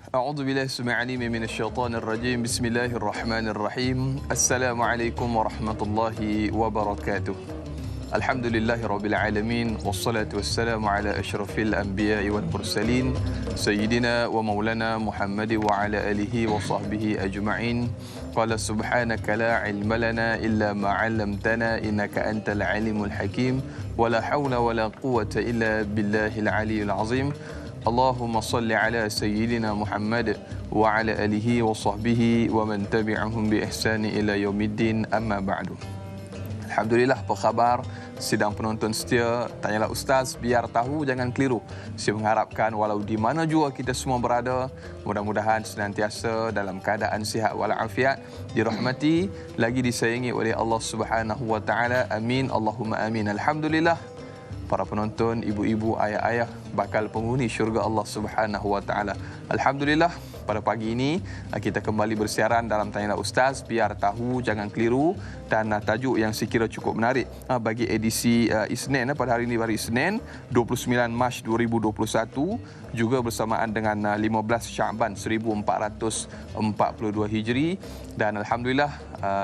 أعوذ بالله السميع العليم من الشيطان الرجيم. بسم الله الرحمن الرحيم. السلام عليكم ورحمة الله وبركاته. الحمد لله رب العالمين، والصلاة والسلام على أشرف الأنبياء والمرسلين سيدنا ومولانا محمد وعلى آله وصحبه أجمعين. قال سبحانك لا علم لنا إلا ما علمتنا إنك أنت العليم الحكيم، ولا حول ولا قوة إلا بالله العلي العظيم. اللهم صل على سيدنا محمد وعلى آله وصحبه ومن تبعهم بإحسان إلى يوم الدين. أما بعد. Alhamdulillah, apa khabar sidang penonton setia Tanyalah Ustaz, biar tahu jangan keliru. Saya mengharapkan walau di mana jua kita semua berada, mudah-mudahan senantiasa dalam keadaan sihat walafiat, dirahmati lagi disayangi oleh Allah Subhanahu wa taala. Amin Allahumma amin. Alhamdulillah, para penonton, ibu-ibu, ayah-ayah bakal penghuni syurga Allah Subhanahu wa taala. Alhamdulillah, pada pagi ini kita kembali bersiaran dalam Tanyalah Ustaz, biar tahu jangan keliru, dan tajuk yang sekira cukup menarik bagi edisi Isnin pada hari ini, hari Isnin 29 Mac 2021, juga bersamaan dengan 15 Syaban 1442 Hijri. Dan alhamdulillah,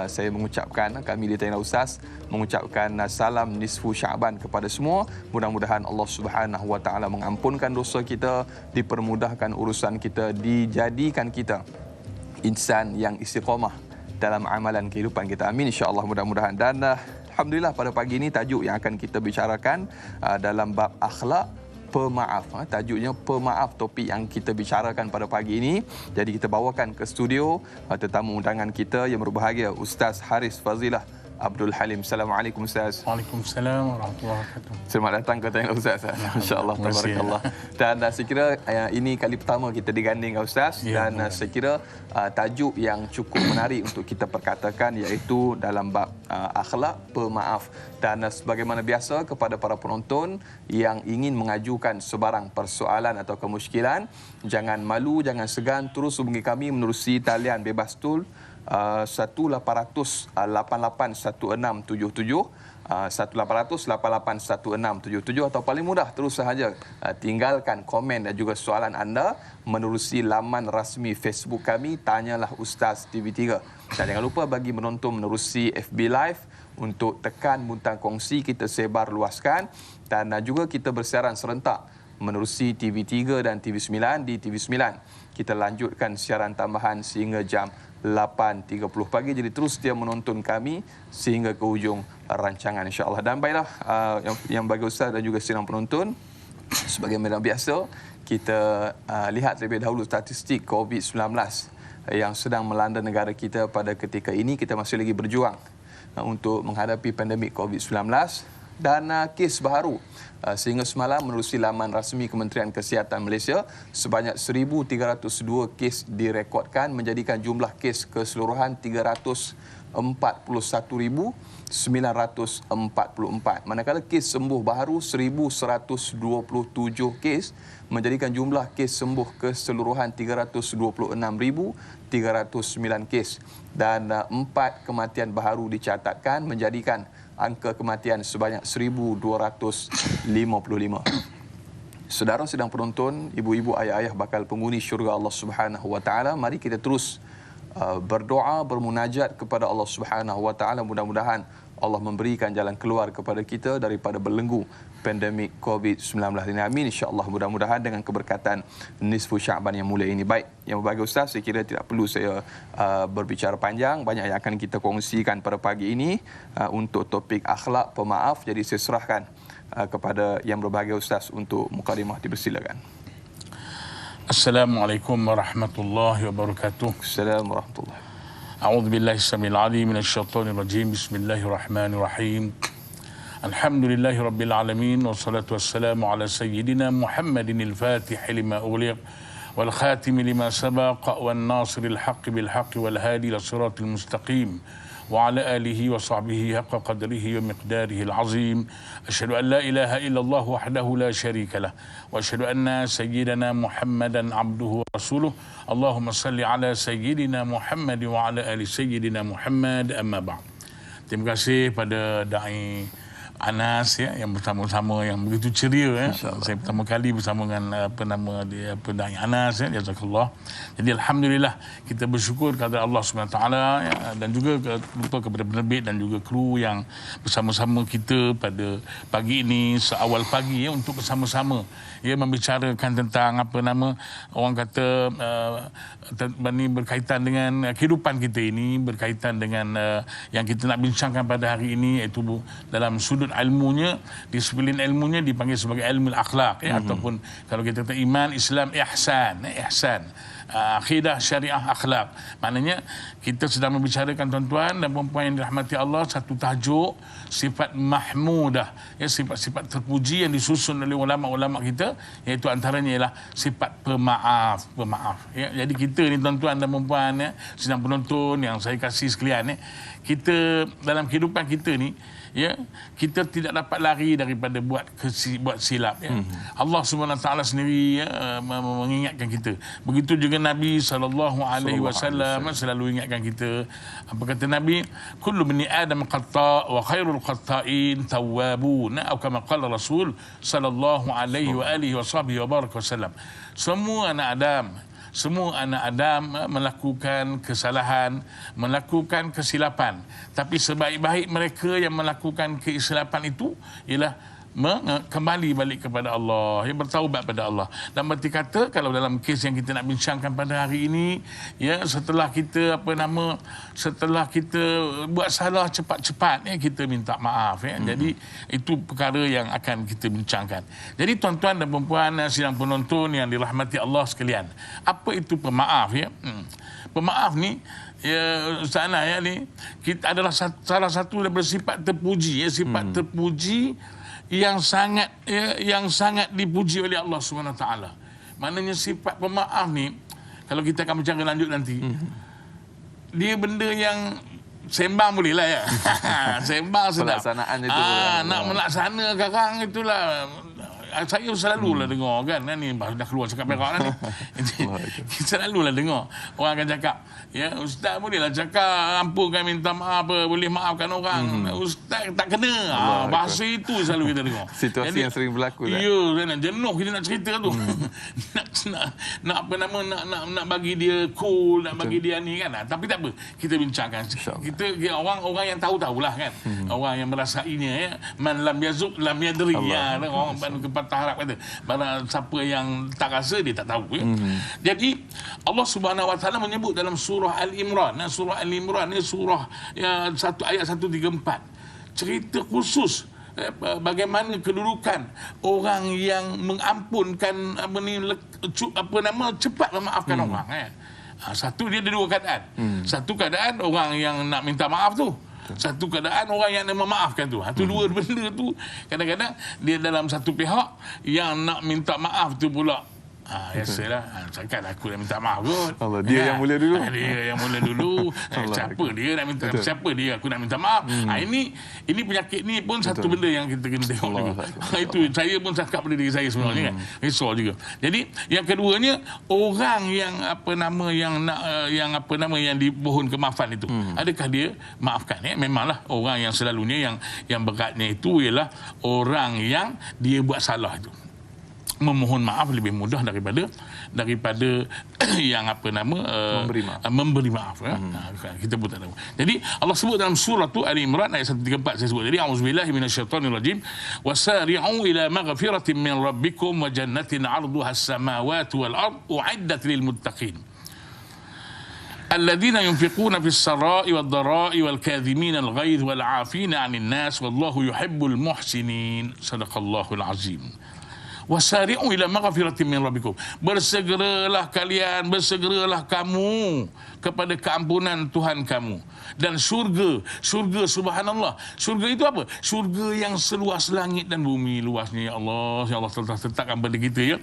saya mengucapkan, kami di Tanyalah Ustaz mengucapkan salam nisfu Syaban kepada semua. Mudah-mudahan Allah Subhanahu wa taala mengampunkan dosa kita, dipermudahkan urusan kita, dijadikan kita insan yang istiqamah dalam amalan kehidupan kita. Amin insya-Allah, mudah-mudahan. Dan alhamdulillah, pada pagi ini tajuk yang akan kita bicarakan dalam bab akhlak pemaaf. Tajuknya pemaaf, topik yang kita bicarakan pada pagi ini. Jadi kita bawakan ke studio tetamu undangan kita yang berbahagia, Ustaz Haris Fazilah Abdul Halim. Assalamualaikum Ustaz. Waalaikumsalam warahmatullahi wabarakatuh. Selamat datang ke Tanyalah Ustaz. Masya-Allah, tabarakallah. Dan saya kira ini kali pertama kita diganding Ustaz, dan saya kira tajuk yang cukup menarik untuk kita perkatakan iaitu dalam bab akhlak pemaaf. Dan sebagaimana biasa, kepada para penonton yang ingin mengajukan sebarang persoalan atau kemusykilan, jangan malu, jangan segan, terus hubungi kami menerusi talian bebas tul 1800 881677, 1800 881677, atau paling mudah terus sahaja tinggalkan komen dan juga soalan anda menerusi laman rasmi Facebook kami, Tanyalah Ustaz TV3. Dan jangan lupa bagi menonton menerusi FB Live untuk tekan butang kongsi, kita sebar luaskan. Dan juga kita bersiaran serentak menerusi TV3 dan TV9. Di TV9 kita lanjutkan siaran tambahan sehingga jam 8.30 pagi. Jadi terus dia menonton kami sehingga ke hujung rancangan insya-Allah. Dan baiklah, yang bagi Ustaz dan juga sidang penonton, sebagaimana biasa, kita lihat terlebih dahulu statistik COVID-19 yang sedang melanda negara kita pada ketika ini. Kita masih lagi berjuang untuk menghadapi pandemik COVID-19. Dan kes baru sehingga semalam menerusi laman rasmi Kementerian Kesihatan Malaysia, sebanyak 1,302 kes direkodkan, menjadikan jumlah kes keseluruhan 341,944. Manakala kes sembuh baru 1,127 kes, menjadikan jumlah kes sembuh keseluruhan 326,309 kes. Dan 4 kematian baru dicatatkan, menjadikan angka kematian sebanyak 1,255. Saudara sedang penonton, ibu-ibu, ayah-ayah bakal penghuni syurga Allah Subhanahu wa taala, mari kita terus berdoa, bermunajat kepada Allah Subhanahu wa taala. Mudah-mudahan Allah memberikan jalan keluar kepada kita daripada belenggu pandemik COVID-19 ini. Amin insya-Allah, mudah-mudahan dengan keberkatan nisfu Syaban yang mulia ini. Baik, yang berbahagia Ustaz, saya kira tidak perlu saya berbicara panjang, banyak yang akan kita kongsikan pada pagi ini untuk topik akhlak pemaaf. Jadi saya serahkan kepada yang berbahagia Ustaz untuk mukadimah, dipersilakan. Assalamualaikum warahmatullahi wabarakatuh. Assalamualaikum warahmatullahi wabarakatuh. A'udzu billahi samil alim minasyaitonir rajim. Bismillahirrahmanirrahim. Alhamdulillahi rabbil alamin, wassalatu wassalamu ala sayyidina Muhammadinil fatih lima ughliq wal khatim lima sabaq wan nasiril haqqi bil haqqi wal hadi ila siratil mustaqim wa ala alihi wa sahbihi haqqa qadrihi wa miqdarihi al-azim. Asyhadu an la ilaha illallah wahdahu la syarika lah, wa asyhadu anna sayyidana Muhammadan abduhu wa rasuluh. Allahumma salli ala sayyidina Muhammad wa ala ali sayyidina Muhammad, amma ba'd. Terima kasih pada dai Anas ya, yang bersama-sama yang begitu ceria ya. Saya pertama kali bersama dengan Dai Anas ya, jazakallah. Jadi alhamdulillah kita bersyukur kepada Allah SWT ya, dan juga lupa kepada penerbit dan juga kru yang bersama-sama kita pada pagi ini, seawal pagi ya, untuk bersama-sama ya membicarakan tentang orang kata ini berkaitan dengan kehidupan kita ini, berkaitan dengan yang kita nak bincangkan pada hari ini, iaitu dalam sudut ilmunya, disiplin ilmunya dipanggil sebagai ilmu akhlak ya, ataupun kalau kita kata iman, Islam, ihsan, akidah, syariah, akhlak. Maknanya kita sedang membicarakan tuan-tuan dan puan-puan yang dirahmati Allah, satu tajuk sifat mahmudah ya, sifat-sifat terpuji yang disusun oleh ulama-ulama kita, iaitu antaranya ialah sifat pemaaf ya. Jadi kita ni tuan-tuan dan puan-puan ya, sedang penonton yang saya kasih sekalian ya, kita dalam kehidupan kita ni ya, kita tidak dapat lari daripada buat silap ya. Allah Subhanahu Taala sendiri ya, mengingatkan kita. Begitu juga Nabi SAW selalu ingatkan kita. Apa kata Nabi? Kullu bani Adam khata' wa khairul khata'in tawwabun. Atau kama qala Rasul sallallahu alaihi wa alihi wasallam. Semua anak Adam melakukan kesalahan, melakukan kesilapan. Tapi sebaik-baik mereka yang melakukan kesilapan itu ialah kembali balik kepada Allah, yang bertaubat pada Allah. Dan berarti kata kalau dalam kes yang kita nak bincangkan pada hari ini ya, setelah kita buat salah cepat-cepat ya, kita minta maaf ya. Jadi itu perkara yang akan kita bincangkan. Jadi tuan-tuan dan puan-puan sidang penonton yang dirahmati Allah sekalian, apa itu pemaaf ya? Pemaaf ni ya, sana ya ni, kita adalah salah satu daripada sifat terpuji ya, sifat terpuji yang sangat dipuji oleh Allah SWT. Maknanya sifat pemaaf ni, kalau kita akan bincang lanjut nanti, dia benda yang sembang boleh lah ya. Sembang sedap. Pelaksanaan itu. Nak melaksana sekarang itulah. Saya selalulah dengar kan, ni dah keluar cakap berak ni. Selalulah dengar orang akan cakap, ya ustaz bolehlah cakap ampunkan, minta maaf, boleh maafkan orang. Ustaz tak kena. Bahasa itu selalu kita dengar. Situasi jadi, yang sering berlaku lah. Ya, kan jenuh kita nak cerita tu. nak bagi dia cool, nak bagi dia ni kan. Tapi tak apa, kita bincangkan. Kita orang yang tahu-tahulah kan. Orang yang merasainya ya. Man lam yazuk lam yadri ya. Orang patah harap kata, barang siapa yang tak rasa dia tak tahu ya. Jadi Allah Subhanahu Wa Taala menyebut dalam surah Al-Imran. Surah Al-Imran ni surah ya, ayat 134. Cerita khusus bagaimana kedudukan orang yang mengampunkan cepat memaafkan orang ya. Satu, dia ada dua keadaan. Satu keadaan orang yang nak minta maaf tu, satu keadaan orang yang nak memaafkan tu. Itu dua benda tu. Kadang-kadang dia dalam satu pihak yang nak minta maaf tu pula biasalah, cakap aku nak minta maaf kot. Allah, dia yang mula dulu. Dia yang mula dulu. Siapa dia nak minta, siapa dia aku nak minta maaf. Ini penyakit ni pun satu benda yang kita kena tengok juga. Itu saya pun cakap pada diri saya sebenarnya kan. Risau juga. Jadi yang keduanya, orang yang dipohon kemaafan itu, adakah dia maafkan ya? Memanglah orang yang selalunya yang beratnya itu ialah orang yang dia buat salah itu. Memohon maaf lebih mudah daripada yang memberi maaf ya. Kita pun tak tahu. Jadi Allah sebut dalam surah tu Ali Imran ayat 134, saya sebut. Jadi auzubillahi minasyaitonirrajim, wasari'u ila maghfiratin min rabbikum wa jannatin 'arduha as-samawati wal ard u'iddat lil muttaqin الذين ينفقون في السراء والضراء والكاظمين الغيظ والعافين عن الناس والله يحب المحسنين. صدق الله العظيم. Wasari'u ila maghfiratin min rabbikum. Bersegeralah kalian, bersegeralah kamu kepada keampunan Tuhan kamu. Dan syurga subhanallah. Syurga itu apa? Syurga yang seluas langit dan bumi luasnya ya Allah. Ya Allah telah tetapkan pada kita ya.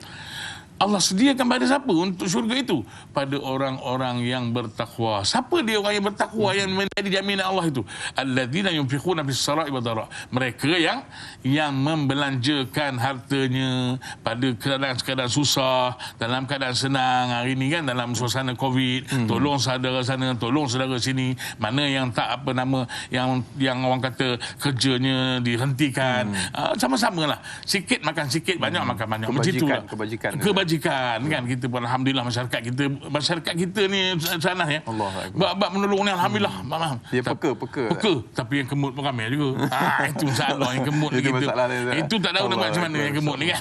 Allah sediakan pada siapa untuk syurga itu? Pada orang-orang yang bertakwa. Siapa dia orang yang bertakwa yang menjadi jaminan Allah itu? Alladzina yunfiquna fis sarai wad dara. Mereka yang membelanjakan hartanya pada keadaan susah, dalam keadaan senang. Hari ini kan dalam suasana Covid, tolong saudara sana, tolong saudara sini. Mana yang tak yang orang kata kerjanya dihentikan. Sama-samalah. Sikit makan sikit, banyak makan banyak. Kebajikan kan, kita pun alhamdulillah masyarakat kita ni sana ya. Bab menolong ni alhamdulillah. Dia peka. Tapi yang kemut pun ramai juga. Itu masalah yang kemut itu kita. Dia. Itu tak tahu nak macam mana yang kemut ni kan.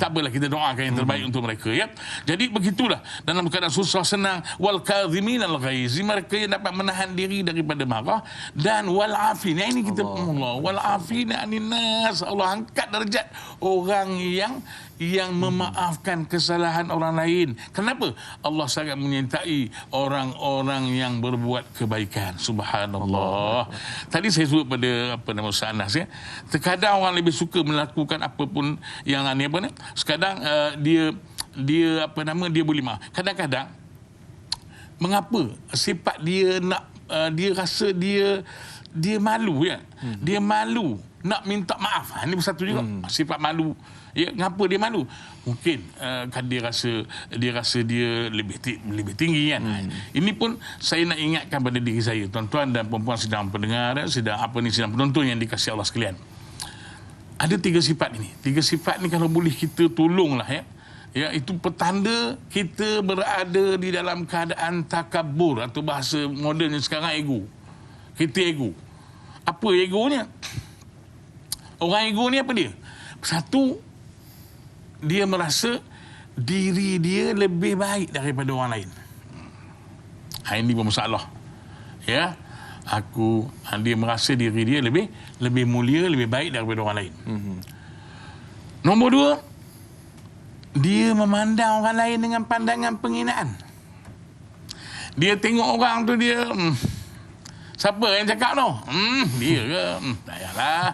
Tak apalah, kita doakan yang terbaik untuk mereka ya. Jadi begitulah, dalam keadaan susah senang, wal kadhimin al ghaiz, mereka yang dapat menahan diri daripada marah, dan wal afin. Ini kita Allah, wal afin anin nas. Allah angkat darjat orang yang memaafkan kesalahan orang lain. Kenapa? Allah sangat menyintai orang-orang yang berbuat kebaikan. Subhanallah. Tadi saya sebut pada Ustaz Anas ya. Terkadang orang lebih suka melakukan apapun yang sekadang dia boleh maaf. Kadang-kadang mengapa sifat dia nak dia rasa dia malu ya. Dia malu nak minta maaf. Ini satu juga sifat malu. Ya, kenapa dia malu? Mungkin kan dia rasa dia lebih tinggi kan. Ini pun saya nak ingatkan pada diri saya, tuan-tuan dan puan-puan sedang pendengar, sedang penonton yang dikasihi Allah sekalian. Ada 3 sifat ini. 3 sifat ni kalau boleh kita tolonglah ya. Ya, itu petanda kita berada di dalam keadaan takabur, atau bahasa modennya sekarang ego. Kita ego. Apa egonya? Orang ego ni apa dia? Satu, dia merasa diri dia lebih baik daripada orang lain. Ini bermasalah. Ya. Dia merasa diri dia lebih mulia, lebih baik daripada orang lain. Nombor 2, dia memandang orang lain dengan pandangan penghinaan. Dia tengok orang tu dia siapa yang cakap tu? Dia ke? Tak payahlah.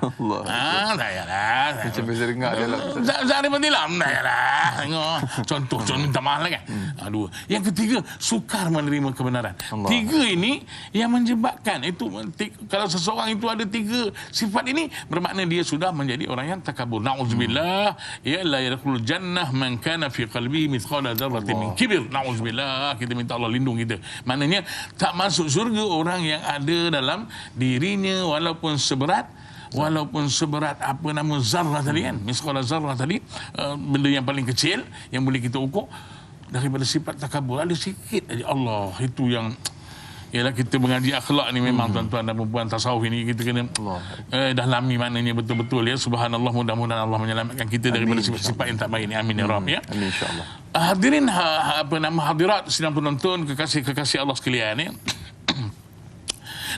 Tak payahlah. Macam biasa dengar dia lah. Zahri Fadilah. Tak payahlah. Contoh minta maaf lah kan. 2. Yang ketiga, sukar menerima kebenaran. 3 ini yang menyebabkan itu. Kalau seseorang itu ada 3 sifat ini, bermakna dia sudah menjadi orang yang takabur. Na'udzubillah. Ya, la yadkhulul jannah man kana fi qalbihi mithqala dzarratin min kibir. Na'udzubillah. Kita minta Allah lindung kita. Maknanya tak masuk syurga orang yang ada dalam dirinya walaupun seberat zarrah tadi kan, misqala zarrah tadi, benda yang paling kecil yang boleh kita ukur daripada sifat takabur. Ada sikit aja. Allah, itu yang ialah kita mengaji akhlak ni memang tuan-tuan dan puan-puan tasawuf ini kita kena dalami maknanya betul-betul ya. Subhanallah, mudah-mudahan Allah menyelamatkan kita daripada sifat-sifat yang tak baik ni. Amin ya Rabb ya. Amin insya-Allah. Hadirin hadirat sidang penonton kekasih Allah sekalian ya.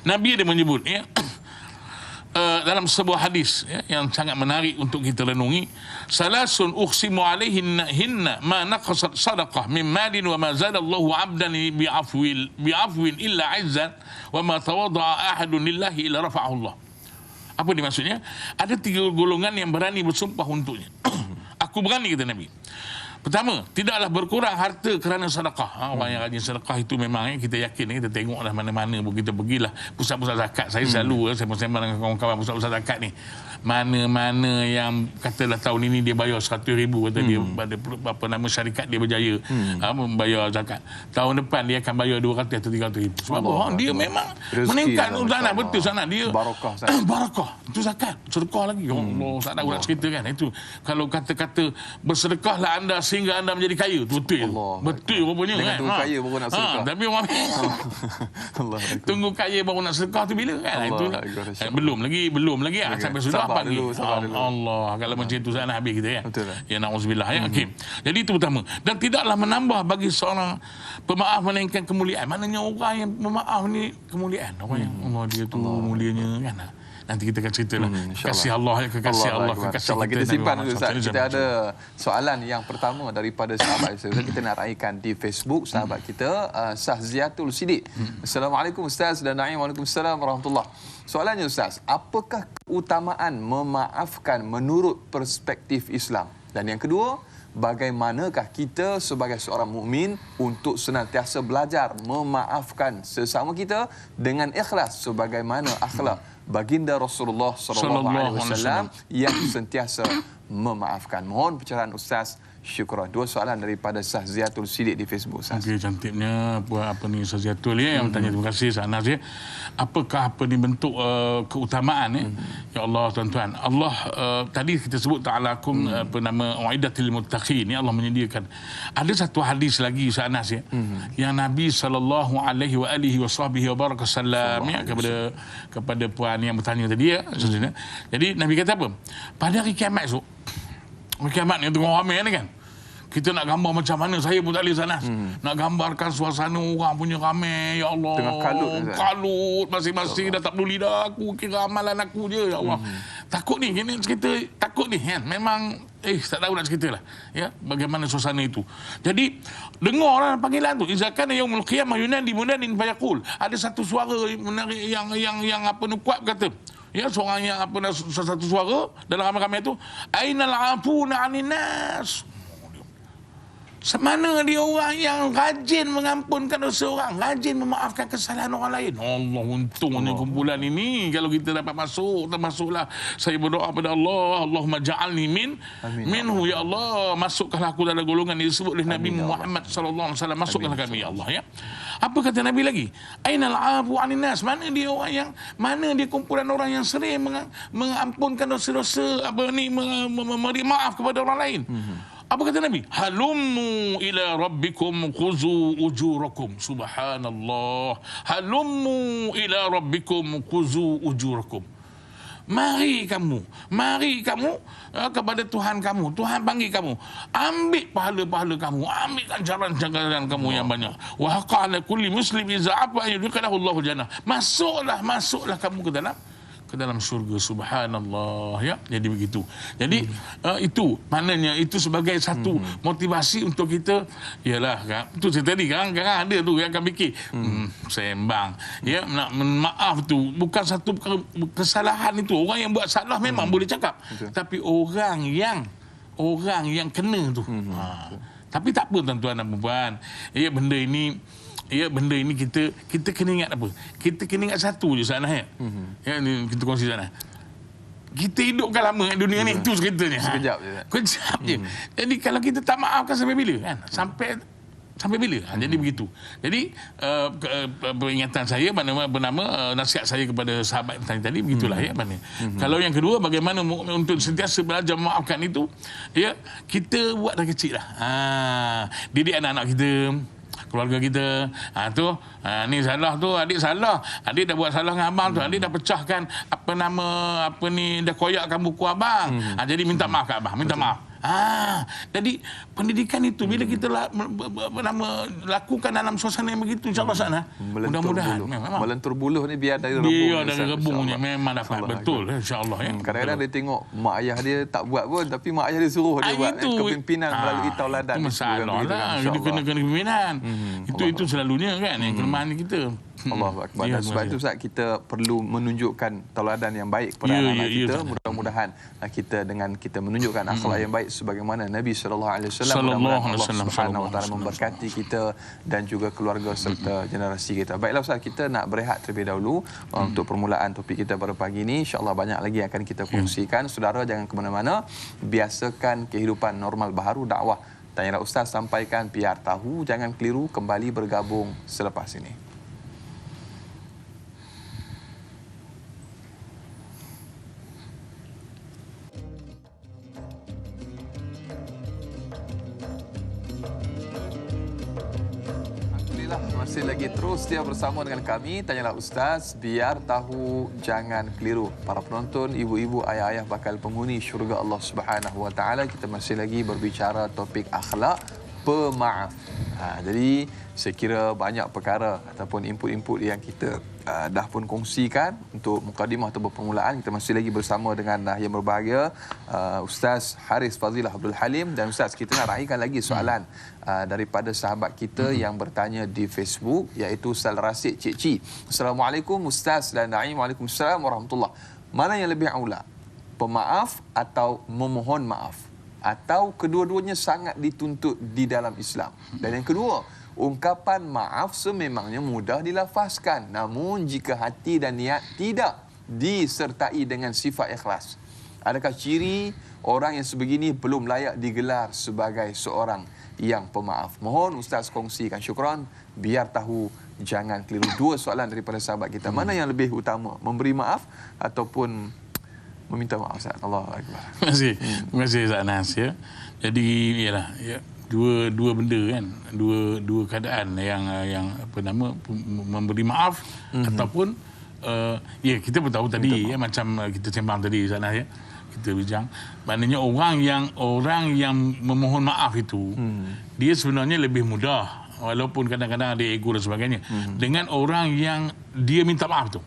Nabi dia menyebut ya, dalam sebuah hadis ya, yang sangat menarik untuk kita renungi. Salasun uqsimu alaihinna ma naqasat sadaqah min malin wa ma zada Allahu 'abdan bi'afwin illa 'izzan wa ma tawadda'a ahadun lillahi illa rafa'ahu Allah. Apa dia maksudnya? Ada 3 golongan yang berani bersumpah untuknya. Aku berani, kata Nabi. Pertama, tidaklah berkurang harta kerana sedekah. Orang yang rajin sedekah itu memang kita yakin, kita tengoklah mana-mana pun kita pergilah pusat-pusat zakat. Saya selalu saya bersama dengan kawan-kawan pusat-pusat zakat ni. Mana-mana yang katalah tahun ini dia bayar 100,000 kata dia pada syarikat dia berjaya membayar zakat. Tahun depan dia akan bayar 200 atau 300,000. Sebab dia memang meningkat sana, betul sana dia barakah sana. Barakah. Itu zakat, sedekah lagi. Allah, tak tahu nak cerita kan. Itu kalau kata-kata bersedekahlah anda sehingga anda menjadi kaya, betul. Betul rupanya kan. Tunggu kaya baru nak sedekah. Tapi orang tunggu kaya baru nak sedekah tu bila kan? Itu belum lagi sampai sudah pagi. Allah, kalau macam itu sana habis kita kan. Ya na'udzubillah ya. Okey. Jadi itu pertama. Dan tidaklah menambah bagi seorang pemaaf melainkan kemuliaan. Maknanya orang yang pemaaf ni kemuliaan. Orang yang Allah dia tu mulianya kan. Nanti kita akan ceritalah kekasih Allah, kekasih Allah, kekasih kita simpan dulu Ustaz. Kita ada soalan yang pertama daripada sahabat kita nak raikan di Facebook sahabat kita Sahziatul Sidik. Assalamualaikum Ustaz dan Naim. Waalaikumsalam warahmatullahi. Soalannya Ustaz, apakah keutamaan memaafkan menurut perspektif Islam? Dan yang kedua, bagaimanakah kita sebagai seorang mukmin untuk senantiasa belajar memaafkan sesama kita dengan ikhlas sebagaimana akhlak baginda Rasulullah sallallahu alaihi wasallam yang sentiasa memaafkan. Mohon pencerahan Ustaz. Syukran. Dua soalan daripada Sahziatul Sidik di Facebook. Okey, cantiknya apa ni Sahziatul yang bertanya. Terima kasih Sahnas ya. Apakah bentuk keutamaan ya? Ya Allah tuan-tuan. Allah tadi kita sebut ta'alakum nama uiddatil muttaqin ya, Allah menyediakan. Ada satu hadis lagi Sahnas ya. Yang Nabi sallallahu alaihi wasallam ya kepada puan yang bertanya tadi ya. Jadi Nabi kata apa? Pada hari kiamat esok, kiamat ni tengah ramai ni kan. Kita nak gambar macam mana, saya pun tak boleh sana. Nak gambarkan suasana orang punya ramai, ya Allah. Tengah kalut masing-masing dah tak peduli dah. Aku kira amalan aku je, ya Allah. Takut ni, ini cerita takut ni kan. Memang tak tahu nak cerita lah. Ya, bagaimana suasana itu. Jadi dengarlah panggilan tu. Izakan yaumul qiyamah yunadi munadin fayaqul. Ada satu suara yang apa ni kuat kata. Ya, seorang yang satu suara dalam ramai-ramai itu, ainal afuna 'anin nas. Semana dia orang yang rajin mengampunkan dosa orang, rajin memaafkan kesalahan orang lain. Allah, untungnya kumpulan ini kalau kita dapat masuk, termasuklah saya berdoa pada Allah, Allahumma ja'alni minhu ya Allah, masukkanlah aku dalam golongan yang disebut oleh Nabi Muhammad sallallahu alaihi wasallam, masukkanlah kami ya Allah ya. Apa kata Nabi lagi? Ainal afu 'anin nas. Mana dia orang yang, mana dia kumpulan orang yang sering mengampunkan dosa-dosa, memberi maaf kepada orang lain. Apa kata Nabi? Halummu ila rabbikum khuzu ujurakum. Subhanallah. Halummu ila rabbikum khuzu ujurakum. Mari kamu kepada Tuhan kamu. Tuhan panggil kamu. Ambil pahala-pahala kamu. Ambil ganjaran-ganjaran kamu yang banyak. Wa qala kulli muslim iza afa yudkhilahu Allahu jannah. Masuklah kamu ke dalam syurga. Subhanallah ya. Jadi begitu. Jadi itu maknanya itu sebagai satu motivasi untuk kita. Yalah kan. Itu saya tadi kan ada tu yang akan fikir sembang. Ya, nak maaf tu bukan satu kesalahan itu. Orang yang buat salah memang boleh cakap. Tapi orang yang kena tu. Tapi tak apa tuan-tuan dan puan. Ya, benda ini kita kena ingat apa? Kita kena ingat satu je sana ya. Ya, ni kita kongsi sana. Kita hidupkan lama kat dunia ni, itu ceritanya. Sekejap je. Kejap je. Jadi kalau kita tak maafkan sampai bila kan? Sampai bila? Jadi begitu. Jadi peringatan saya bernama nasihat saya kepada sahabat tadi begitulah ya mana. Kalau yang kedua, bagaimana untuk sentiasa belajar memaafkan itu, ya kita buat dari kecil lah. Didik anak-anak kita, keluarga kita, ni salah tu, adik salah, adik dah buat salah dengan abang tu, adik dah pecahkan dah koyakkan buku abang, jadi minta maaf kat abang, minta maaf. Jadi pendidikan itu bila kita lakukan dalam suasana yang begitu, insya-Allah sana mudah-mudahan melentur buluh ni biar dari rebungnya memang dapat betul insya-Allah ya. Kadang-kadang dia tengok mak ayah dia tak buat pun, tapi mak ayah dia suruh dia buat kepimpinan melalui tauladan. Itu masalah lah, dia kena kepimpinan. Itu selalunya kan yang kelemahan kita. Allahu Akbar. Dan sebab itu Ustaz, kita perlu menunjukkan tauladan yang baik kepada anak-anak kita. Mudah-mudahan kita dengan kita menunjukkan akhlak yang baik sebagaimana Nabi sallallahu alaihi wasallam. Allah Subhanahu wa taala memberkati kita dan juga keluarga serta generasi kita. Baiklah Ustaz, kita nak berehat terlebih dahulu untuk permulaan topik kita pada pagi ini. Insya-Allah banyak lagi yang akan kita kongsikan. Saudara jangan ke mana-mana. Biasakan kehidupan normal baharu dakwah. Tanyalah Ustaz, sampaikan biar tahu, jangan keliru, kembali bergabung selepas ini. Masih lagi terus dia bersama dengan kami. Tanyalah Ustaz, biar tahu, jangan keliru. Para penonton, ibu-ibu, ayah-ayah bakal penghuni syurga Allah Subhanahu wa taala. Kita masih lagi berbicara topik akhlak pemaaf. Jadi saya kira banyak perkara ataupun input-input yang kita dah pun kongsikan untuk mukadimah atau permulaan. Kita masih lagi bersama dengan yang berbahagia Ustaz Haris Fazilah Abdul Halim. Dan Ustaz, kita nak raikan lagi soalan daripada sahabat kita yang bertanya di Facebook, iaitu Ustaz Rasid Cik Ci. Assalamualaikum Ustaz dan Naim. Waalaikumsalam warahmatullahi. Mana yang lebih aula, pemaaf atau memohon maaf? atau kedua-duanya sangat dituntut di dalam Islam. Dan yang kedua, ungkapan maaf sememangnya mudah dilafazkan, namun jika hati dan niat tidak disertai dengan sifat ikhlas, adakah ciri orang yang sebegini belum layak digelar sebagai seorang yang pemaaf? Mohon Ustaz kongsikan. Syukran. Biar tahu, jangan keliru. Dua soalan daripada sahabat kita. Mana yang lebih utama, memberi maaf ataupun meminta maaf? Ustaz, Allahu Akbar. Terima kasih. Terima kasih Ustaz Nas, ya. Jadi ialah ya, dua benda kan, dua keadaan yang apa nama, memberi maaf ataupun ya, kita pun tahu tadi ya, macam kita sembang tadi Ustaz Nas, ya. Kita bincang, maknanya orang yang memohon maaf itu dia sebenarnya lebih mudah, walaupun kadang-kadang ada ego dan sebagainya, dengan orang yang dia minta maaf tu.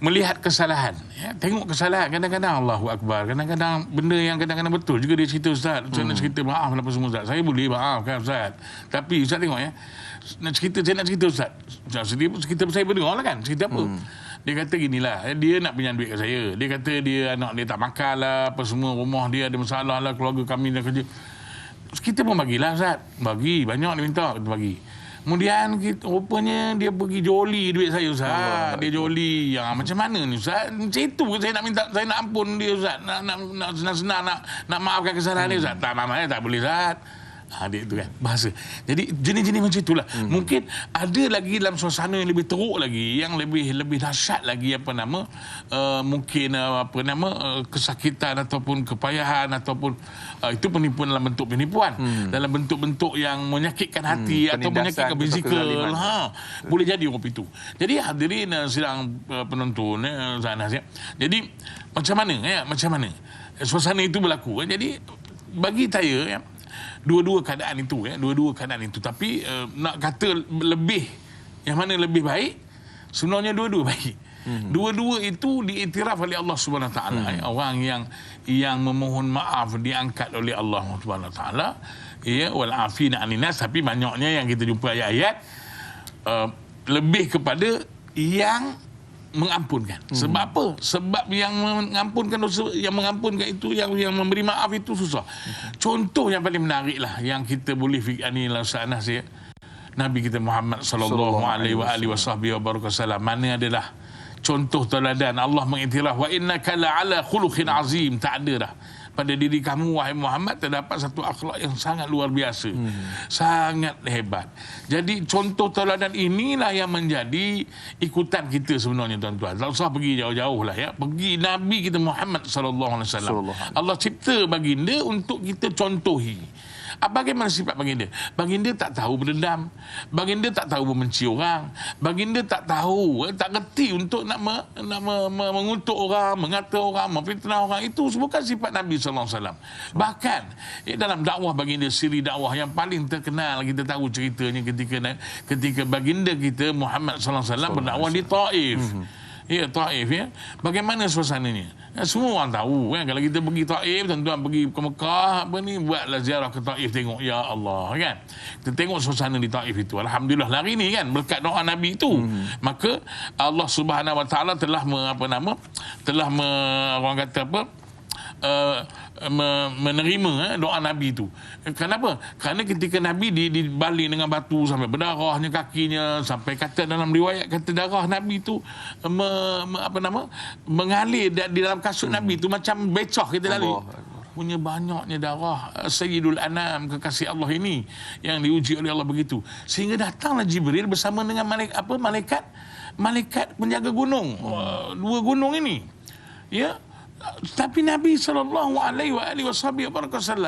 Melihat kesalahan, ya, tengok kesalahan, kadang-kadang Allahu Akbar, kadang-kadang benda yang kadang-kadang betul juga dia cerita, Ustaz, saya nak cerita maaf apa semua, Ustaz, saya boleh maafkan Ustaz, tapi Ustaz tengok, ya, saya nak cerita Ustaz, cerita saya berdengar lah kan, cerita apa? Dia kata ginilah, dia nak pinjam duit kat saya, dia kata dia anak dia tak makan lah, apa semua, rumah dia ada masalah lah, keluarga kami dah kerja. Kita pun bagilah Ustaz, bagi, banyak dia minta, kita bagi. Kemudian rupanya dia pergi joli duit saya Ustaz. Dia joli. Ya, macam mana ni Ustaz? Macam itu saya nak minta, saya nak ampun dia Ustaz. Nak senang-senang nak maafkan kesalahan dia Ustaz. Tak, mamanya tak boleh Ustaz. Dia itu kan bahasa. Jadi jenis-jenis macam itulah. Mungkin ada lagi dalam suasana yang lebih teruk lagi, yang lebih dahsyat lagi, apa nama, mungkin apa nama, kesakitan ataupun kepayahan ataupun itu penipuan dalam bentuk penipuan, dalam bentuk-bentuk yang menyakitkan hati atau menyakitkan fizikal. Boleh jadi waktu itu. Jadi hadirin sidang penonton Zanas, ya. Jadi macam mana suasana itu berlaku. Jadi bagi saya, ya, dua-dua keadaan itu, tapi nak kata lebih, yang mana lebih baik, sebenarnya dua-dua baik. Dua-dua itu diiktiraf oleh Allah Subhanahu Wa Taala. Orang yang memohon maaf diangkat oleh Allah Subhanahu Wa Taala, ya, wal afina 'anil nas. Tapi banyaknya yang kita jumpa ayat-ayat lebih kepada yang mengampunkan. Sebab apa? Sebab yang mengampunkan dosa, yang mengampunkan itu, yang memberi maaf itu susah. Contoh yang paling menarik lah yang kita boleh fikani lah sana saya, Nabi kita Muhammad sallallahu alaihi wasallam, mana adalah contoh teladan. Allah mengiktiraf, wa innaka la'ala khuluqin azim. Tak ada dah pada diri kamu wahai Muhammad terdapat satu akhlak yang sangat luar biasa, sangat hebat. Jadi contoh teladan inilah yang menjadi ikutan kita sebenarnya, tuan-tuan. Tak usah pergi jauh-jauh lah, ya. Pergi Nabi kita Muhammad sallallahu alaihi wasallam. Allah cipta baginda untuk kita contohi. Bagaimana sifat baginda? Baginda tak tahu berdendam, baginda tak tahu membenci orang, baginda tak tahu, tak reti untuk nak mengutuk orang, mengata orang, memfitnah orang. Itu bukan sifat Nabi sallallahu alaihi wasallam. Bahkan dalam dakwah baginda, siri dakwah yang paling terkenal, kita tahu ceritanya ketika baginda kita Muhammad sallallahu alaihi wasallam berdakwah di Taif. Ya, Taif, ya. Bagaimana suasananya? Semua orang tahu kan, kalau kita pergi Taif, tuan-tuan pergi ke Mekah, apa ni, buatlah ziarah ke Taif, tengok, ya Allah, kan. Kita tengok suasana di Taif itu. Alhamdulillah hari ni kan, berkat doa Nabi itu, maka Allah Subhanahu Wa Taala telah orang kata apa? Menerima doa Nabi itu. Kenapa? Kerana ketika Nabi dibaling dengan batu sampai berdarahnya kakinya, sampai kata dalam riwayat kata darah Nabi itu mengalir di dalam kasut Nabi itu macam becah kita lalu. Punya banyaknya darah Sayyidul Anam, kekasih Allah ini yang diuji oleh Allah begitu. Sehingga datanglah Jibril bersama dengan malaikat penjaga gunung. Dua gunung ini. Ya. Tapi Nabi SAW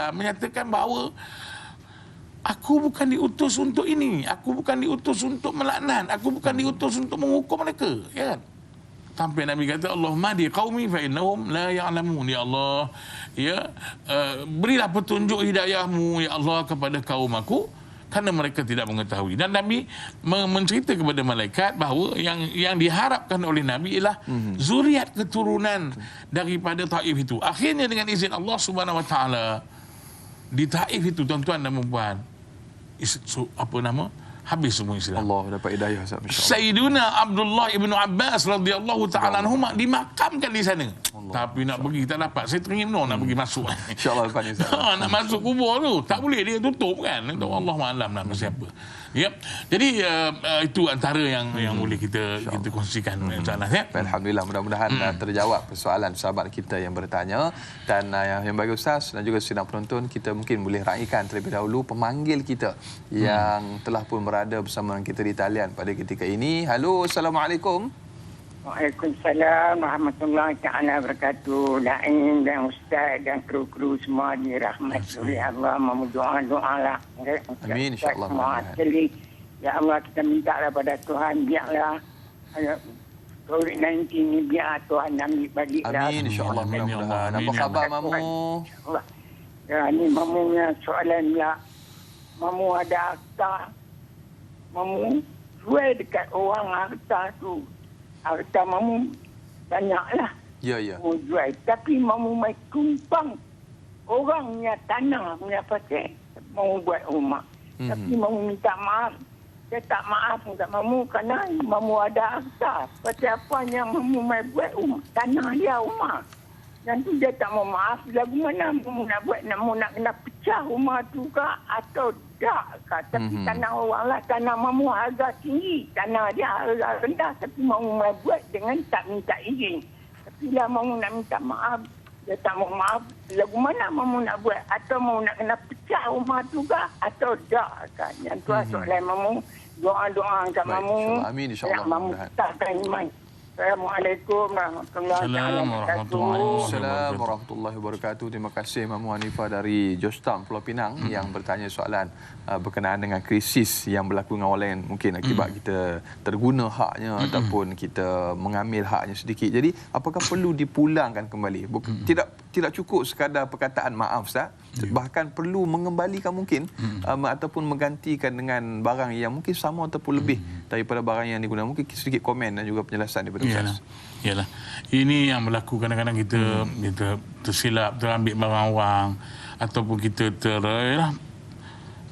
menyatakan bahawa aku bukan diutus untuk ini, aku bukan diutus untuk melaknat, aku bukan diutus untuk menghukum mereka, ya kan? Sampai Nabi kata, Allahumma di qaumi fa innahum la ya'lamun. Ya Allah, ya, berilah petunjuk hidayahmu ya Allah kepada kaum aku, kerana mereka tidak mengetahui. Dan Nabi mencerita kepada malaikat bahawa yang diharapkan oleh Nabi ialah zuriat keturunan daripada Taif itu. Akhirnya dengan izin Allah Subhanahu Wa Taala, di Taif itu, tuan-tuan dan puan-puan, habis semua Islam. Allah dapat hidayah Ustaz, masya-Allah. Sayyiduna Abdullah ibn Abbas radhiyallahu taala anhuma dimakamkan di sana. Tapi nak pergi tak dapat. Saya teringin nak pergi masuk. Insya-Allah lepas ni Ustaz. Nak masuk kubur tu tak boleh, dia tutup kan. Allah malam nak masih apa. Ya. Jadi itu antara yang boleh kita kongsikan insya-Allah ya. Alhamdulillah, mudah-mudahan terjawab persoalan sahabat kita yang bertanya. Dan yang bagi Ustaz dan juga sidang penonton, kita mungkin boleh raikan terlebih dahulu pemanggil kita yang telah pun berada bersama kita di talian pada ketika ini. Halo, Assalamualaikum. Waalaikumsalam warahmatullahi taala wabarakatuh. Daim dan ustaz dan kru-kru semua dirahmati oleh Allah, memohon-doa lah. Amin, insya-Allah. Ya Allah, kita minta pada Tuhan, biarlah COVID-19 ni biar Tuhan ambil balik. Amin, insya-Allah. Mudah-mudahan. Apa khabar Mamu? Ya, ni Mamunya soalan pula. Mamu ada harta. Mamu jual dekat orang harta tu. Harta Mamu banyaklah. Ya, ya. Mamu jual. Tapi Mamu mai tumpang orang punya tanah punya pasal Mamu buat rumah. Tapi Mamu minta maaf. Saya tak maaf kat Mamu kerana Mamu ada harta. Pasal apa yang Mamu mai buat rumah. Tanah dia rumah. Dan tu dia tak mau maaf. Lagu mana Mamu nak buat? Mamu nak kena pecah rumah tu kah? Atau tak kah? Tapi tanah orang lah. Tanah Mamu harga tinggi. Tanah dia harga rendah. Tapi Mamu mai buat dengan tak minta izin. Tapi lah Mamu nak minta maaf. Dia tak mau maaf. Lagu mana Mamu nak buat? Atau Mamu nak kena pecah rumah tu kah? Atau tak kah? Yang tu soalan Mamu. Doa-doa kat Mamu. Amin, insya-Allah. Mamu takkan iman. Assalamualaikum warahmatullahi wabarakatuh. Assalamualaikum warahmatullahi wabarakatuh. Terima kasih Mamu Hanifah dari Georgetown, Pulau Pinang yang bertanya soalan berkenaan dengan krisis yang berlaku dengan orang lain. Mungkin akibat kita terguna haknya ataupun kita mengambil haknya sedikit. Jadi apakah perlu dipulangkan kembali? Tidak cukup sekadar perkataan maaf Ustaz. Bahkan perlu mengembalikan mungkin ataupun menggantikan dengan barang yang mungkin sama ataupun lebih daripada barang yang digunakan. Mungkin sedikit komen dan juga penjelasan daripada Ustaz. Yalah. Ini yang berlaku kadang-kadang kita tersilap, terambil barang orang ataupun kita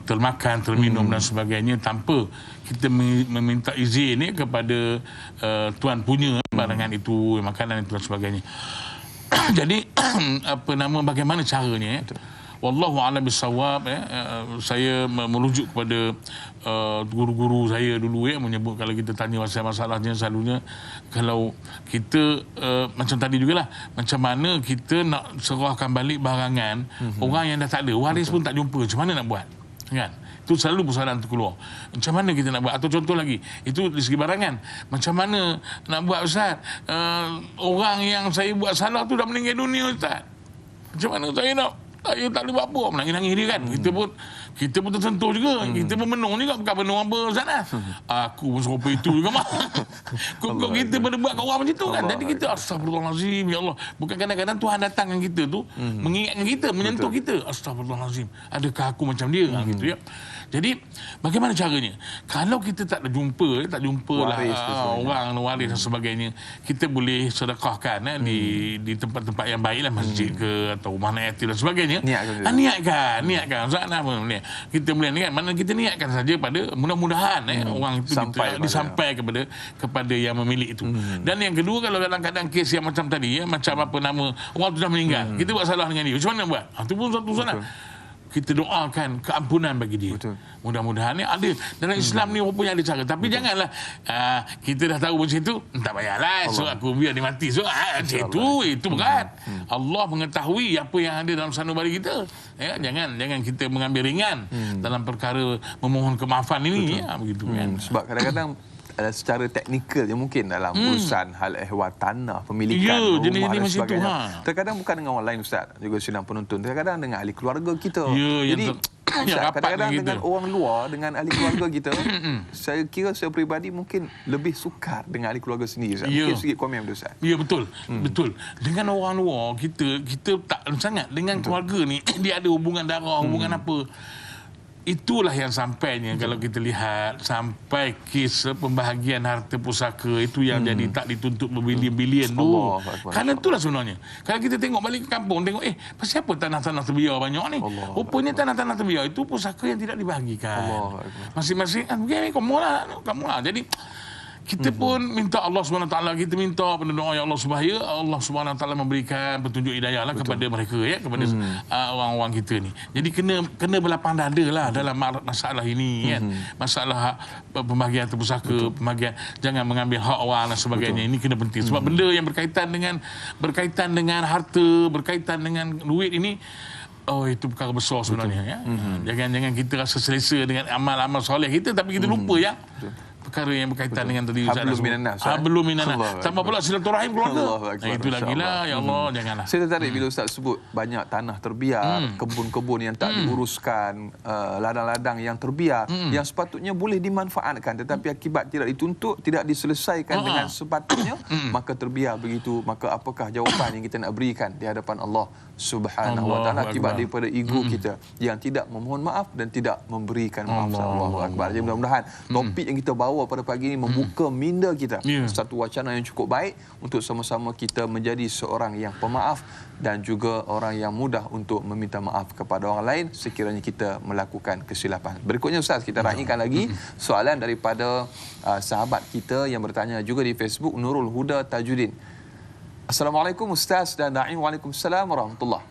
termakan, terminum dan sebagainya tanpa kita meminta izin kepada tuan punya barangan itu, makanan itu dan sebagainya. Jadi bagaimana caranya? Wallahu a'lam bissawab. Saya merujuk kepada guru-guru saya dulu menyebut kalau kita tanya masalahnya selalunya kalau kita macam tadi jugalah, macam mana kita nak serahkan balik barangan orang yang dah tak ada, waris pun tak jumpa, macam mana nak buat kan? Itu selalu persoalan tu keluar. Macam mana kita nak buat? Atau contoh lagi, itu dari segi barangan. Macam mana nak buat Ustaz? Orang yang saya buat salah tu dah meninggal dunia Ustaz. Macam mana saya nak? Saya tak boleh buat apa. Menangis-nangis dia kan. Kita pun tersentuh juga. Kita pun menung juga. Bukan menung apa Ustaz. Aku pun serupa itu juga mah. Kok kita pada buat kat orang macam tu kan. Jadi kita astagfirullahalazim ya Allah. Bukan kadang-kadang Tuhan datang dengan kita tu mengingatkan kita, menyentuh kita. Astagfirullahalazim. Adakah aku macam dia? Gitu ya. Jadi bagaimana caranya? Kalau kita tak jumpa waris orang waris dan sebagainya, kita boleh sedekahkan di tempat-tempat yang baiklah, masjid ke atau rumah yatim dan sebagainya. Niatkan. Ustaz apa ni? Kita boleh niat, mana kita niatkan saja pada mudah-mudahan orang itu disampai kepada yang memilih itu. Dan yang kedua, kalau kadang-kadang kes yang macam tadi macam orang tu dah meninggal, kita buat salah dengan dia. Macam mana buat? Itu pun satu soalan. Kita doakan keampunan bagi dia. Betul. Mudah-mudahan ada. Dalam Islam ni rupanya ada cara. Tapi janganlah kita dah tahu macam itu, tak payahlah. So aku biar dia mati. So itu berat. Allah mengetahui apa yang ada dalam sanubari kita. Jangan kita mengambil ringan dalam perkara memohon kemaafan ini. Begitu kan. Sebab kadang-kadang secara teknikal yang mungkin dalam urusan hal ehwal tanah, pemilikan rumah dan sebagainya. Terkadang bukan dengan orang lain Ustaz, juga sidang penonton. Terkadang dengan ahli keluarga kita. Jadi Ustaz, kadang-kadang dengan orang luar, dengan ahli keluarga kita, saya kira saya peribadi mungkin lebih sukar dengan ahli keluarga sendiri Ustaz. Mungkin sikit komen Ustaz. Ya, betul. Dengan orang luar, kita tak sangat. Dengan keluarga ni, dia ada hubungan darah, hubungan apa. itulah yang sampainya kalau kita lihat sampai kes pembahagian harta pusaka itu yang jadi tak dituntut berbilion-bilion tu. Karena itulah sebenarnya. Kalau kita tengok balik ke kampung, tengok pasal apa tanah-tanah terbiar banyak ni? Rupanya tanah-tanah terbiar itu pusaka yang tidak dibahagikan. Masing-masing kamu lah. Jadi kita pun minta Allah SWT, kita minta doa ya Allah supaya Allah SWT memberikan petunjuk hidayah lah kepada mereka, ya, kepada orang-orang kita ni. Jadi kena berlapang dada lah dalam masalah ini, kan. Masalah pembahagian terpusaka, pembahagian jangan mengambil hak orang dan sebagainya. Ini kena penting sebab benda yang berkaitan dengan harta, berkaitan dengan duit ini, itu perkara besar sebenarnya. Ya. Jangan kita rasa selesa dengan amal-amal soleh kita, tapi kita lupa ya. Perkara yang berkaitan dengan tadi Hablum minan nas. Hablum minan nas. Tambah pula silaturahim keluarga. Itu lagi lah, ya Allah, janganlah. Saya tertarik bila Ustaz sebut banyak tanah terbiar, kebun-kebun yang tak diuruskan, ladang-ladang yang terbiar, yang sepatutnya boleh dimanfaatkan tetapi akibat tidak dituntut, tidak diselesaikan dengan sepatutnya, maka terbiar begitu. Maka apakah jawapan yang kita nak berikan di hadapan Allah Subhanahu wa taala akibat daripada ego kita yang tidak memohon maaf dan tidak memberikan maaf. Allahu akbar. Jadi mudah-mudahan topik yang kita bawa pada pagi ini membuka minda kita, satu wacana yang cukup baik untuk sama-sama kita menjadi seorang yang pemaaf dan juga orang yang mudah untuk meminta maaf kepada orang lain sekiranya kita melakukan kesilapan. Berikutnya Ustaz, kita raikan lagi soalan daripada sahabat kita yang bertanya juga di Facebook, Nurul Huda Tajuddin. Assalamualaikum Ustaz dan Naim. Waalaikumsalam warahmatullahi.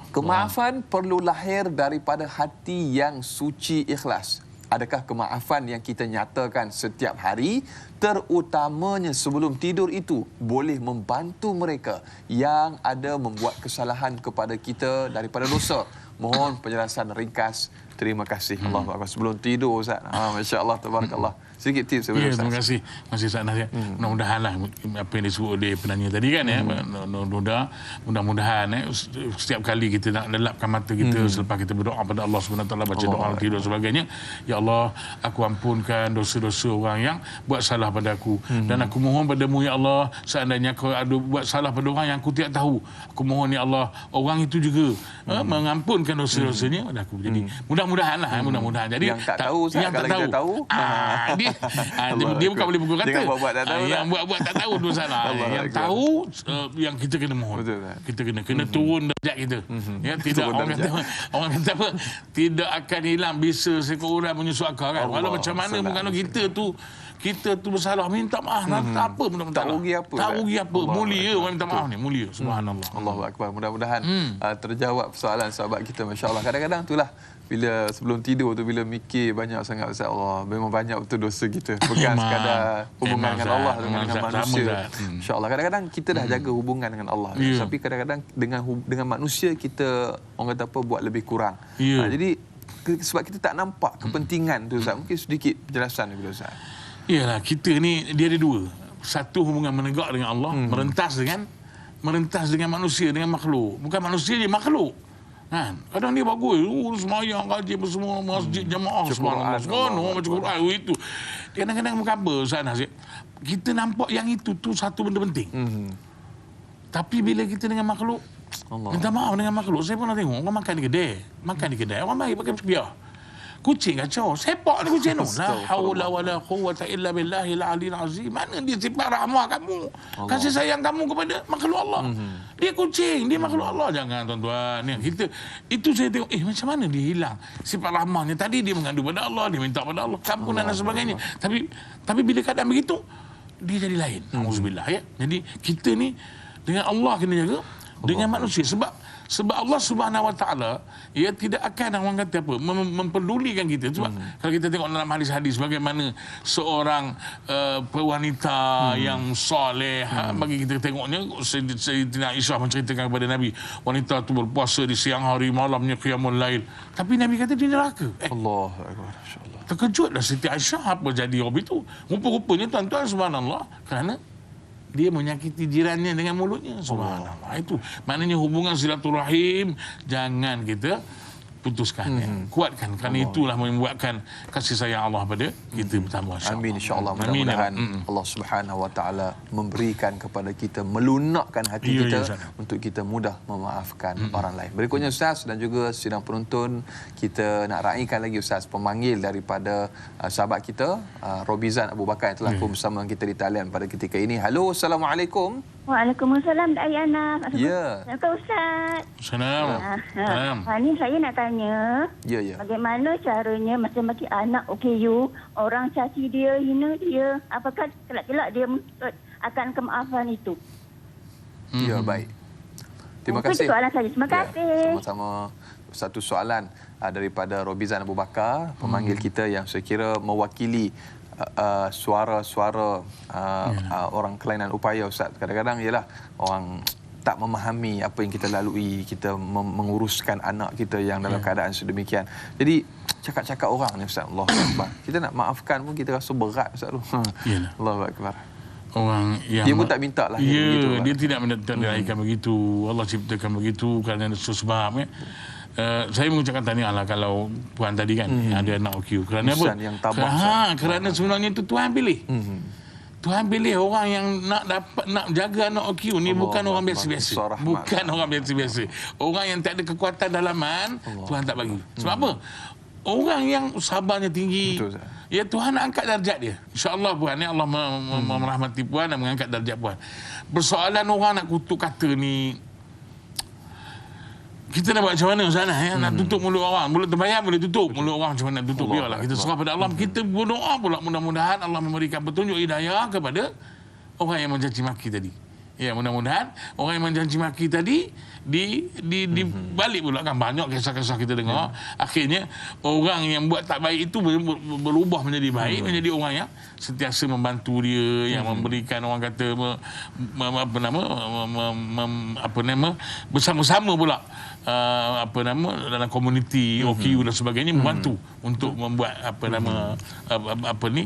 Kemaafan perlu lahir daripada hati yang suci ikhlas. Adakah kemaafan yang kita nyatakan setiap hari, terutamanya sebelum tidur itu, boleh membantu mereka yang ada membuat kesalahan kepada kita daripada dosa? Mohon penjelasan ringkas. Terima kasih. Allahu akbar. Sebelum tidur Ustaz. Masya-Allah, tabarakallah. Sedikit tips sebelum Ustaz. Terima kasih. Masih Ustaz Nas. Mudah-mudahanlah apa yang disebut oleh penanya tadi kan, ya. Mudah-mudahan setiap kali kita nak lelapkan mata kita selepas kita berdoa pada Allah Subhanahu Wa Taala, baca doa tidur sebagainya, ya Allah, aku ampunkan dosa-dosa orang yang buat salah pada aku, dan aku mohon padamu ya Allah, seandainya aku ada buat salah pada orang yang aku tidak tahu, aku mohon ya Allah, orang itu juga mengampunkan dosa-dosanya pada aku. Jadi mudah-mudahanlah, mudah-mudahan. Jadi yang tak tahu, yang tak tahu, kita tahu, dia bukan boleh pukul kata. Jangan buat tak tahu. Yang buat tak tahu tu salah. Yang tahu, yang kita kena mohon. Betul, kita kena turun darjat kita. Ya, tidak orang kata apa? Tidak akan hilang bisa seekor orang menyusul akal, kan. Walau macam mana pun kalau kita tu bersalah, minta maaf, tak apa pun tak rugi apa. Tak rugi apa. Mulia orang minta maaf ni, mulia. Subhanallah. Allahu akbar. Mudah-mudahan terjawab soalan sahabat kita, masya-Allah. Kadang-kadang itulah bila sebelum tidur tu, bila mikir banyak sangat, Ustaz, Allah, memang banyak betul dosa kita. Bukan sekadar hubungan dengan Allah, dengan manusia. Insya-Allah. Kadang-kadang kita dah jaga hubungan dengan Allah, tapi kadang-kadang dengan manusia kita, orang kata apa, buat lebih kurang. Jadi sebab kita tak nampak kepentingan tu, Ustaz. Mungkin sedikit penjelasan dulu, Ustaz. Iyalah, kita ni dia ada dua. Satu, hubungan menegak dengan Allah, merentas dengan manusia, dengan makhluk. Bukan manusia je, makhluk. Kan? Kadang dia bagus, semayang, kaji semua, masjid, jamaah, subhanallah, baca Quran, itu. Kadang-kadang bukan apa, Ustaz Nas, kita nampak yang itu tu satu benda penting. Tapi bila kita dengan makhluk, minta maaf dengan makhluk. Saya pernah tengok orang makan di kedai, orang baik pakai biar. Kucing kacau, sepak ni kucing tu. La haula wala quwwata illa billahil aliyil azim. Mana dia sifat rahmah kamu, kasih sayang kamu kepada makhluk Allah. Dia kucing, dia makhluk Allah. Jangan tuan-tuan. Itu saya tengok, macam mana dia hilang sifat rahmahnya. Tadi dia mengadu pada Allah, dia minta pada Allah ampunan dan sebagainya. Tapi bila keadaan begitu, dia jadi lain. Auzubillah, ya. Jadi kita ni dengan Allah kena jaga, dengan manusia. Sebab Allah Subhanahu Wa Taala, ia tidak akan orang kata apa, memperdulikan kita. Sebab kalau kita tengok dalam hadis-hadis bagaimana seorang wanita yang soleh, bagi kita tengoknya, Sayyidina Aisyah menceritakan kepada Nabi, wanita itu berpuasa di siang hari, malamnya qiyamul lail. Tapi Nabi kata dia neraka. Allahu akbar, masya-Allah. Terkejutlah Siti Aisyah, apa jadi hobi itu? Rupa-rupanya tuan-tuan, subhanallah, kerana dia menyakiti jirannya dengan mulutnya. Subhanallah. Itu maknanya hubungan silaturahim jangan kita putuskan, ya. Kuatkan, kerana itulah membuatkan kasih sayang Allah pada kita bersama. Amin, insya-Allah. Mudah-mudahan Allah Subhanahu Wa Taala memberikan kepada kita, melunakkan hati kita untuk kita mudah memaafkan orang lain. Berikutnya Ustaz dan juga sidang penonton, kita nak raikan lagi Ustaz pemanggil daripada sahabat kita Robizan Abu Bakar yang telah pun bersama kita di talian pada ketika ini. Halo, Assalamualaikum. Waalaikumsalam, Dayana. Ya. Assalamualaikum, Ustaz. Salam. Ni saya nak tanya, Ya, ya. bagaimana caranya masing-masing anak OKU, orang caci dia, hina dia, apakah kelak-kelak dia menuntut akan kemaafan itu? Ya, baik. Terima Itu kasih. soalan saya. Terima kasih. Sama-sama. Satu soalan daripada Robizan Abu Bakar, pemanggil kita yang saya kira mewakili suara-suara orang kelainan upaya Ustaz. Kadang-kadang ialah orang tak memahami apa yang kita lalui, kita menguruskan anak kita yang dalam keadaan sedemikian. Jadi cakap-cakap orang ni Ustaz, Allahu Akbar. Kita nak maafkan pun kita rasa berat Ustaz tu. Allahu Akbar. Orang yang dia pun tak minta lah begitu. Dia tidak minta dilahirkan begitu. Allah ciptakan begitu kerana sebab, ya. Saya mengucapkan tahniah lah kalau puan tadi kan ada anak OQ. Kerana Usan apa? yang tabah, Kerana sebenarnya itu Tuhan pilih. Tuhan pilih orang yang nak jaga anak OQ ni, bukan orang biasa-biasa. Bukan orang biasa-biasa. Orang yang tak ada kekuatan dalaman, Tuhan tak bagi. Sebab apa? Orang yang sabarnya tinggi. Betul, ya, Tuhan nak angkat darjat dia. InsyaAllah puan, ya, Allah merahmati puan dan mengangkat darjat puan. Persoalan orang nak kutuk kata ni, kita nak buat macam mana sana, ya? Nak tutup mulut orang. Mulut terbayang boleh tutup. Mulut orang macam mana nak tutup. Biarlah kita serah pada Allah. Kita berdoa pula mudah-mudahan Allah memberikan petunjuk hidayah kepada orang yang mencaci maki tadi. Ya, mudah-mudahan orang yang mencaci maki tadi dibalik pula kan. Banyak kisah-kisah kita dengar. Akhirnya orang yang buat tak baik itu berubah menjadi baik, menjadi orang yang sentiasa membantu dia, yang memberikan, orang kata bersama-sama pula dalam komuniti OKU dan sebagainya, membantu untuk membuat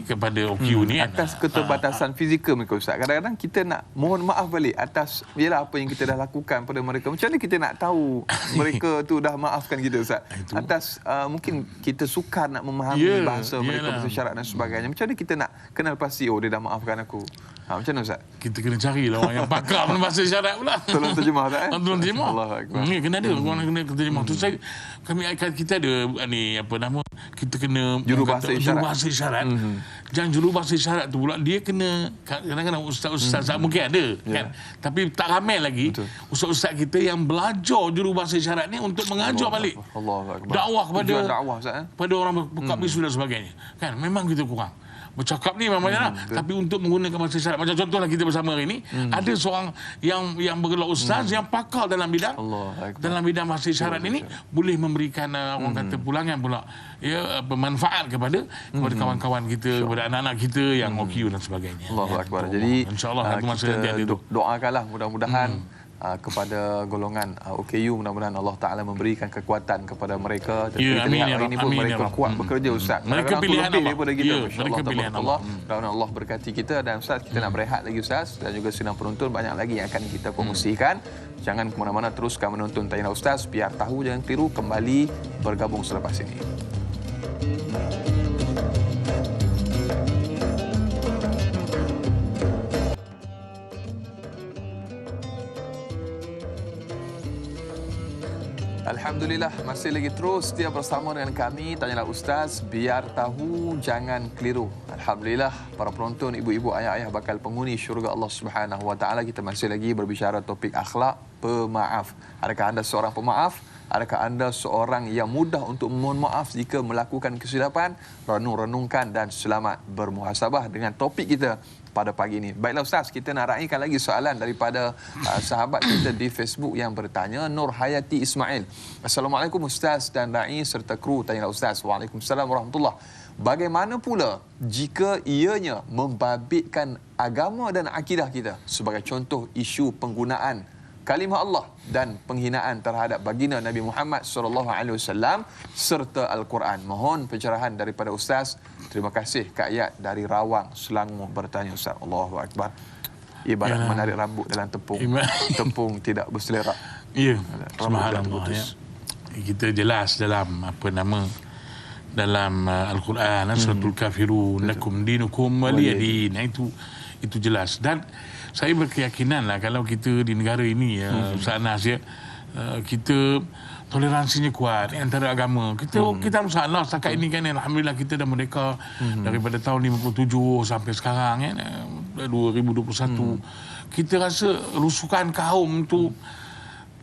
kepada OKU ni atas keterbatasan fizikal mereka Ustaz. Kadang-kadang kita nak mohon maaf balik atas apa yang kita dah lakukan pada mereka. Macam mana kita nak tahu mereka tu dah maafkan kita Ustaz? Atas mungkin kita sukar nak memahami bahasa mereka, bahasa syarat dan sebagainya. Macam mana kita nak kenal pasti dia dah maafkan aku? Macam mana Ustaz? Kita kena carilah orang yang pakar bahasa syarat pula. Tolong terjemah Ustaz. Tolong terjemah. Allahu Akbar. Ni kena ada orang kena terjemah. Tu kita ada kita kena jurubahasa isyarat. Jangan jurubahasa isyarat tu pula dia kena, kadang-kadang ustaz-ustaz mungkin ada kan. Tapi tak ramai lagi ustaz-ustaz kita yang belajar jurubahasa isyarat ni untuk mengajar balik. Allahu Akbar. Dakwah pada orang buka bisu dan sebagainya. Kan memang kita kurang. Bercakap ni memangnya tapi untuk menggunakan bahasa isyarat, macam contohlah kita bersama hari ini, ada seorang yang bergelar ustaz yang pakar dalam bidang bahasa isyarat ini, boleh memberikan orang kata pulangan pula, ya, bermanfaat kepada kawan-kawan kita, kepada anak-anak kita yang OKU dan sebagainya. Allahu Akbar. Jadi insya-Allah kita doakanlah mudah-mudahan kepada golongan OKU, mudah-mudahan Allah Ta'ala memberikan kekuatan kepada mereka. Kita lihat hari ini pun mereka kuat bekerja Ustaz. Mereka pilihan Allah daripada kita. Mereka pilihan Allah. Mudah-mudahan Allah berkati kita. Dan Ustaz, kita nak berehat lagi Ustaz, dan juga sidang penonton banyak lagi yang akan kita promosikan. Jangan ke mana-mana, teruskan menonton Tanya Ustaz. Biar tahu jangan keliru, kembali bergabung selepas ini. Alhamdulillah, masih lagi terus setia bersama dengan kami Tanyalah Ustaz, biar tahu jangan keliru. Alhamdulillah, para penonton, ibu-ibu, ayah-ayah bakal penghuni syurga Allah Subhanahu Wa Taala. Kita masih lagi berbicara topik akhlak pemaaf. Adakah anda seorang pemaaf? Adakah anda seorang yang mudah untuk memohon maaf jika melakukan kesilapan? Renung-renungkan dan selamat bermuhasabah dengan topik kita pada pagi ini. Baiklah Ustaz, kita nak raikan lagi soalan daripada sahabat kita di Facebook yang bertanya, Nur Hayati Ismail. Assalamualaikum Ustaz dan Ra'i serta kru Tanyalah Ustaz. Waalaikumsalam warahmatullahi. Bagaimana pula jika ianya membabitkan agama dan akidah kita? Sebagai contoh, isu penggunaan kalimah Allah dan penghinaan terhadap baginda Nabi Muhammad SAW serta Al-Quran. Mohon pencerahan daripada Ustaz. Terima kasih. Kak Ayat dari Rawang, Selangor bertanya Ustaz. Allahu Akbar. Ibarat menarik rambut dalam tepung. Tepung tidak berselerak. Ya, subhanallah. Ya. kita jelas dalam apa nama dalam Al-Quran suratul Kafirun lakum dinukum waliyadin. Itu jelas. Dan saya berkeyakinan lah kalau kita di negara ini Ustaz Anas kita toleransinya kuat antara agama. Kita masalah setakat ini kan alhamdulillah kita dah merdeka daripada tahun 57 sampai sekarang 2021. Kita rasa rusukan kaum tu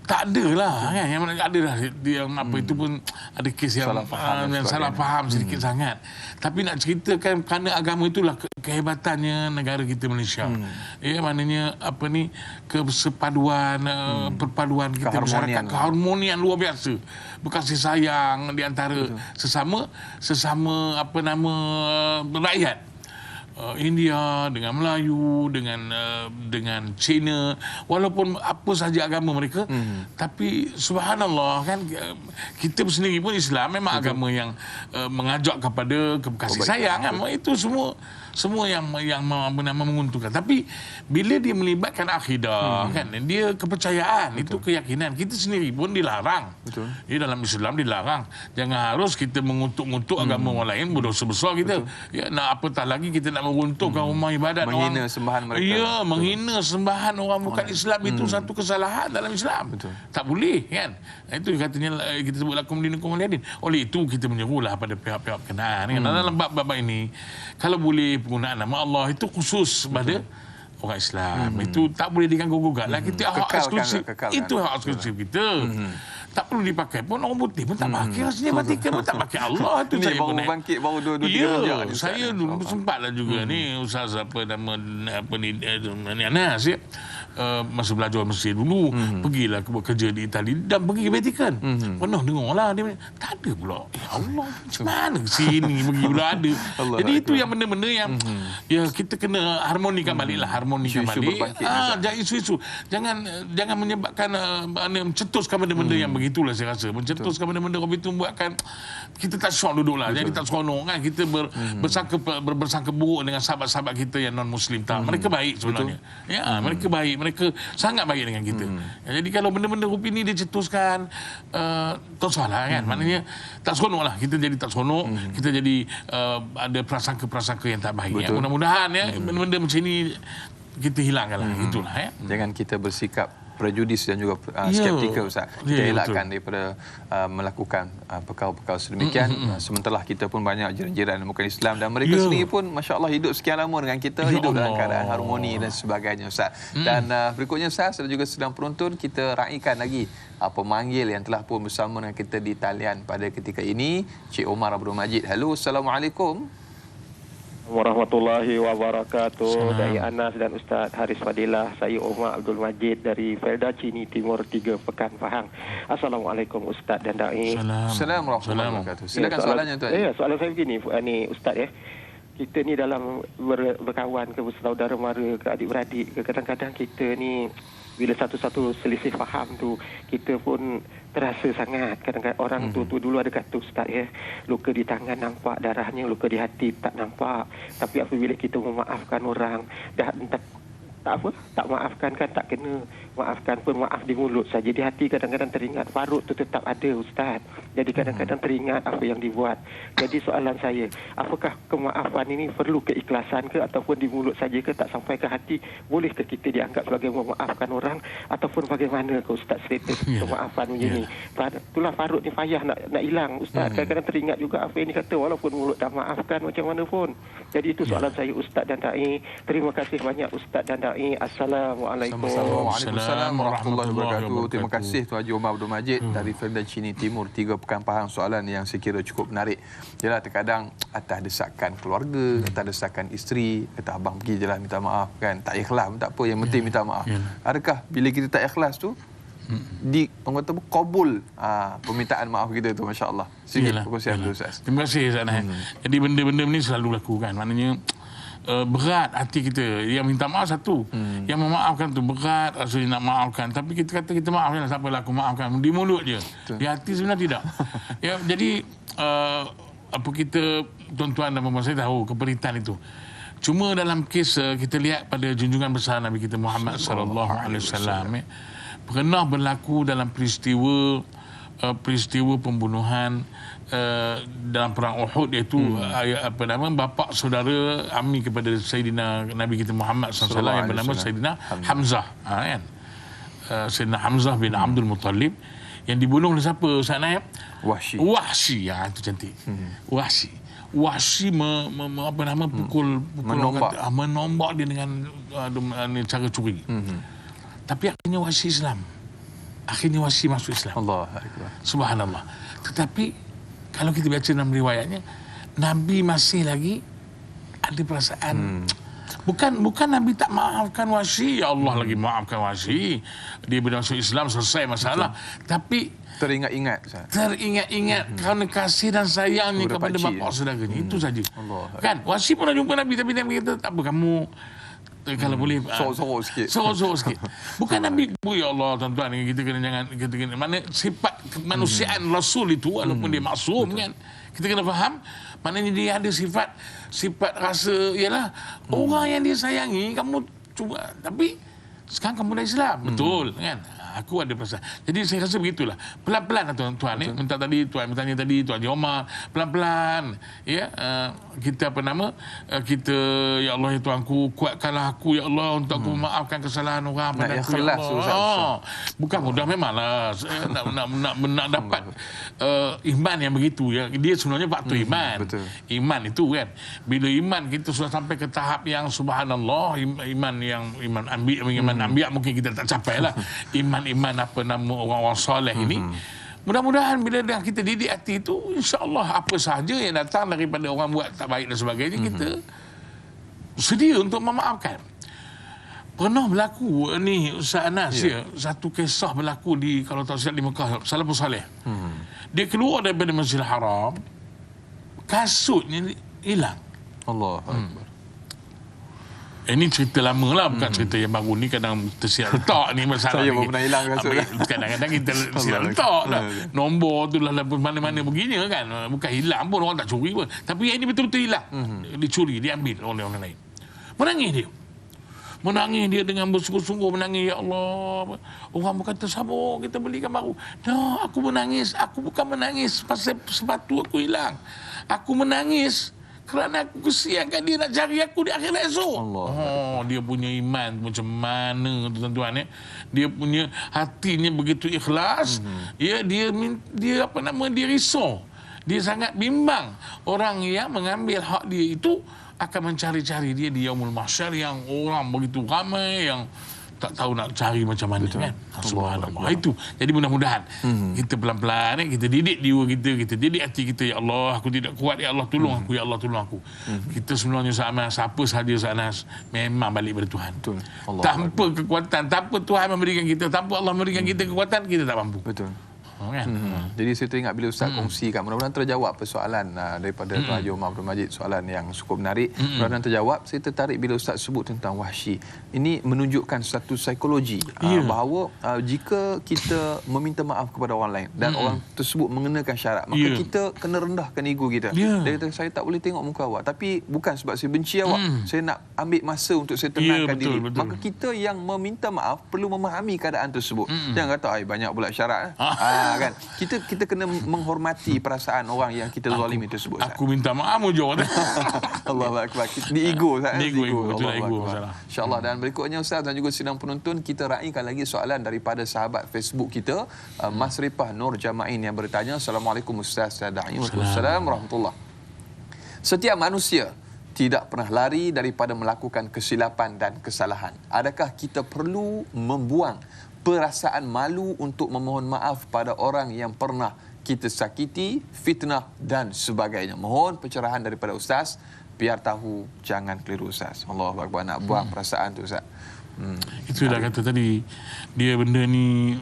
tak ada lah kan, yang mana ada lah yang apa itu pun ada kes yang salah faham sedikit sangat. Tapi nak ceritakan kerana agama itulah kehebatannya negara kita Malaysia. Maknanya apa ni kesepaduan perpaduan kita masyarakat, keharmonian luar biasa, berkasih sayang di antara sesama apa nama rakyat. India dengan Melayu dengan Cina, walaupun apa sahaja agama mereka, tapi subhanallah kan kita sendiri pun Islam memang agama yang mengajak kepada kasih sayang kan? Itu semua yang menguntungkan. Tapi bila dia melibatkan akidah kan, dia kepercayaan, itu keyakinan kita sendiri pun dilarang. Dia dalam Islam dilarang. Jangan harus kita mengutuk-ngutuk agama orang lain, berdosa besar kita. Nak apatah lagi kita nak meruntuhkan rumah ibadat menghina orang, sembahan mereka. Menghina sembahan orang bukan Islam, itu satu kesalahan dalam Islam. Tak boleh kan. Itu katanya kita sebut lakum dinukum waliyadin. Oleh itu kita menyerulah pada pihak-pihak berkenaan kan. Dalam bab-bab ini kalau boleh penggunaan nama Allah itu khusus pada orang Islam. Itu tak boleh diganggu-gugat lah. Kita hak eksklusif. Itu hak eksklusif kita. Tak perlu dipakai pun, orang putih pun tak pakai. Rasanya Vatikan pun tak pakai Allah. Itu saya baru bangkit baru 2-3 saya dulu sempatlah juga ni Ustaz apa nama ni Anas masa belajar Mesir dulu, pergilah bekerja di Itali dan pergi ke Vatikan. Pernah dengarlah dia tak ada pula. Ya Allah, macam mana sini pergi pula ada. Jadi itu yang benda-benda yang kita kena harmonikan baliklah, jangan isu-isu. Jangan menyebabkan mencetuskan benda-benda yang begitulah. Saya rasa mencetuskan benda-benda itu buatkan kita tak syok duduklah. Jadi tak seronok kan kita bersangka buruk dengan sahabat-sahabat kita yang non muslim. Mereka baik sebenarnya. Mereka baik, mereka sangat baik dengan kita. Jadi kalau benda-benda rupi ni dicetuskan tak salah kan. Maknanya tak seronok lah. Kita jadi tak seronok, kita jadi ada prasangka-prasangka yang tak baik. Mudah-mudahan benda-benda macam ni kita hilangkanlah. Itulah Jangan kita bersikap prejudis dan juga skeptikal Ustaz. Kita elakkan daripada melakukan perkara-perkara sedemikian. Sementara kita pun banyak jiran-jiran yang bukan Islam dan mereka sendiri pun masya-Allah hidup sekian lama dengan kita, hidup dalam keadaan harmoni dan sebagainya Ustaz. Dan berikutnya Ustaz dan juga sedang penonton, kita raikan lagi pemanggil yang telah pun bersama dengan kita di talian pada ketika ini, Cik Omar Abdul Majid. Halo, Assalamualaikum. Warahmatullahi wabarakatuh. Dari Anas dan Ustaz Haris Fadilah, saya Omar Abdul Majid dari Felda Cini Timur 3 Pekan Pahang. Assalamualaikum Ustaz dan Dai. Assalamualaikum warahmatullahi wabarakatuh. Silakan soalannya tuan. Soalan saya begini ni Ustaz kita ni dalam berkawan ke bersaudara mara ke adik-beradik ke, kadang-kadang kita ni bila satu-satu selisih faham tu kita pun terasa sangat. Kadang-kadang orang tu dulu ada kata Ustaz luka di tangan nampak darahnya, luka di hati tak nampak. Tapi apabila kita memaafkan orang tak maafkan kan tak kena, maafkan pun maaf di mulut saja, di hati kadang-kadang teringat parut tu tetap ada Ustaz. Jadi kadang-kadang teringat apa yang dibuat. Jadi soalan saya, apakah kemaafan ini perlu keikhlasan ke ataupun di mulut saja ke, tak sampai ke hati? Bolehkah kita dianggap sebagai memaafkan orang ataupun bagaimana ke Ustaz status kemaafan macam ni? Itulah parut ni payah nak hilang Ustaz. Kadang-kadang teringat juga apa yang dikata walaupun mulut dah maafkan macam mana pun. Jadi itu soalan saya Ustaz dan Dai. Terima kasih banyak Ustaz dan Dai. Assalamualaikum. Waalaikumsalam warahmatullahi wabarakatuh. Terima kasih Tuan Haji Omar Abdul Majid dari Felda Cini Timur 3 Pekan Pahang. Soalan yang saya kira cukup menarik. Yalah, terkadang atas desakan keluarga, atas desakan isteri, kata abang pergi je lah minta maaf kan. Tak ikhlas pun tak apa, yang penting minta maaf. Adakah bila kita tak ikhlas tu orang kata kabul permintaan maaf kita tu, masya-Allah. Sikit perkongsian dulu Ustaz. Terima kasih Ustaz. Jadi benda-benda ni selalu laku kan. Maknanya berat hati kita. Yang minta maaf satu, yang memaafkan tu berat rasanya nak maafkan. Tapi kita kata kita maaf lah, siapa lah aku maafkan, di mulut je. Di hati sebenarnya tidak. Jadi apa kita tuan-tuan dan puan-puan, saya tahu keperitan itu. Cuma dalam kes kita lihat pada junjungan besar Nabi kita Muhammad sallallahu alaihi wasallam pernah berlaku dalam peristiwa peristiwa pembunuhan dalam perang Uhud, iaitu bapa saudara Ami kepada Sayyidina Nabi kita Muhammad SAW yang bernama Sayyidina Hamzah, kan? Sayyidina Hamzah bin Abdul Muttalib yang dibunuh oleh siapa, Ustaz Naib? Wahsy. Itu cantik. Wahsy menombak dia dengan cara curi. Tapi akhirnya Wahsy Islam. Akhirnya Wahsy masuk Islam. Allah Akbar. Subhanallah. Tetapi kalau kita baca dalam riwayatnya, Nabi masih lagi ada perasaan. Bukan Nabi tak maafkan Wahsy, ya Allah lagi maafkan Wahsy. Dia masuk Islam, selesai masalah. Tapi teringat-ingat kerana kasih dan sayangnya kepada bapa saudaranya. Itu saja. Kan Wahsy pernah jumpa Nabi, tapi Nabi kata, tak apa, kamu kalau boleh sorok sikit. Bukan Nabi, ya Allah tuan-tuan, kita kena mana sifat kemanusiaan Rasul itu, walaupun dia maksum, kan, kita kena faham. Maknanya dia ada sifat rasa, ialah orang yang dia sayangi, kamu cuba, tapi sekarang kamu dah Islam, betul, kan? Aku ada perasaan. Jadi saya rasa begitulah. Pelan-pelan lah tuan-tuan. Minta tadi, tuan bertanya tadi, Tuan Haji Omar. Pelan-pelan. Ya, kita kita, ya Allah ya Tuanku, kuatkanlah aku, ya Allah, untuk aku memaafkan kesalahan orang pada aku, ya Allah. Bukan mudah memanglah. Nak dapat iman yang begitu. Ya. Dia sebenarnya faktor iman. Betul. Iman itu kan. Bila iman kita sudah sampai ke tahap yang subhanallah, iman anbiya mungkin kita tak capai lah. Iman orang-orang soleh ini, mudah-mudahan bila dah kita didik hati itu, insya-Allah apa sahaja yang datang daripada orang buat tak baik dan sebagainya, kita sedia untuk memaafkan. Pernah berlaku ni Ustaz Anas, satu kisah berlaku di, kalau tak silap, di Mekah, Salafus Saleh. Dia keluar daripada Masjidil Haram, kasutnya hilang. Allah Akbar. Ini cerita lama lah, bukan cerita yang baru ni. Kadang tersilap letak ni masalah. Saya pun pernah hilang kasut. Kadang-kadang kita silap letak lah. Nombor tu lah mana-mana begini kan. Bukan hilang pun, orang tak curi pun. Tapi yang ini betul-betul hilang. Dicuri, diambil oleh orang lain. Menangis dia dengan bersungguh-sungguh menangis. Ya Allah, orang berkata, sabar, kita belikan baru. No, aku menangis. Aku bukan menangis pasal sepatu aku hilang. Aku menangis kerana aku kesiankan dia nak cari aku di akhirat esok. Dia punya iman macam mana tuan-tuan, ya. Dia punya hatinya begitu ikhlas. Ya, dia risau. Dia sangat bimbang orang yang mengambil hak dia itu akan mencari-cari dia di yaumul mahsyar yang orang begitu ramai yang tak tahu nak cari macam mana. Betul. Kan. Subhanallah. Itu. Jadi mudah-mudahan kita pelan-pelan, kita didik jiwa kita didik hati kita. Ya Allah, aku tidak kuat, ya Allah tolong aku, ya Allah tolong aku. Kita sebenarnya sama siapa sahaja Sanas memang balik pada Tuhan. Betul. Tanpa kekuatan, tanpa Tuhan memberikan kita, tanpa Allah memberikan kita kekuatan, kita tak mampu. Betul. Kan? Jadi saya teringat bila Ustaz kongsikan, mudah-mudahan terjawab persoalan daripada Tuan Haji Omar Abdul Majid, soalan yang cukup menarik. Mudah-mudahan terjawab. Saya tertarik bila Ustaz sebut tentang Wahsy. Ini menunjukkan satu psikologi bahawa jika kita meminta maaf kepada orang lain dan orang tersebut mengenakan syarat, maka kita kena rendahkan ego kita. Dia kata, saya tak boleh tengok muka awak, tapi bukan sebab saya benci awak, saya nak ambil masa untuk saya tenangkan diri. Maka kita yang meminta maaf perlu memahami keadaan tersebut. Jangan kata, banyak pula syarat. Kan? Kita kena menghormati perasaan orang yang kita zalimi tersebut. Aku minta maaf mujur. Allahu Akbar. Di ego, ego. InsyaAllah. Dan berikutnya Ustaz dan juga sidang penonton, kita raikan lagi soalan daripada sahabat Facebook kita, Mas Ripah Nur Jamain, yang bertanya, Assalamualaikum Ustaz dan Da'i. Waalaikumsalam warahmatullahi. Setiap manusia tidak pernah lari daripada melakukan kesilapan dan kesalahan. Adakah kita perlu membuang perasaan malu untuk memohon maaf pada orang yang pernah kita sakiti, fitnah dan sebagainya? Mohon pencerahan daripada Ustaz, biar tahu, jangan keliru Ustaz. Allahu Akbar, nak buang perasaan tu Ustaz. Itulah kata tadi, dia benda ni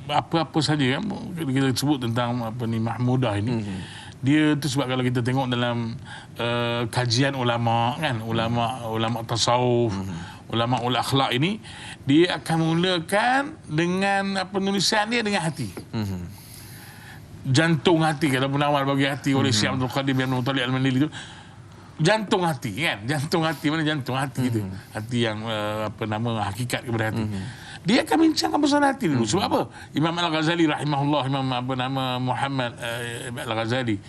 apa-apa saja kan kita sebut tentang Mahmudah ini. Dia tu sebab kalau kita tengok dalam kajian ulama kan, ulama tasawuf, ulama ul akhlak ini, dia akan mulakan dengan penulisan dia dengan hati. Jantung hati, kalau penawar bagi hati oleh Syekh Abdul Qadir bin Muttalib Al-Mandili itu, jantung hati kan, jantung hati, mana jantung hati itu, hati yang hakikat kepada hati. Dia akan bincangkan persoalan hati dulu. Sebab apa? Imam Al-Ghazali rahimahullah, Imam apa nama Muhammad Al-Ghazali,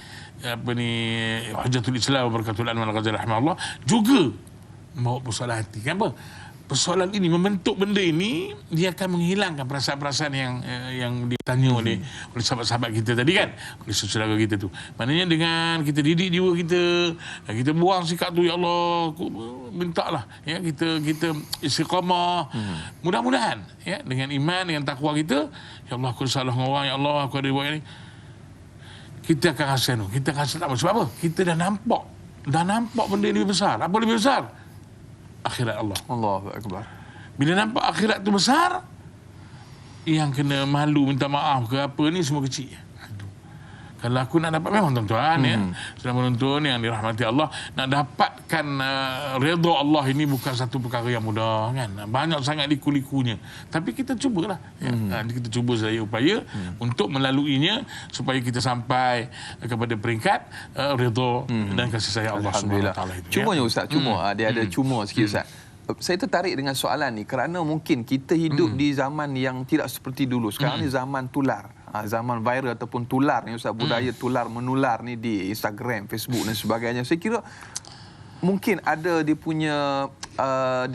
Hujjatul Islam Barakatuh Al-Ghazali rahimahullah juga bawa persoalan hati. Kenapa? Persoalan ini membentuk benda ini, dia akan menghilangkan perasaan-perasaan yang ditanya oleh sahabat-sahabat kita tadi kan, oleh saudara kita tu. Maknanya dengan kita didik jiwa kita buang sikap tu, ya Allah, mintalah ya kita istiqamah. Mudah-mudahan ya dengan iman, dengan takwa kita, ya Allah aku salah dengan orang, ya Allah aku ada buat ni. Kita akan rasa tu, kita akan rasa tak apa. Sebab apa? Kita dah nampak benda ni besar. Apa lebih besar? Akhirat Allah. Allahu Akbar. Bila nampak akhirat tu besar, yang kena malu minta maaf ke apa ni semua kecil. Aduh. Kalau aku nak dapat, memang tuan-tuan ya, sudah menonton yang dirahmati Allah, nak dapatkan redha Allah ini bukan satu perkara yang mudah kan. Banyak sangat liku-likunya. Tapi kita cubalah ya. Kita cuba sedaya upaya untuk melaluinya supaya kita sampai kepada peringkat redha dan kasih sayang Allah Subhanahu Wa Taala itu. Cumanya Ustaz, dia ada cuma sikit Ustaz. Saya tertarik dengan soalan ni kerana mungkin kita hidup di zaman yang tidak seperti dulu. Sekarang ni zaman tular. Zaman viral ataupun tular ni Ustaz, budaya tular menular ni di Instagram, Facebook dan sebagainya. Saya kira mungkin ada dia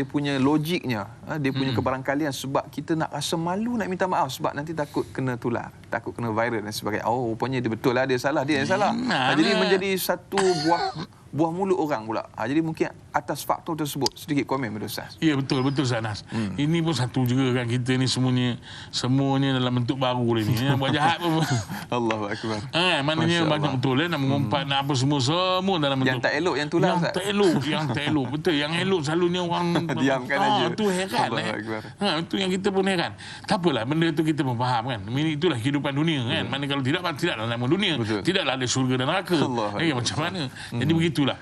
punya logiknya, dia punya kebarangkalian, sebab kita nak rasa malu nak minta maaf sebab nanti takut kena tular, takut kena viral dan sebagainya. Oh, rupanya dia betul lah, dia salah, dia yang salah. Jadi menjadi satu buah mulut orang pula. Jadi mungkin atas faktor tersebut sedikit komen pada Ustaz. Ya, betul Ustaz Nas. Ini pun satu juga kan, kita ni semuanya dalam bentuk baru ni. Buat jahat pun. Allahu Akbar. Maknanya banyak betul nak mengumpat nak apa semua dalam bentuk. Yang tak elok, yang tular Ustaz. Yang tak elok. Betul, yang elok selalunya orang diamkan aja. Itu heran. Itu yang kita pun heran. Tak apalah, benda tu kita pun faham kan. Itulah kehidupan dunia kan. Mana kalau tidaklah nama dunia. Betul. Tidaklah ada syurga dan neraka. Macam mana? Jadi begitulah.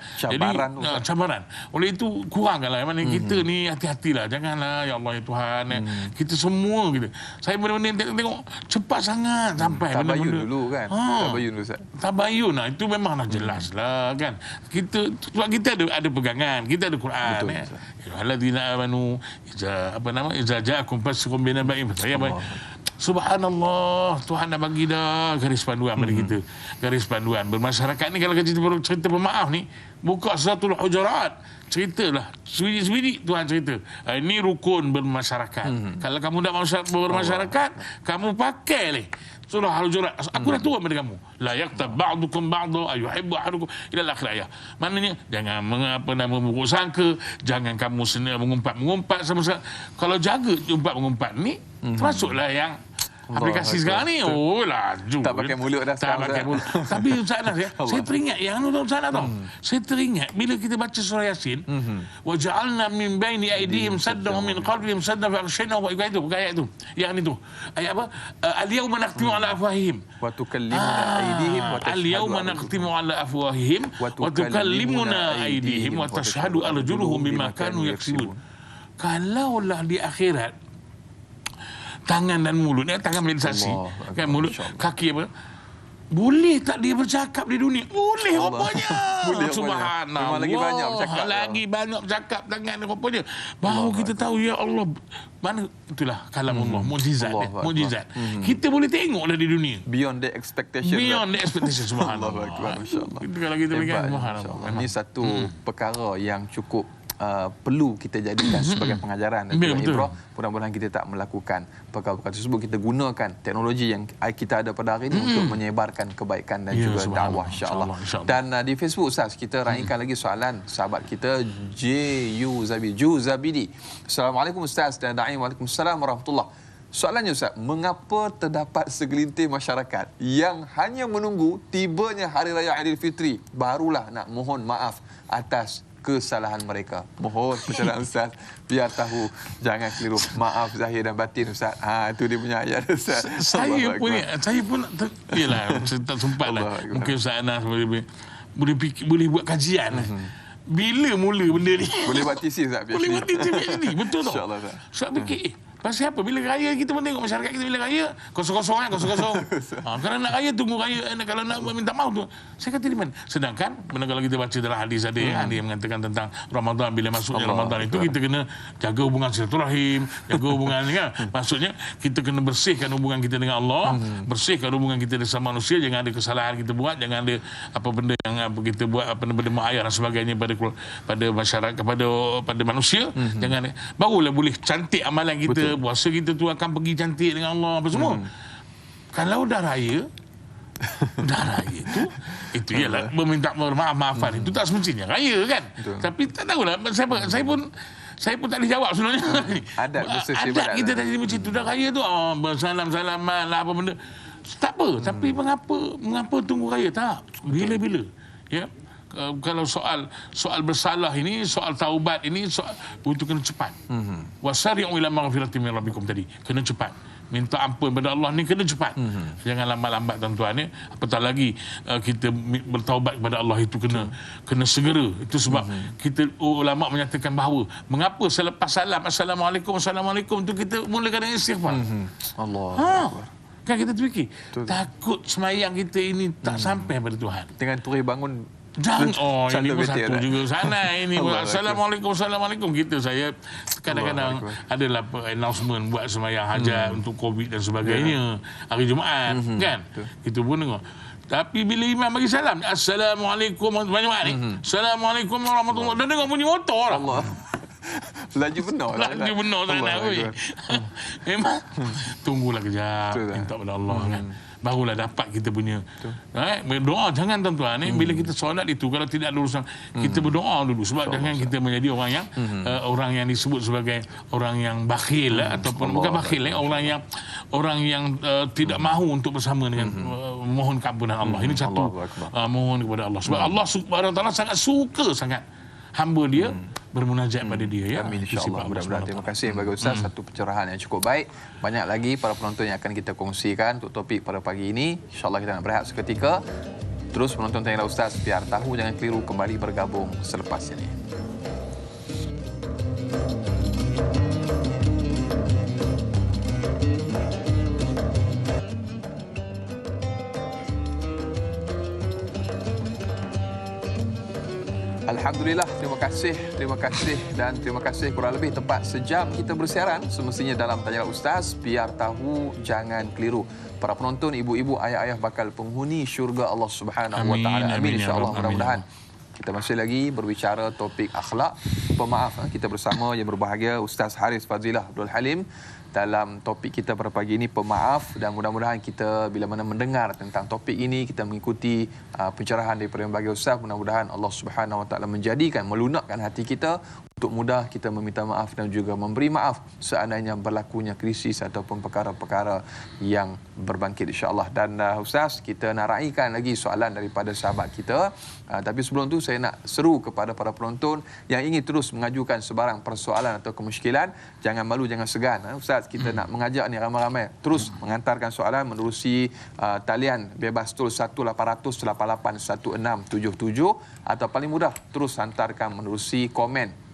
Cabaran. Oleh itu kurangkanlah. Mana kita ni hati-hatilah. Janganlah, ya Allah ya Tuhan. Kita semua kita. Saya benar-benar tengok cepat sangat sampai tabayun dulu kan. Tabayun dulu Ustaz. Tabayun lah. Itu memang dah jelas lah kan. Sebab kita ada pegangan. Kita ada Quran. Betul. Alladzina amanu iza ja'akum fasiqun binaba'in. Subhanallah, Tuhan dah bagi dah garis panduan pada kita. Garis panduan bermasyarakat ni, kalau kita baru cerita pemaaf ni, buka Suratul Hujurat, ceritalah sebiji-sebiji Tuhan cerita. Ini rukun bermasyarakat. Kalau kamu tak mau bermasyarakat, kamu pakai ni Surah Al-Hujurat. Aku dah tua pada kamu. La yaqtab ba'dukum ba'du ayuhibbu ahadukum ila akhir ayat. Maknanya jangan memburuk sangka, jangan kamu mengumpat sama-sama. Kalau jaga umpat-mengumpat ni, termasuklah yang aplikasi sekarang ni, laju. Tak pakai mulut dah sekarang. Tak pakai mulut. Tapi Ustaz Nas, saya teringat yang Ustaz Nas tahu. Saya teringat bila kita baca surah Yasin, wa ja'alna min baini aydihim saddan wa min qalbihim saddan fa aghshayna wa itu bukan ayat tu. Yang itu. Ayat apa? Al-yawma nakhtimu ala afwahihim wa tukallimuna aydihim wa tashhadu. Al-yawma nakhtimu ala afwahihim wa tukallimuna aydihim wa tashhadu arjuluhum bima kanu yaksibun. Kalaulah di akhirat tangan dan mulut ni, tangan menjadi saksi kan, mulut, kaki apa, boleh tak dia bercakap di dunia? Boleh rupanya. Subhanallah. Lagi banyak bercakap tangan ni rupanya. Baru kita tahu, ya Allah, mana itulah kalam Allah, mukjizat. Mukjizat. Kita boleh tengok dah di dunia. Beyond the expectation. Subhanallah. Masya-Allah. Kalau kita pegang, subhanallah. Ini satu perkara yang cukup perlu kita jadikan sebagai pengajaran dan ibrah. Mudah-mudahan kita tak melakukan perkara-perkara tersebut. Kita gunakan teknologi yang kita ada pada hari ini untuk menyebarkan kebaikan dan juga dakwah, insya-Allah. Dan di Facebook Ustaz, kita raikan lagi soalan sahabat kita Juzabidi. Assalamualaikum Ustaz dan Daim. Waalaikumsalam warahmatullahi. Soalannya Ustaz, mengapa terdapat segelintir masyarakat yang hanya menunggu tibanya Hari Raya Aidilfitri barulah nak mohon maaf atas kesalahan mereka? Mohon pencerahan Ustaz biar tahu, jangan keliru. Maaf zahir dan batin Ustaz. Itu dia punya ayat Ustaz. Saya pun yalah, saya tak sempatlah. Mungkin Ustaz Anas boleh buat kajian. Bila mula benda ni? Boleh buat tesis Ustaz. Boleh buat tesis ni. Betul tak? Insya-Allah. Ustaz fikir Pasal apa? Bila raya kita pun tengok masyarakat kita bila raya kosong-kosong kan, kosong-kosong. Kalau nak raya tunggu raya, kalau nak minta maaf tu. Saya kata di mana? Sedangkan kalau kita baca dalam hadis ada yang dia mengatakan tentang Ramadan, bila masuknya Ramadan itu kita kena jaga hubungan silaturahim, jaga hubungan kan. Maksudnya kita kena bersihkan hubungan kita dengan Allah, bersihkan hubungan kita dengan manusia, jangan ada kesalahan kita buat, jangan ada apa benda yang kita buat apa benda mak ayah dan sebagainya pada masyarakat, pada manusia. Jangan, barulah boleh cantik amalan kita. Puasa kita tu akan pergi cantik dengan Allah apa semua. Kalau dah raya tu itu ialah meminta maafan itu tak semestinya raya kan. Tapi tak tahulah, saya pun tak boleh jawab sebenarnya. Adat kita dah jadi macam tu, dah raya tu bersalam-salaman lah apa benda. Tak apa, tapi mengapa tunggu raya? Tak, bila-bila ya. Kalau soal bersalah ini, soal taubat ini, soal untuk kena cepat. Wasari'u ila maghfiratin min rabbikum tadi, kena cepat. Minta ampun pada Allah ni kena cepat. Jangan lambat-lambat tuan-tuan ya. Apatah lagi kita bertaubat kepada Allah itu kena segera. Itu sebab kita ulama menyatakan bahawa mengapa selepas salam assalamualaikum tu kita mulakan dengan istighfar. Allah. Kan kita terfikir takut semayang kita ini tak sampai pada Tuhan. Dengan turih bangun jangan, ini pun satu juga sana. Ini Assalamualaikum saya kadang-kadang adalah announcement buat sembahyang hajat untuk COVID dan sebagainya hari Jumaat kan. Itu pun tengok. Tapi bila imam bagi salam Assalamualaikum banyak ni. Assalamualaikum warahmatullahi wabarakatuh. Dan dengar bunyi motor Allah. Laju benar sana memang tunggulah kejap minta pada Allah kan, barulah dapat kita punya berdoa. Jangan tuan-tuan bila kita solat itu, kalau tidak ada urusan kita berdoa dulu, sebab jangan kita menjadi orang yang disebut sebagai orang yang bakhil ataupun bukan bakhil orang yang tidak mahu untuk bersama dengan mohon keampunan Allah. Ini satu mohon kepada Allah, sebab Allah Subhanahu Wa Taala sangat suka sangat hamba dia bermunajat pada dia ya. Amin, insya-Allah. Mudah-mudahan. Terima kasih bagi Ustaz, satu pencerahan yang cukup baik. Banyak lagi para penonton yang akan kita kongsikan untuk topik pada pagi ini. Insya-Allah kita nak berehat seketika. Terus penonton tanya Ustaz, biar tahu jangan keliru, kembali bergabung selepas ini. Alhamdulillah, terima kasih dan terima kasih. Kurang lebih tepat sejam kita bersiaran semestinya dalam Tanya Ustaz, biar tahu jangan keliru. Para penonton, ibu-ibu, ayah-ayah bakal penghuni syurga Allah Subhanahu Wa Taala. Amin, insya-Allah. Mudah-mudahan. Kita masih lagi berbicara topik akhlak pemaaf. Kita bersama yang berbahagia Ustaz Haris Fazilah Abdul Halim dalam topik kita pada pagi ini, pemaaf. Dan mudah-mudahan kita bila mana mendengar tentang topik ini, kita mengikuti pencerahan daripada yang bagi Ustaz, mudah-mudahan Allah Subhanahu Wa Taala menjadikan, melunakkan hati kita untuk mudah kita meminta maaf dan juga memberi maaf seandainya berlakunya krisis ataupun perkara-perkara yang berbangkit, insya-Allah. Dan Ustaz, kita nak raikan lagi soalan daripada sahabat kita. Tapi sebelum tu saya nak seru kepada para penonton yang ingin terus mengajukan sebarang persoalan atau kemusykilan, jangan malu, jangan segan. Ustaz, kita nak mengajak ni ramai-ramai terus mengantarkan soalan menerusi talian bebas tol 1800 88 1677 atau paling mudah terus hantarkan menerusi komen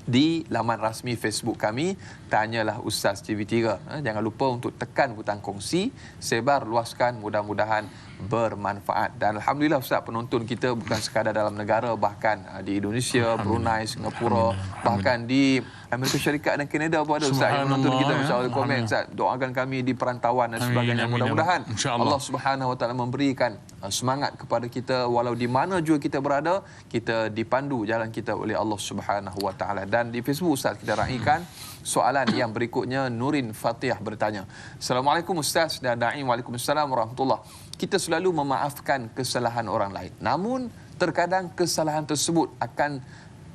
di laman rasmi Facebook kami, Tanyalah Ustaz TV3. Jangan lupa untuk tekan butang kongsi, sebar luaskan, mudah-mudahan bermanfaat. Dan alhamdulillah Ustaz, penonton kita bukan sekadar dalam negara, bahkan di Indonesia, Brunei, Singapura, bahkan di Amerika Syarikat dan Kanada pun ada Ustaz yang menonton kita. Insya-Allah komen Ustaz, doakan kami di perantauan dan sebagainya. Mudah-mudahan Allah Subhanahu Wa Taala memberikan semangat kepada kita walau di mana juga kita berada, kita dipandu jalan kita oleh Allah Subhanahu Wa Taala. Dan di Facebook Ustaz kita raikan soalan yang berikutnya. Nurin Fatihah bertanya, Assalamualaikum Ustaz dan Da'i. Waalaikumsalam warahmatullahi. Kita selalu memaafkan kesalahan orang lain, namun terkadang kesalahan tersebut akan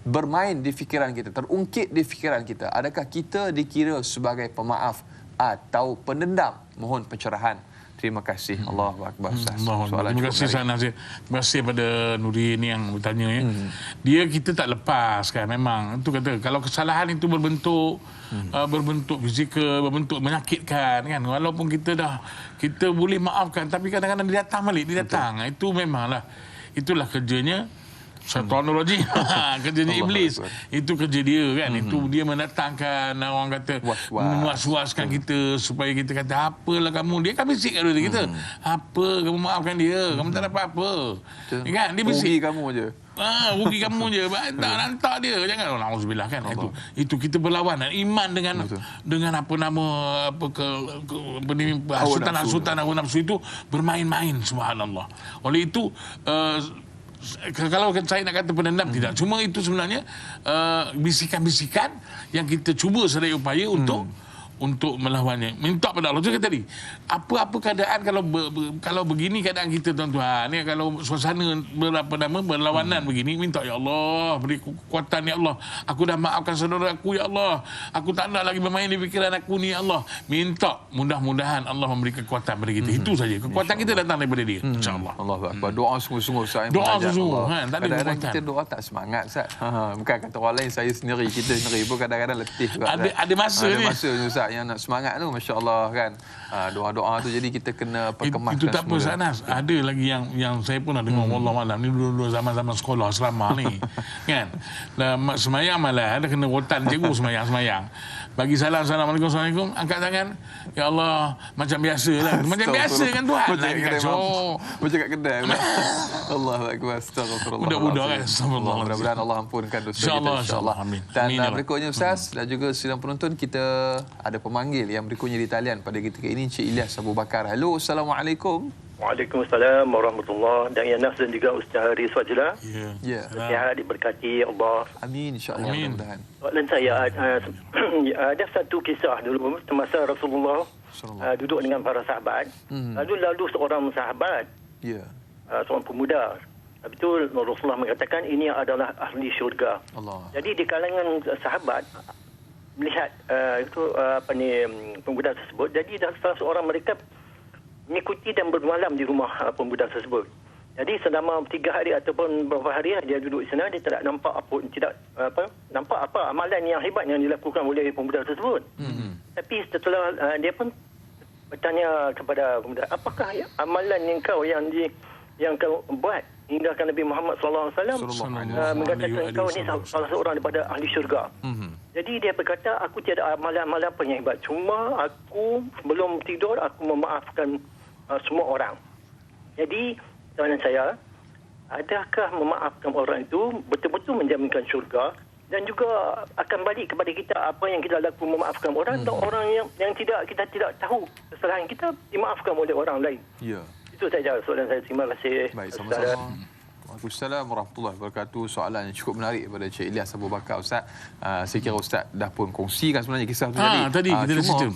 bermain di fikiran kita, terungkit di fikiran kita. Adakah kita dikira sebagai pemaaf atau pendendam? Mohon pencerahan. Terima kasih. Allahu Akbar. Terima kasih Nazir. Terima kasih pada Nurin yang bertanya ya. Dia kita tak lepas kan, memang itu kata kalau kesalahan itu berbentuk fizikal, berbentuk menyakitkan kan, walaupun kita boleh maafkan, tapi kadang-kadang dia datang balik, dia datang. Itu memanglah itulah kerjanya Syaitanul rajim. Kerjanya Allah iblis. Akbar. Itu kerja dia kan. Itu dia mendatangkan orang kata was-waskan kita supaya kita kata apalah kamu. Dia kan bisik kat kita. Apa kamu maafkan dia. Kamu tak dapat apa. Kan dia bisik. Rugi kamu je. Rugi kamu je. Tak nantak dia. Jangan na'udzubillah kan. Itu kita berlawan. Iman dengan apa nama hasutan hawa nafsu itu bermain-main, subhanallah. Oleh itu kalau saya nak kata pendendam tidak, cuma itu sebenarnya bisikan-bisikan yang kita cuba sedaya upaya untuk melawannya. Minta pada Allah. Itu kata tadi, apa-apa keadaan kalau begini keadaan kita tuan-tuan, ni kalau suasana berlawanan begini, minta ya Allah beri kekuatan ya Allah. Aku dah maafkan saudara aku ya Allah. Aku tak nak lagi bermain di fikiran aku ni ya Allah. Minta mudah-mudahan Allah memberi kekuatan pada kita. Itu saja. Kekuatan kita datang daripada dia. Insya-Allah. Allahu Akbar. Doa sungguh-sungguh Ustaz. Doa sungguh. Tak ada Kadang-kadang kekuatan. kita doa tak semangat Ustaz. Bukan kata orang lain, saya sendiri, kita sendiri pun kadang-kadang letih juga. Ada masa ni. Ada masa ni Ustaz yang nak semangat tu, masya-Allah kan. Doa-doa tu jadi kita kena perkemaskan. Itu tak apa Sanas. Ada lagi yang saya pun ada dengar wallah malam ni dulu zaman-zaman sekolah asrama ni. Kan? Semayang malam ada kena rotan cikgu semayang. Bagi salam, assalamualaikum, assalamualaikum, angkat tangan. Ya Allah, macam biasa lah. Macam biasa kan Tuhan. Macam kat kedai. Macam kat kedai. Allahu Akbar. Astagfirullah. Budak-budak kan. Astagfirullah. Mudah-mudahan Allah ampunkan dosa InsyaAllah, kita, insyaAllah. amin. Dan Amin, ya Allah. berikutnya Ustaz dan juga sidang penonton, kita ada pemanggil yang berikutnya di talian pada ketika ini, Encik Ilyas Abu Bakar. Halo, Assalamualaikum. Waalaikumsalam warahmatullahi dan Yanas dan juga Ustaz Haris Fajla. Ya. Sihat diberkati Allah. Amin, insyaAllah. Amin. Mudah-mudahan. Soalan saya ada satu kisah dulu semasa Rasulullah duduk dengan para sahabat. Lalu seorang sahabat, Ya. seorang pemuda. Habis itu Rasulullah mengatakan ini adalah ahli syurga. Allah. Jadi di kalangan sahabat melihat pemuda tersebut, jadi salah seorang mereka mengikuti dan bermalam di rumah pemuda tersebut. Jadi selama 3 hari ataupun beberapa hari dia duduk di sana, dia tidak nampak nampak apa amalan yang hebat yang dilakukan oleh pemuda tersebut. Tapi setelah dia pun bertanya kepada pemuda, apakah amalan yang kau buat hingga Nabi Muhammad sallallahu alaihi wasallam mengatakan kau ni salah seorang daripada ahli syurga. Jadi dia berkata, aku tiada amalan-amalan apa yang hebat, cuma aku sebelum tidur aku memaafkan semua orang. Jadi soalan saya, adakah memaafkan orang itu betul-betul menjaminkan syurga, dan juga akan balik kepada kita apa yang kita lakukan memaafkan orang, atau orang yang kita tidak tahu kesalahan kita dimaafkan oleh orang lain. Ya. Itu saja soalan saya. Terima kasih. Baik, sama-sama. Waalaikumsalam warahmatullahi wabarakatuh. Soalan yang cukup menarik daripada Encik Ilyas Abu Bakar, Ustaz. Saya kira Ustaz dah pun kongsikan sebenarnya kisah tu tadi kita dah cerita.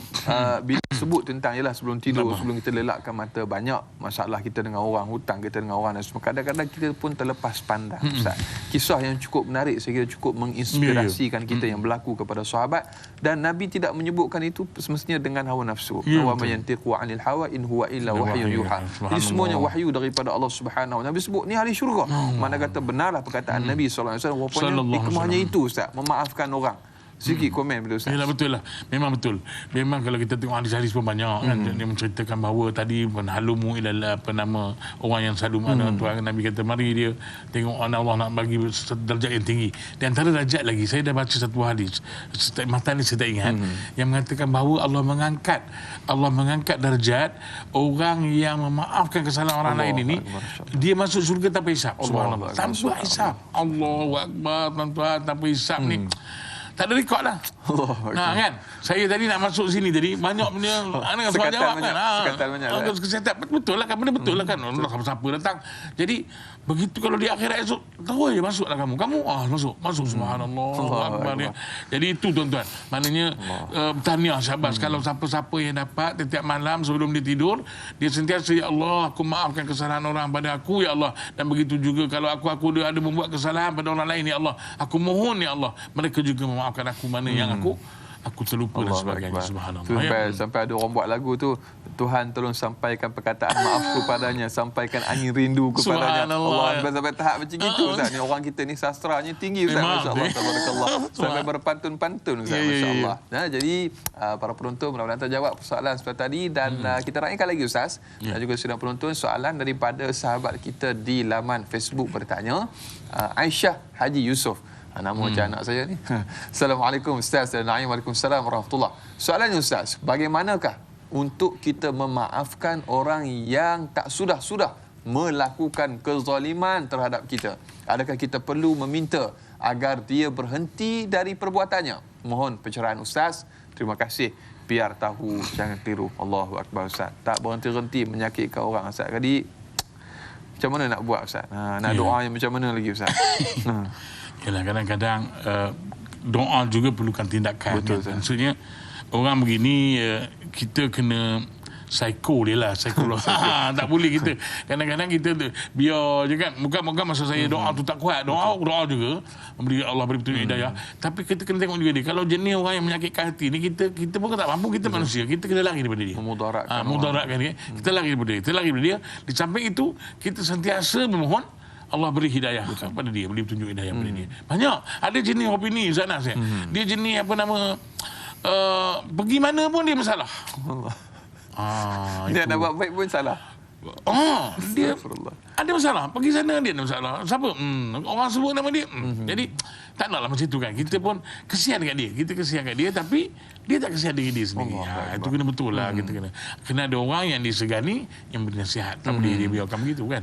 Bila sebut tentang ialah sebelum tidur, sebelum kita lelakkan mata, banyak masalah kita dengan orang, hutang kita dengan orang dan semua. Kadang-kadang kita pun terlepas pandang, Ustaz. Kisah yang cukup menarik, saya kira cukup menginspirasikan kita yang berlaku kepada sahabat, dan Nabi tidak menyebutkan itu semestinya dengan hawa nafsu. Wa ma yantiqu 'anil hawa in huwa illa wahyun yuha. Jadi semuanya wahyu daripada Allah Subhanahu. Nabi sebut ni ahli syurga. Mana kata benarlah perkataan Nabi sallallahu alaihi wasallam. Rupanya hikmahnya itu Ustaz, memaafkan orang. Sikit komen betul Ustaz. Yalah, betul lah. Memang betul. Memang kalau kita tengok hadis-hadis pun banyak kan, dia menceritakan bahawa tadi halumu ilal orang yang selalu mana Tuhan Nabi kata mari dia tengok Allah nak bagi derajat yang tinggi. Di antara derajat lagi, saya dah baca satu hadis, mata ni saya tak ingat, yang mengatakan bahawa Allah mengangkat derajat orang yang memaafkan kesalahan orang lain ini. Dia masuk syurga tanpa hisap. Subhanallah. Tanpa hisap. Allahu Akbar, tuan-tuan, tanpa hisap ni. Tak ada rekod lah. Kan? Saya tadi nak masuk sini tadi, banyak punya soal jawab kan. Sekatan betul lah kan, benda betul lah kan. Siapa datang. Jadi begitu kalau di akhirat esok, tahu je masuklah kamu. Masuk. Subhanallah. Jadi itu tuan-tuan. Maknanya tahniah sahabat. Kalau siapa-siapa yang dapat setiap malam sebelum dia tidur, dia sentiasa, ya Allah, aku maafkan kesalahan orang pada aku, ya Allah. Dan begitu juga kalau aku ada membuat kesalahan pada orang lain, ya Allah, aku mohon, ya Allah, mereka juga memaafkan aku. Mana yang aku aku terlupa dan sebagainya. Subhanallah. Tu sampai ada orang buat lagu tu, Tuhan tolong sampaikan perkataan maafku padanya, sampaikan angin rindu kepadanya. Allah, sampai tahap macam gitu Ustaz. Ni orang kita ni sastranya tinggi Ustaz, masya-Allah, tabarakallah. Sampai berpantun-pantun Ustaz, masya-Allah. Nah, jadi para penonton mudah-mudahan terjawab soalan seperti tadi dan kita raikan lagi Ustaz. Dan juga sedang penonton soalan daripada sahabat kita di laman Facebook bertanya, Aisyah Haji Yusof. Nama macam anak saya ni. Assalamualaikum Ustaz dan Naim. Waalaikumsalam warahmatullahi. Soalannya Ustaz, bagaimanakah untuk kita memaafkan orang yang tak sudah-sudah melakukan kezaliman terhadap kita? Adakah kita perlu meminta agar dia berhenti dari perbuatannya? Mohon pencerahan Ustaz. Terima kasih. Biar tahu, jangan tiru. Allahu Akbar Ustaz. Tak berhenti-henti menyakitkan orang Ustaz. Jadi macam mana nak buat Ustaz? Nak doa yang macam mana lagi Ustaz? Yalah, kadang-kadang doa juga perlukan tindakan. Betul, kan? Maksudnya orang begini kita kena psycho dia lah, psikolog. Tak boleh kita. Kadang-kadang kita biar je kan. Bukan maksud saya doa tu tak kuat. Doa juga. Allah beri petunjuk hidayah. Tapi kita kena tengok juga dia. Kalau jenis orang yang menyakitkan hati ni, kita pun tak mampu. Kita manusia. Kita kena lari daripada dia. Memudaratkan dia. Kita lari daripada dia. Di samping itu, kita sentiasa memohon Allah beri hidayah kepada dia, beri petunjuk hidayah kepada dia. Banyak. Ada jenis opini Ustaz Nas. Dia jenis pergi mana pun dia masalah. Dia nak buat baik pun salah. Dia ada masalah. Pergi sana dia ada masalah. Siapa? Orang sebut nama dia. Jadi tak naklah macam itu kan. Kita pun kesian kat dia. Kita kesian kat dia tapi dia tak kesian diri dia sendiri. Itu kena betul lah. Kita kena ada orang yang disegani yang beri nasihat. Tak boleh dia biarkan begitu kan.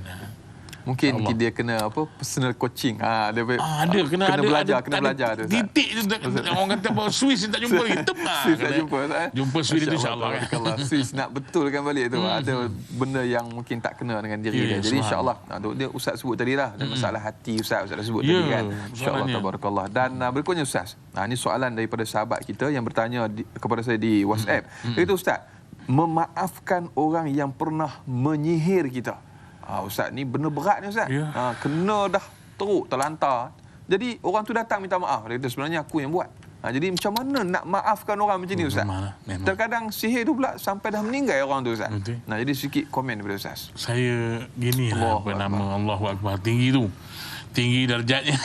Mungkin dia kena personal coaching. Dia kena belajar tu. Titik tu orang kata Swiss tak jumpa lagi. Swiss tak jumpa. Jumpa Swiss itu insya-Allah. Kalau Swiss nak betulkan balik tu, ada benda yang mungkin tak kena dengan diri dia. Jadi insya-Allah dia Ustaz sebut tadi lah, masalah hati Ustaz dah sebut tadi kan. Insya-Allah tabarakallah. Dan berikutnya Ustaz. Ini soalan daripada sahabat kita yang bertanya kepada saya di WhatsApp. Itu Ustaz, memaafkan orang yang pernah menyihir kita. Ustaz, ni benda berat ni Ustaz. Kena dah teruk, terlantar. Jadi orang tu datang minta maaf. Dia kata sebenarnya aku yang buat. Jadi macam mana nak maafkan orang macam ni Ustaz? Memang. Terkadang sihir tu pula sampai dah meninggal orang tu Ustaz. Jadi sikit komen daripada Ustaz. Saya gini lah nama Allahu Akbar. Tinggi tu. Tinggi darjatnya.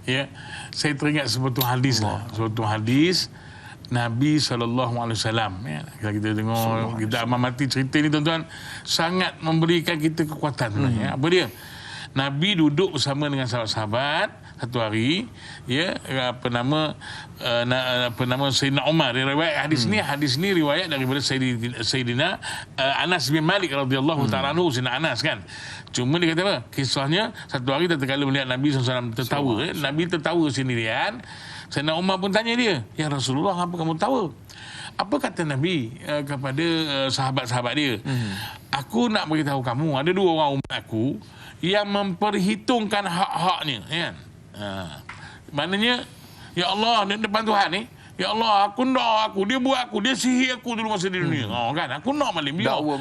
Ya. Saya teringat sebuah hadis lah. Sebuah hadis Nabi SAW, ya. Kalau kita tengok, kita amati cerita ni tuan-tuan, sangat memberikan kita kekuatan sebenarnya. Apa dia? Nabi duduk bersama dengan sahabat-sahabat satu hari, ya, apa nama Sayyidina Umar. Riwayat hadis ni riwayat daripada Sayyidina Anas bin Malik radhiyallahu ta'ala anhu, Sayyidina Anas kan. Cuma dia kata apa? Kisahnya satu hari tatkala melihat Nabi SAW tertawa, Nabi tertawa sendirian. Sayyidina Umar pun tanya dia, "Ya Rasulullah, apa kamu tahu?" Apa kata Nabi kepada sahabat-sahabat dia? "Aku nak beritahu kamu, ada dua orang umat aku yang memperhitungkan hak-haknya." Kan? Maknanya, ya Allah, di depan Tuhan ni, ya Allah, aku nak dia buat aku, dia sihir aku dulu masa di dunia. Kan? Aku nak malam dia. Dakwa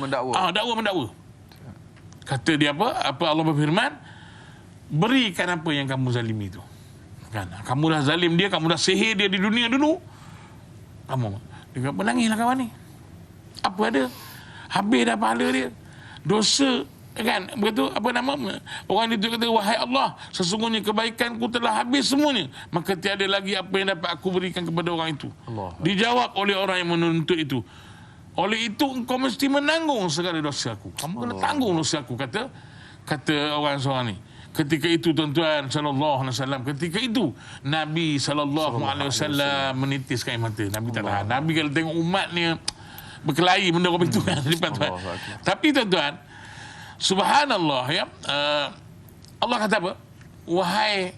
mendakwa. Kata dia apa Allah berfirman, "Berikan apa yang kamu zalimi itu." Kan? Kamu dah zalim dia, kamu dah sihir dia di dunia dulu. Kamu dia menangislah kawan ni. Apa ada? Habis dah pahala dia. Dosa kan? Begitu orang itu kata, "Wahai Allah, sesungguhnya kebaikanku telah habis semuanya, maka tiada lagi apa yang dapat aku berikan kepada orang itu." Dijawab oleh orang yang menuntut itu, "Oleh itu engkau mesti menanggung segala dosa aku. Kamu kena tanggung dosa aku," kata orang seorang ni. Ketika itu tuan-tuan sallallahu alaihi wasallam, ketika itu Nabi sallallahu alaihi wasallam menitiskan air mata. Nabi tak tahan. Nabi kalau tengok umatnya berkelahi benda macam itu kan. Tapi tuan-tuan, subhanallah ya, Allah kata apa? "Wahai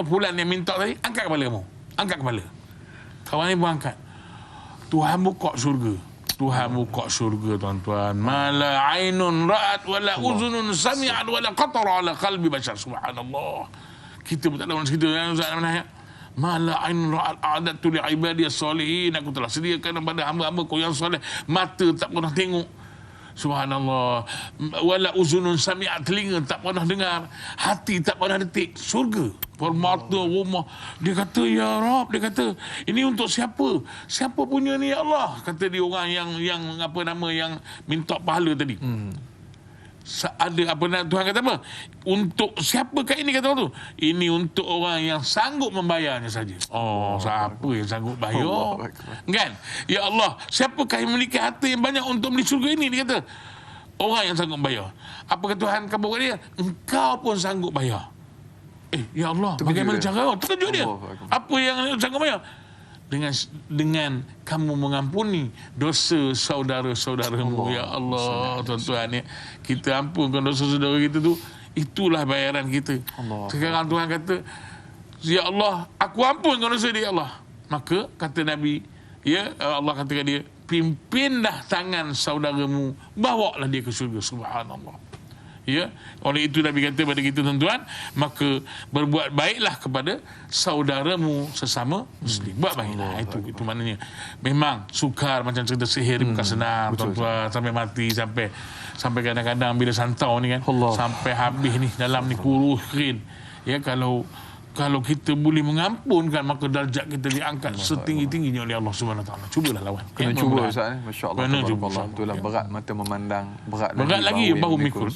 fulan yang minta tadi, angkat kepala kamu." Angkat kepala. Kawan ni pun angkat. Tuhan buka syurga. Tuhan buka syurga tuan-tuan. Mala ainun ra'at wala uzunun sami'at wala qatara ala qalbi bashar. Subhanallah. Kita pun tak ada cerita yang Ustaz mana ya. Mala ainun ra'at a'adatu li ibadiyas salihin. Aku telah sediakan kepada hamba-hamba ku yang soleh. Mata tak pernah tengok. Subhanallah. Wala uzunun sami'at, telinga tak pernah dengar. Hati tak pernah detik. Syurga permata rumah. Dia kata, ya Rab, dia kata, ini untuk siapa? Siapa punya ni, ya Allah? Kata dia orang yang apa nama, yang minta pahala tadi. Ada apa nak, Tuhan kata apa? Untuk siapakah ini, kata orang tu? Ini untuk orang yang sanggup membayarnya saja. Oh, siapa yang sanggup bayar? Kan? Ya Allah, siapakah yang memiliki harta yang banyak untuk beli syurga ini? Dia kata, orang yang sanggup bayar. Apa kata Tuhan kabur dia? Engkau pun sanggup bayar. Ya Allah, bagaimana cara? Terkejut dia. Apa yang sanggup bayar? Dengan kamu mengampuni dosa saudara-saudaramu. Ya Allah, tuan-tuan, ya, kita ampunkan dosa saudara kita tu, itulah bayaran kita. Sekarang Tuhan kata, ya Allah, aku ampunkan dosa dia, ya Allah. Maka kata Nabi, ya Allah katakan dia, pimpinlah tangan saudaramu, bawalah dia ke syurga. Subhanallah. Ya, oleh itu Nabi kata pada kita, tuan-tuan, maka berbuat baiklah kepada saudaramu sesama muslim. Buat baiklah. Itu maknanya. Memang sukar macam cerita sihir bukan senang, tuan-tuan, sampai mati, sampai kadang-kadang bila santau ni kan, sampai habis ni dalam ni kurus kering. Ya, kalau kita boleh mengampunkan, maka darjat kita diangkat setinggi-tingginya oleh Allah Subhanahu Wa Taala. Cubalah lawan. Kena cuba Ustaz. Masya-Allah. Tabarakallah. Itulah berat mata memandang, berat lagi bahu mikul.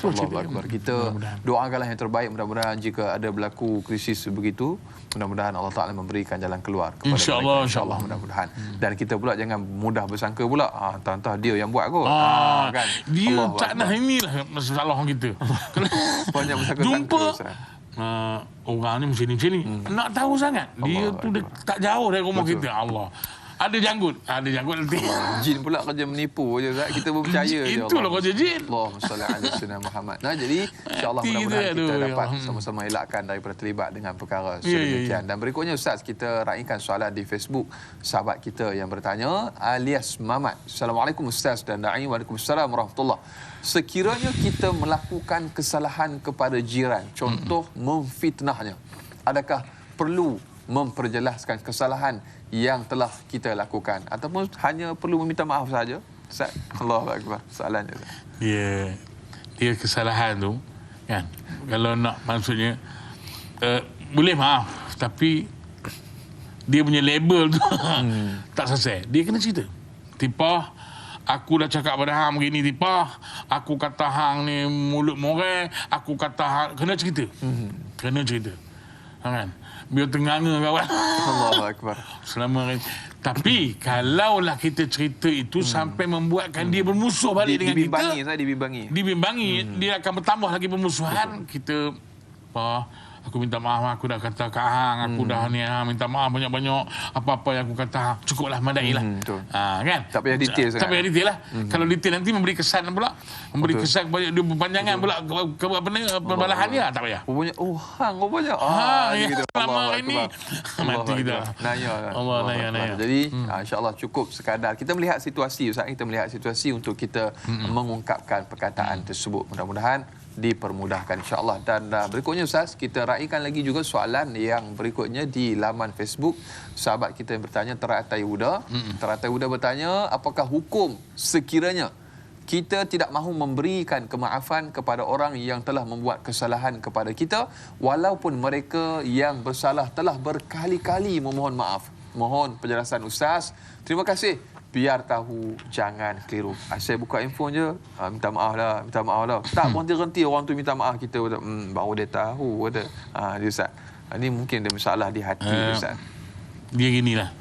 Kita doakanlah yang terbaik, mudah-mudahan jika ada berlaku krisis begitu, mudah-mudahan Allah Taala memberikan jalan keluar kepada mereka. Insya-Allah, mudah-mudahan. Dan kita pula jangan mudah bersangka pula, entah dia yang buat kot. Kan. Dia tak nak, inilah masalah kita. Banyak bersangka-sangka Ustaz. Orang ni macam ni. Nak tahu sangat. Dia tu tak jauh dari rumah kita. Allah. Ada janggut nanti. Jin pula kerja menipu je Ustaz. Kita pun percaya je. Itulah kerja jin. Allahumma salli ala sayyidina Muhammad. Nah, jadi insya-Allah mudah-mudahan kita dapat sama-sama elakkan daripada terlibat dengan perkara sedemikian. Dan berikutnya Ustaz, kita raikan soalan di Facebook sahabat kita yang bertanya, alias Mamat. Assalamualaikum Ustaz dan Da'i. Waalaikumsalam warahmatullahi. Sekiranya kita melakukan kesalahan kepada jiran, contoh memfitnahnya, adakah perlu memperjelaskan kesalahan yang telah kita lakukan ataupun hanya perlu meminta maaf saja? Ustaz, Allahu akbar. Soalannya Ustaz. Dia kesalahan tu kan, kalau nak maksudnya boleh maaf, tapi dia punya label tu tak selesai. Dia kena cerita. Tipah, aku dah cakap pada hang begini, tipah. Aku kata hang ni mulut moreh. Aku kata hang, kena cerita. Kena cerita. Kan? Biar tenganga kawan. Allahu akbar. Selama tapi kalaulah kita cerita itu sampai membuatkan dia bermusuh balik dengan kita. Dibimbangi, dia akan bertambah lagi permusuhan. Kita aku minta maaf, aku dah kata kat hang, aku dah ni minta maaf banyak-banyak, apa-apa yang aku kata cukuplah, madailah. Kan? Tak payah detail sangat. Tak payah detail lah. Kalau detail nanti memberi kesan pula, kesan kepada dia berpanjangan pula perbalahan dia, tak payah. Rupanya gitu. Selama ini mati kita. Allah naya. Jadi insya-Allah cukup sekadar kita melihat situasi Ustaz, kita melihat situasi untuk kita mengungkapkan perkataan tersebut. Mudah-mudahan dipermudahkan insya-Allah. Dan berikutnya Ustaz, kita raikan lagi juga soalan yang berikutnya di laman Facebook sahabat kita yang bertanya, Teratai Huda. Teratai Huda bertanya, apakah hukum sekiranya kita tidak mahu memberikan kemaafan kepada orang yang telah membuat kesalahan kepada kita walaupun mereka yang bersalah telah berkali-kali memohon maaf? Mohon penjelasan Ustaz. Terima kasih. Biar tahu, jangan keliru. Saya buka info je, minta maaf lah. Tak berhenti-henti orang tu minta maaf, kita baru dia tahu. Dia Ustaz, ini mungkin ada masalah di hati Ustaz. Dia ginilah,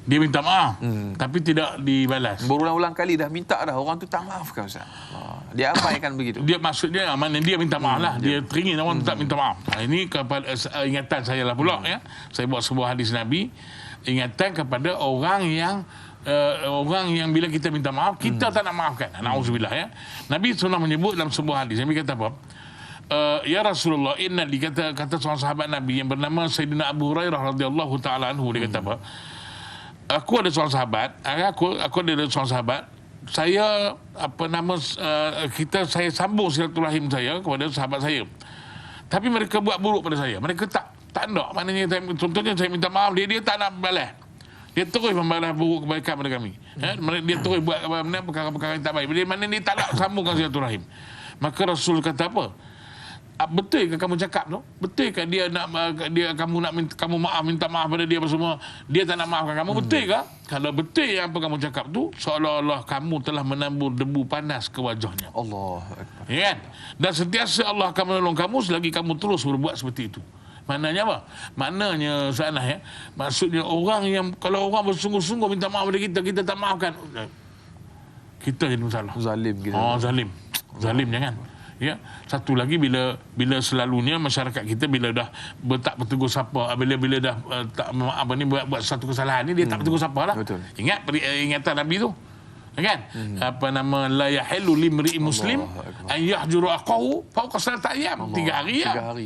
dia minta maaf tapi tidak dibalas. Berulang-ulang kali dah minta dah, orang tu tak maafkan Ustaz. Dia abaikan begitu. Dia maksudnya mana dia minta maaf lah. Dia teringin orang tak minta maaf. Ini kepada ingatan saya lah pula ya. Saya buat sebuah hadis Nabi, ingatan kepada orang yang bila kita minta maaf, kita tak nak maafkan. Na'udzubillah ya. Nabi pernah menyebut dalam sebuah hadis. Nabi kata apa? Ya Rasulullah, inna li, kata seorang sahabat Nabi yang bernama Sayyidina Abu Hurairah radhiyallahu taala anhu, dia kata apa? Aku ada seorang sahabat, aku ada seorang sahabat, saya saya sambung silaturahim saya kepada sahabat saya. Tapi mereka buat buruk pada saya. Mereka tak nak. Maknanya contohnya saya minta maaf, dia tak nak balas. Dia terus membalas buruk kebaikan pada kami. Dia terus buat perkara-perkara yang tak baik. Dia mana dia tak nak sambungkan silaturahim. Maka Rasul kata apa? betul ke kamu cakap tu? Betul ke dia nak kamu nak kamu minta maaf pada dia apa semua? Dia tak nak maafkan kamu, betul ke? Kalau betul yang apa kamu cakap tu, seolah-olah kamu telah menambur debu panas ke wajahnya. Allah Akbar. Ya kan? Dan sentiasa Allah akan menolong kamu selagi kamu terus berbuat seperti itu. Maknanya apa? Maknanya Ustaz Anas ya. Maksudnya orang yang kalau orang bersungguh-sungguh minta maaf pada kita, kita tak maafkan, kita jadi masalah. Zalim kita. Zalim. Zalim jangan. Ya, satu lagi bila selalunya masyarakat kita bila dah tak bertegur sapa, bila dah tak apa ni buat satu kesalahan ni dia tak bertegur sapa lah. Betul. Ingat ingatan Nabi tu. Kan? Apa nama la yahillu limri'in muslim an yahjuru aqahu fawqa salat ayyam. 3 hari ya. 3 hari.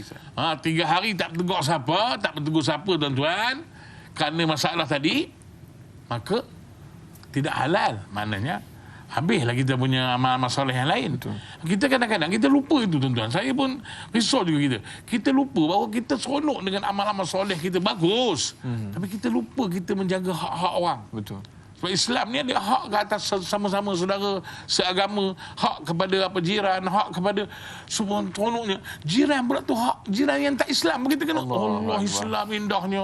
3 hari tak bertegur siapa tuan-tuan kerana masalah tadi, maka tidak halal. Maknanya habislah kita punya amal-amal soleh yang lain. Betul. Kita kadang-kadang kita lupa itu tuan-tuan. Saya pun risau juga kita lupa bahawa kita seronok dengan amal-amal soleh kita bagus. Tapi kita lupa kita menjaga hak-hak orang. Betul. Sebab Islam ni ada hak ke atas sama-sama saudara seagama, hak kepada jiran, hak kepada semua. Seronoknya jiran pula tu hak jiran yang tak Islam. Kita kena Allah Islam indahnya.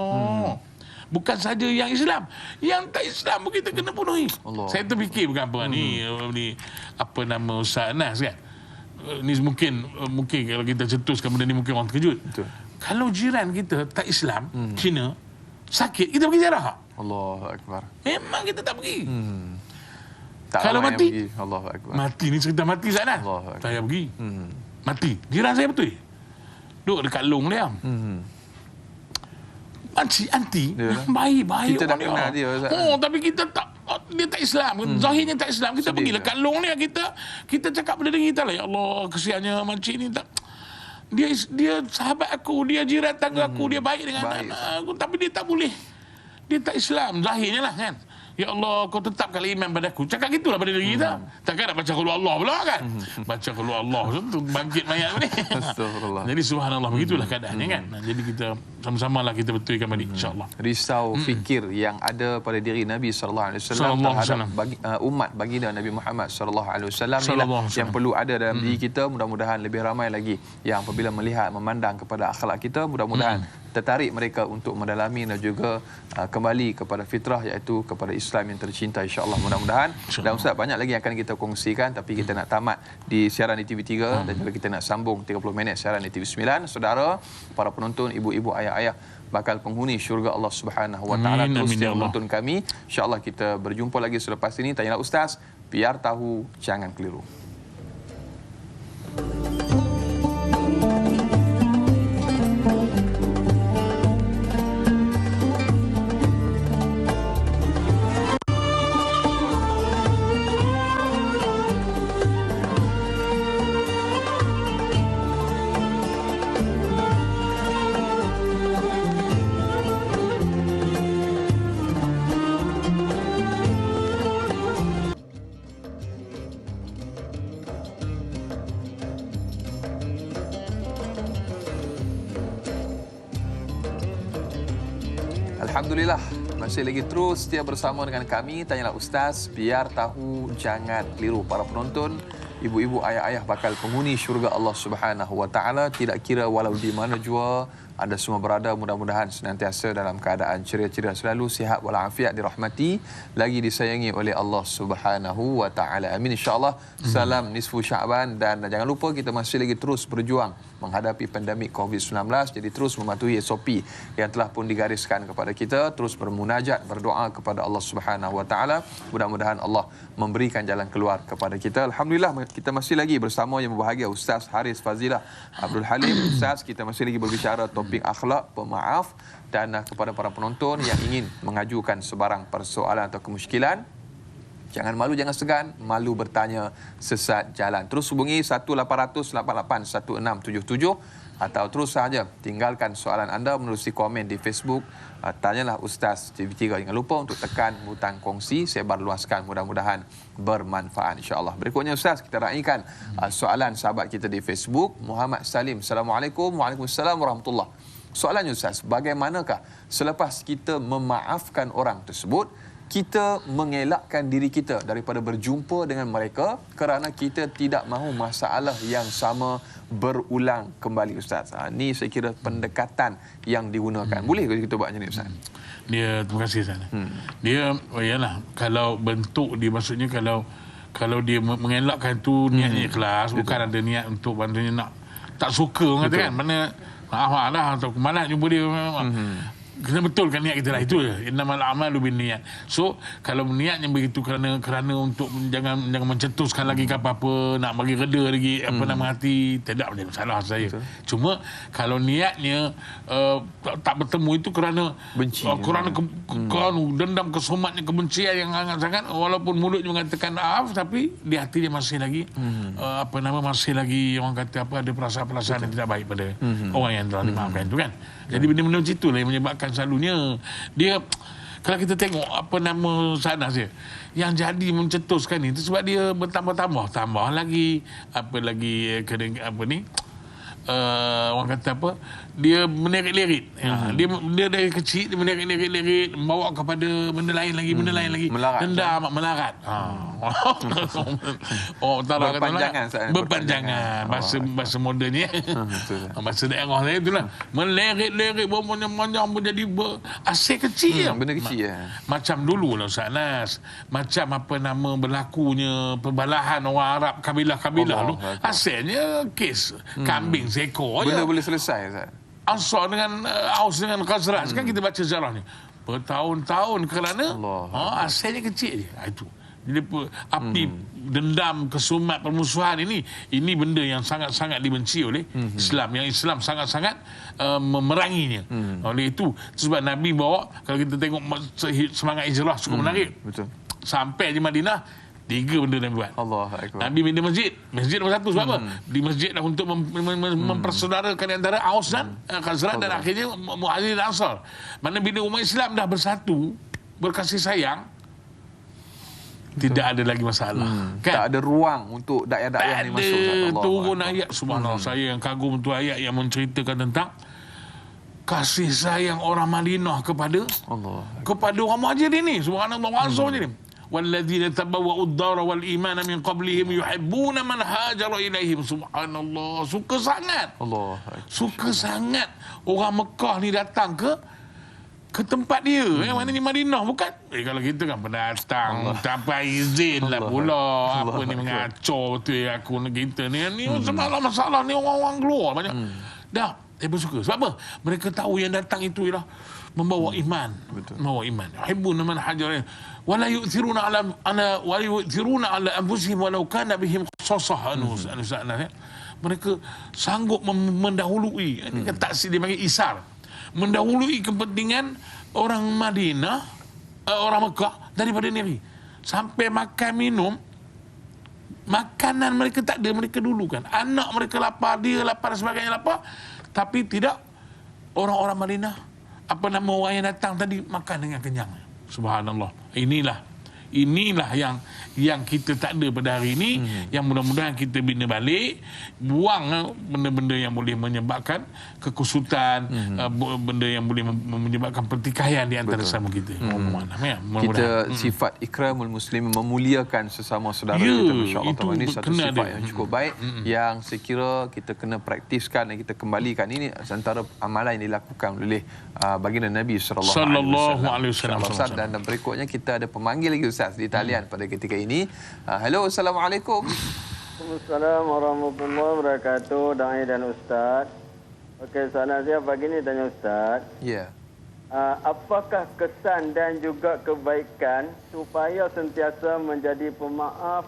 Bukan saja yang Islam, yang tak Islam pun kita kena penuhi. Saya terfikir bukan apa ni apa nama Ustaz Anas kan. Ni mungkin kalau kita cetuskan benda ni mungkin orang terkejut. Betul. Kalau jiran kita tak Islam, Cina, sakit, kita pergi ziarah. Allahu Akbar. Memang kita tak pergi. Tak kalau ramai mati, yang pergi. Allahu Akbar. mati ni cerita mati Ustaz Anas. Saya pergi. Mati. Jiran saya betul. Duduk dekat long dia. Anti baik kita dah kenal dia. Tapi kita tak, dia tak Islam, zahirnya tak Islam. Kita pergi dekat long dia, kita cakap pada diri kita lah, ya Allah kesiannya makcik ni tak, dia sahabat aku, dia jiran tangga aku, dia baik dengan anak aku, tapi dia tak boleh, dia tak Islam zahirnya lah kan. Ya Allah, kau tetapkan iman padaku. Cakap gitulah pada diri kita. Takkan nak baca qul Allah pula kan? Baca qul Allah tu bangkit mayat ni. Astagfirullah. Jadi subhanallah, begitulah keadaannya kan. Jadi kita sama-samalah kita betulkan balik insya-Allah. Risau fikir yang ada pada diri Nabi sallallahu alaihi wasallam terhadap umat baginda Nabi Muhammad sallallahu alaihi wasallam yang perlu ada dalam diri kita. Mudah-mudahan lebih ramai lagi yang apabila melihat memandang kepada akhlak kita, mudah-mudahan tertarik mereka untuk mendalami dan juga kembali kepada fitrah, iaitu kepada Islam yang tercinta, insya-Allah. Mudah-mudahan. Dan Ustaz, banyak lagi yang akan kita kongsikan, tapi kita nak tamat di siaran di TV3 dan juga kita nak sambung 30 minit siaran di TV9. Saudara, para penonton, ibu-ibu, ayah-ayah bakal penghuni syurga Allah Subhanahu wa taala, terus yang menonton kami. Insya-Allah kita berjumpa lagi selepas ini. Tanyalah Ustaz, biar tahu jangan keliru. Alhamdulillah, masih lagi terus setia bersama dengan kami. Tanyalah Ustaz, biar tahu jangan keliru. Para penonton, ibu-ibu, ayah-ayah bakal penghuni syurga Allah Subhanahu wa taala, tidak kira walau di mana jua anda semua berada. Mudah-mudahan senantiasa dalam keadaan ceria-ceria selalu, sihat walafiat, dirahmati lagi disayangi oleh Allah Subhanahu wa taala. Amin insya-Allah. Salam nisfu Syaban, dan jangan lupa kita masih lagi terus berjuang menghadapi pandemik COVID-19. Jadi terus mematuhi SOP yang telah pun digariskan kepada kita, terus bermunajat, berdoa kepada Allah Subhanahu wa taala. Mudah-mudahan Allah memberikan jalan keluar kepada kita. Alhamdulillah, kita masih lagi bersama yang berbahagia Ustaz Haris Fazilah Abdul Halim. Ustaz, kita masih lagi berbicara topik akhlak, pemaaf, dan kepada para penonton yang ingin mengajukan sebarang persoalan atau kemusykilan, jangan malu, jangan segan, malu bertanya sesat jalan. Terus hubungi 18881677 atau terus sahaja tinggalkan soalan anda menerusi komen di Facebook. Tanyalah Ustaz TV3. Jangan lupa untuk tekan butang kongsi, sebarluaskan, mudah-mudahan bermanfaat insya-Allah. Berikutnya Ustaz, kita raikan soalan sahabat kita di Facebook. Muhammad Salim, Assalamualaikum. Waalaikumsalam warahmatullahi. Soalannya Ustaz, bagaimanakah selepas kita memaafkan orang tersebut, kita mengelakkan diri kita daripada berjumpa dengan mereka kerana kita tidak mahu masalah yang sama berulang kembali, Ustaz. Ni saya kira pendekatan yang digunakan. Boleh ke kita buat macam ni, Ustaz? Dia, terima kasih sana. Dia, yalah, kalau bentuk dia maksudnya kalau dia mengelakkan tu niatnya ikhlas, bukan ada niat untuk bantunya nak tak suka orang kata kan, mana maaf lah atau malas jumpa dia. Kena betulkan niat kita lah, itu je. Innamal a'malu binniyat. So kalau niatnya begitu kerana untuk jangan mencetuskan lagi ke apa-apa, nak bagi reda lagi hati, tidak ada masalah saya. Cuma kalau niatnya tak bertemu itu kerana benci, kerana dendam, kesumatnya, kebencian yang sangat, walaupun mulutnya mengatakan maaf tapi di hati dia masih lagi masih lagi orang kata ada perasaan-perasaan yang tidak baik pada orang yang telah dimaafkan itu kan. Jadi benda-benda macam itulah yang menyebabkan selalunya dia, kalau kita tengok sana saja yang jadi mencetuskan itu sebab dia bertambah lagi orang kata dia menirik-lirik. Dia dari kecil dia menirik-lirik membawa kepada benda lain lagi dendam, melarat. Berpanjangan bahasa modennya. Bahasa daerah saya itulah melirik-lirik panjang menjadi asyik kecil. Benda kecil Macam dulu lah Ustaz Nas, macam berlakunya perbalahan orang Arab kabilah-kabilah tu, asalnya kes kambing seekor benda je. boleh selesai, Ustaz. Ansar dengan Aus dengan Khazraj kan kita baca sejarah ni bertahun-tahun kerana asalnya kecil je. Itu jadi api dendam, kesumat, permusuhan ini benda yang sangat-sangat dibenci oleh Islam, yang Islam sangat-sangat memeranginya. Oleh itu sebab Nabi bawa, kalau kita tengok semangat hijrah cukup menarik. Betul. Sampai di Madinah 3 benda Nabi buat. Allahu Nabi bina masjid nombor 1 sebab apa? Di masjid lah untuk mempersaudarakan antara Aus dan Khazraj dan akhirnya Muhajirin dan Ansar. Mana bila umat Islam dah bersatu, berkasih sayang, tidak ada lagi masalah. Kan? Tak ada ruang untuk dakwah-dakwah ni masuk. Turun ayat, subhanallah. Saya yang kagum tu ayat yang menceritakan tentang kasih sayang orang Madinah kepada orang Muhajirin ni. Subhanallah, Ansar ni. والذين تبوأوا الدار والإيمان من قبلهم يحبون من هاجر إليهم. Subhanallah, suka sangat orang Mekah ni datang ke tempat dia, yang mana ni Madinah. Bukan kalau kita kan pendatang tanpa izin lah pula, apa ni mengacau betul aku kita ni masalah ni orang-orang keluar banyak. Dah bersuka sebab apa? Mereka tahu yang datang itu ialah membawa iman. Yuhibbuna man hajara wala yu'thiruna ala anfusihim walau kana bihim qasasah. Mereka sanggup mendahului, ini kan taksir dia panggil isar, mendahului kepentingan orang Madinah, orang Mekah daripada diri. Sampai makan minum, makanan mereka tak ada, mereka dulukan. Anak mereka lapar, dia lapar dan sebagainya lapar, tapi tidak orang-orang Madinah, orang yang datang tadi makan dengan kenyang. Subhanallah. Inilah yang kita tak ada pada hari ini, yang mudah-mudahan kita bina balik, buang benda-benda yang boleh menyebabkan kekusutan, benda yang boleh menyebabkan pertikaian di antara sesama kita. Kita sifat ikramul muslim, memuliakan sesama saudara kita, masya-Allah. Ini satu sifat yang cukup baik yang saya kira kita kena praktiskan dan kita kembalikan. Ini antara amalan yang dilakukan oleh baginda Nabi sallallahu alaihi wasallam. Dan berikutnya kita ada pemanggil lagi Ustaz di talian pada ketika ini. Hello, assalamualaikum. Waalaikumsalam warahmatullahi wabarakatuh, Dai dan Ustaz. Okey, soalan saya pagi ni tanya Ustaz. Ya. Apakah kesan dan juga kebaikan supaya sentiasa menjadi pemaaf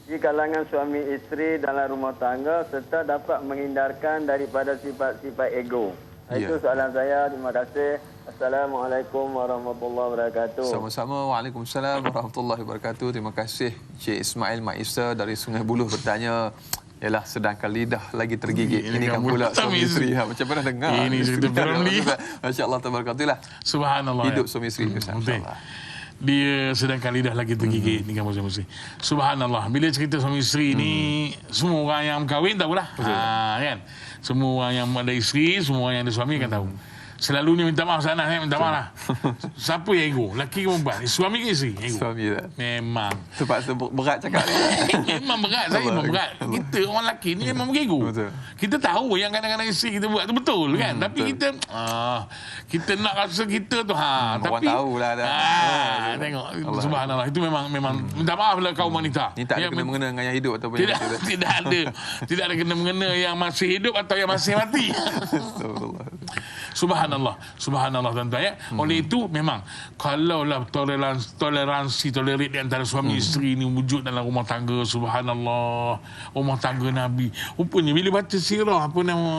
di kalangan suami isteri dalam rumah tangga serta dapat menghindarkan daripada sifat-sifat ego? Itu soalan saya. Terima kasih. Assalamualaikum warahmatullahi wabarakatuh. Sama-sama. Waalaikumsalam warahmatullahi wabarakatuh. Terima kasih Cik Ismail Mak Isa dari Sungai Buloh bertanya, ialah sedangkan lidah lagi tergigit. Ini kan pula suami isteri. Macam mana dengar? Ini cerita film ni. Masya-Allah, tabarakallah. Subhanallah. Hidup suami isteri. Masya-Allah. Dia sedangkan lidah lagi tergigit. Ini kan suami isteri. Subhanallah. Bila cerita suami isteri ni, semua orang yang kahwin tahulah. Kan? Semua orang yang ada isteri, semua orang yang ada suami kan tahu. Selalunya minta maaf sana, minta maaf lah. Siapa yang ego? Laki ke perempuan? Suami ke isteri? Ego. Suami tak? Memang. Terpaksa berat cakap ni. Memang berat. Saya memang berat. Kita orang lelaki ni memang berego. Betul. Kita tahu yang kadang-kadang isteri kita buat tu betul kan. Tapi betul. kita nak rasa kita tu orang tapi tahulah dah. tengok Allah. subhanallah, itu memang minta maaf lah kaum wanita. Ni tak ada kena-mengena dengan yang hidup ataupun tidak, yang mati. tidak ada. Tidak ada kena-mengena yang masih hidup atau yang masih mati. Astagfirullah. Subhanallah, subhanallah tuan-tuan ya. Oleh itu memang kalaulah toleransi di antara suami isteri ni wujud dalam rumah tangga, subhanallah, rumah tangga Nabi. Rupanya bila baca sirah apa nama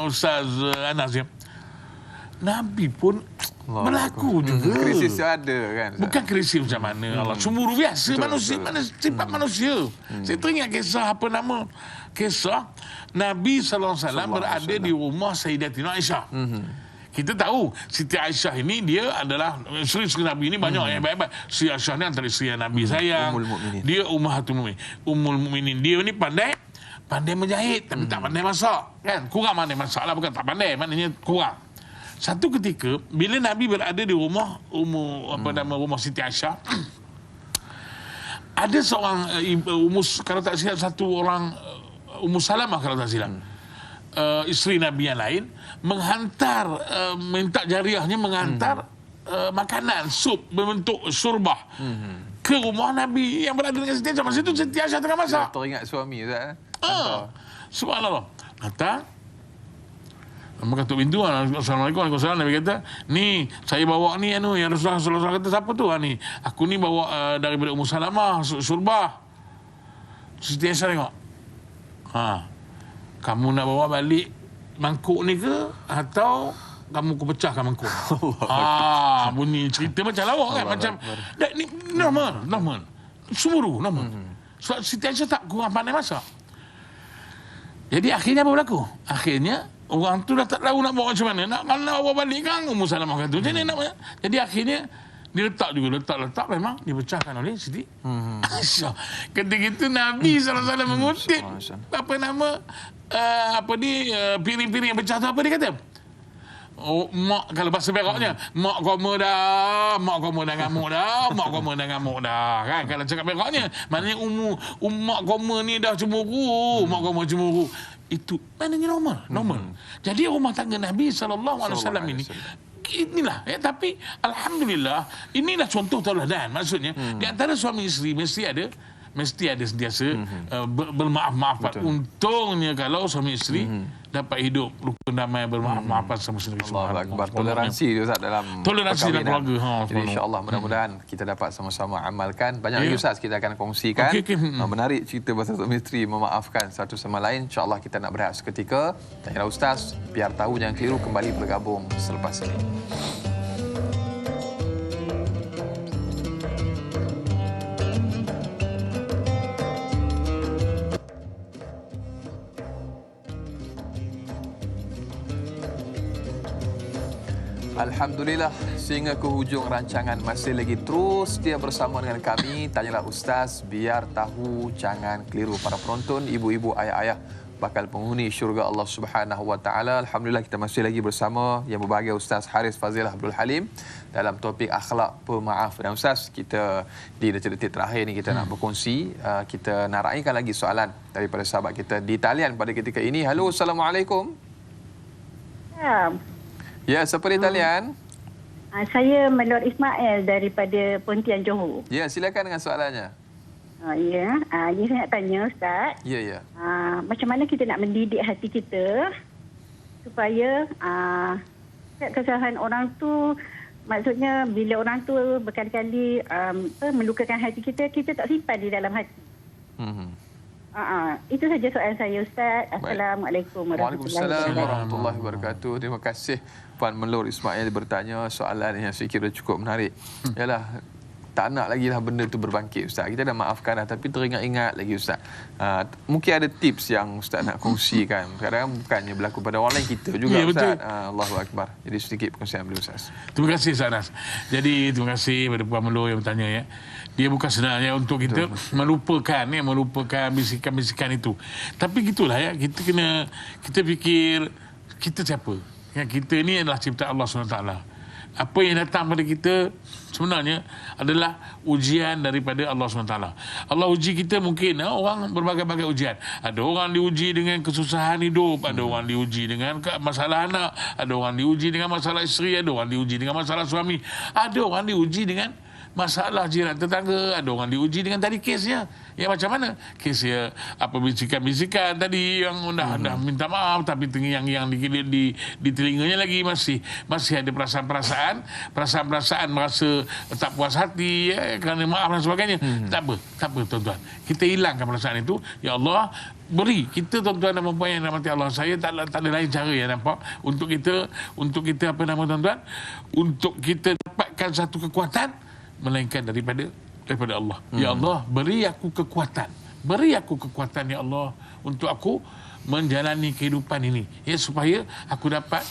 Ustaz Anas ya, Nabi pun berlaku juga. Krisis ada kan. Bukan krisis macam mana Allah. Cemburu biasa manusia, sifat manusia. Saya teringat kisah apa nama? Kisah Nabi SAW berada di rumah Sayyidatina Aisyah. Kita tahu Siti Aisyah ini dia adalah isteri Nabi ini banyak yang baik-baik. Siti Aisyah ni antara isteri yang Nabi sayang. Ummul Mukminin. Dia Ummahatul Mukminin. Ummul Mukminin. Dia ni pandai menjahit tapi tak pandai masak. Kan? Kurang pandai masak lah, bukan tak pandai, maknanya kurang. Satu ketika bila Nabi berada di rumah rumah Siti Aisyah, ada seorang kalau tak silap satu orang Ummu Salamah kalau tak silap. Isteri Nabi yang lain menghantar minta jariahnya menghantar makanan sup berbentuk surbah ke rumah Nabi yang berada dengan Siti Aisyah. Masa itu Siti Aisyah tengah masak. Teringat suami tak? Subhanallah. Datang ketuk pintu. Assalamualaikum. Waalaikumsalam. Nabi kata, ni saya bawa ni yang Rasulullah kata, siapa tu ni? Aku ni bawa daripada Ummu Salamah surbah. Siti Aisyah tengok. Kamu nak bawa balik mangkuk ni ke atau kamu ku pecahkan mangkuk? Bunyi cerita macam lawak kan, macam ni normal. Cemburu normal. Sebab Siti Aisyah tak kurang pandai masak. Jadi akhirnya apa berlaku? Akhirnya orang tu dah tak tahu nak bawa macam mana. Nak bawa balik kan Ummu Salamah kata. Jadi jadi akhirnya dia letak memang dipecahkan oleh Siti Aisyah. Ketika itu Nabi SAW mengutip apa nama piring-piring yang pecah tu, apa dia kata? Mak, kalau bahasa Peraknya, mak koma dah ngamuk dah kan. Kalau cakap Peraknya maknanya mak koma ni dah cemburu, mak koma cemburu. Itu maknanya normal. Jadi rumah tangga Nabi SAW ini inilah tapi alhamdulillah inilah contoh tauladan. Maksudnya di antara suami isteri mesti ada sentiasa bermaaf-maafan. Untungnya kalau suami isteri dapat hidup rukun damai bermaaf-maafan sama sendiri. Allahu Akbar. Toleransi tu Ustaz dalam dalam keluarga. Jadi insya-Allah mudah-mudahan kita dapat sama-sama amalkan. Banyak lagi Ustaz kita akan kongsikan. Menarik cerita pasal suami isteri memaafkan satu sama lain. Insya-Allah kita nak berehat seketika. Tanya Ustaz, biar tahu jangan keliru, kembali bergabung selepas ini. Alhamdulillah, sehingga ke hujung rancangan masih lagi terus dia bersama dengan kami. Tanyalah Ustaz, biar tahu jangan keliru. Para penonton, ibu-ibu, ayah-ayah, bakal penghuni syurga Allah Subhanahu Wa Taala. Alhamdulillah kita masih lagi bersama yang berbahagia Ustaz Haris Fazilah Abdul Halim dalam topik akhlak pemaaf. Dan Ustaz, kita di detik-detik terakhir ni kita nak berkongsi, kita nak raikan lagi soalan daripada sahabat kita di talian pada ketika ini. Halo, Assalamualaikum. Ya, siapa di talian? Saya Melor Ismail daripada Pontian Johor. Ya, silakan dengan soalannya. Ini saya nak tanya Ustaz. Ya. Macam mana kita nak mendidik hati kita supaya kesalahan orang tu, maksudnya bila orang tu berkali-kali melukakan hati kita, kita tak simpan di dalam hati. Itu saja soalan saya Ustaz. Assalamualaikum warahmatullahi wabarakatuh. Terima kasih Puan Melur Ismail bertanya soalan yang saya kira cukup menarik. Yalah, tak nak lagi lah benda tu berbangkit Ustaz. Kita dah maafkan dah tapi teringat-ingat lagi Ustaz. Mungkin ada tips yang Ustaz nak kongsikan. Kadang-kadang bukannya berlaku pada orang lain, kita juga Ustaz. Allahu Akbar. Jadi sedikit perkongsian beliau Ustaz. Terima kasih Ustaz. Jadi terima kasih kepada Puan Melur yang bertanya ya. Dia bukan senang ya untuk kita melupakan bisikan-bisikan itu. Tapi gitulah ya, kita fikir kita siapa? Yang kita ni adalah ciptaan Allah SWT. Apa yang datang pada kita sebenarnya adalah ujian daripada Allah SWT. Allah uji kita mungkin, orang berbagai-bagai ujian. Ada orang diuji dengan kesusahan hidup, ada orang diuji dengan masalah anak, ada orang diuji dengan masalah isteri, ada orang diuji dengan masalah suami, ada orang diuji dengan masalah jiran tetangga, ada orang diuji dengan tadi kesnya. Ya macam mana? Kes ya apa bisikan-bisikan tadi yang dah minta maaf tapi yang di telinganya lagi masih ada perasaan merasa tak puas hati kerana maaf dan sebagainya. Tak apa tuan-tuan. Kita hilangkan perasaan itu. Ya Allah, beri kita tuan-tuan dan puan yang dirahmati Allah. Saya tak ada lain cara ya nampak untuk kita apa nama tuan-tuan? Untuk kita dapatkan satu kekuatan melainkan daripada Allah. Ya Allah, beri aku kekuatan ya Allah untuk aku menjalani kehidupan ini, ya, supaya aku dapat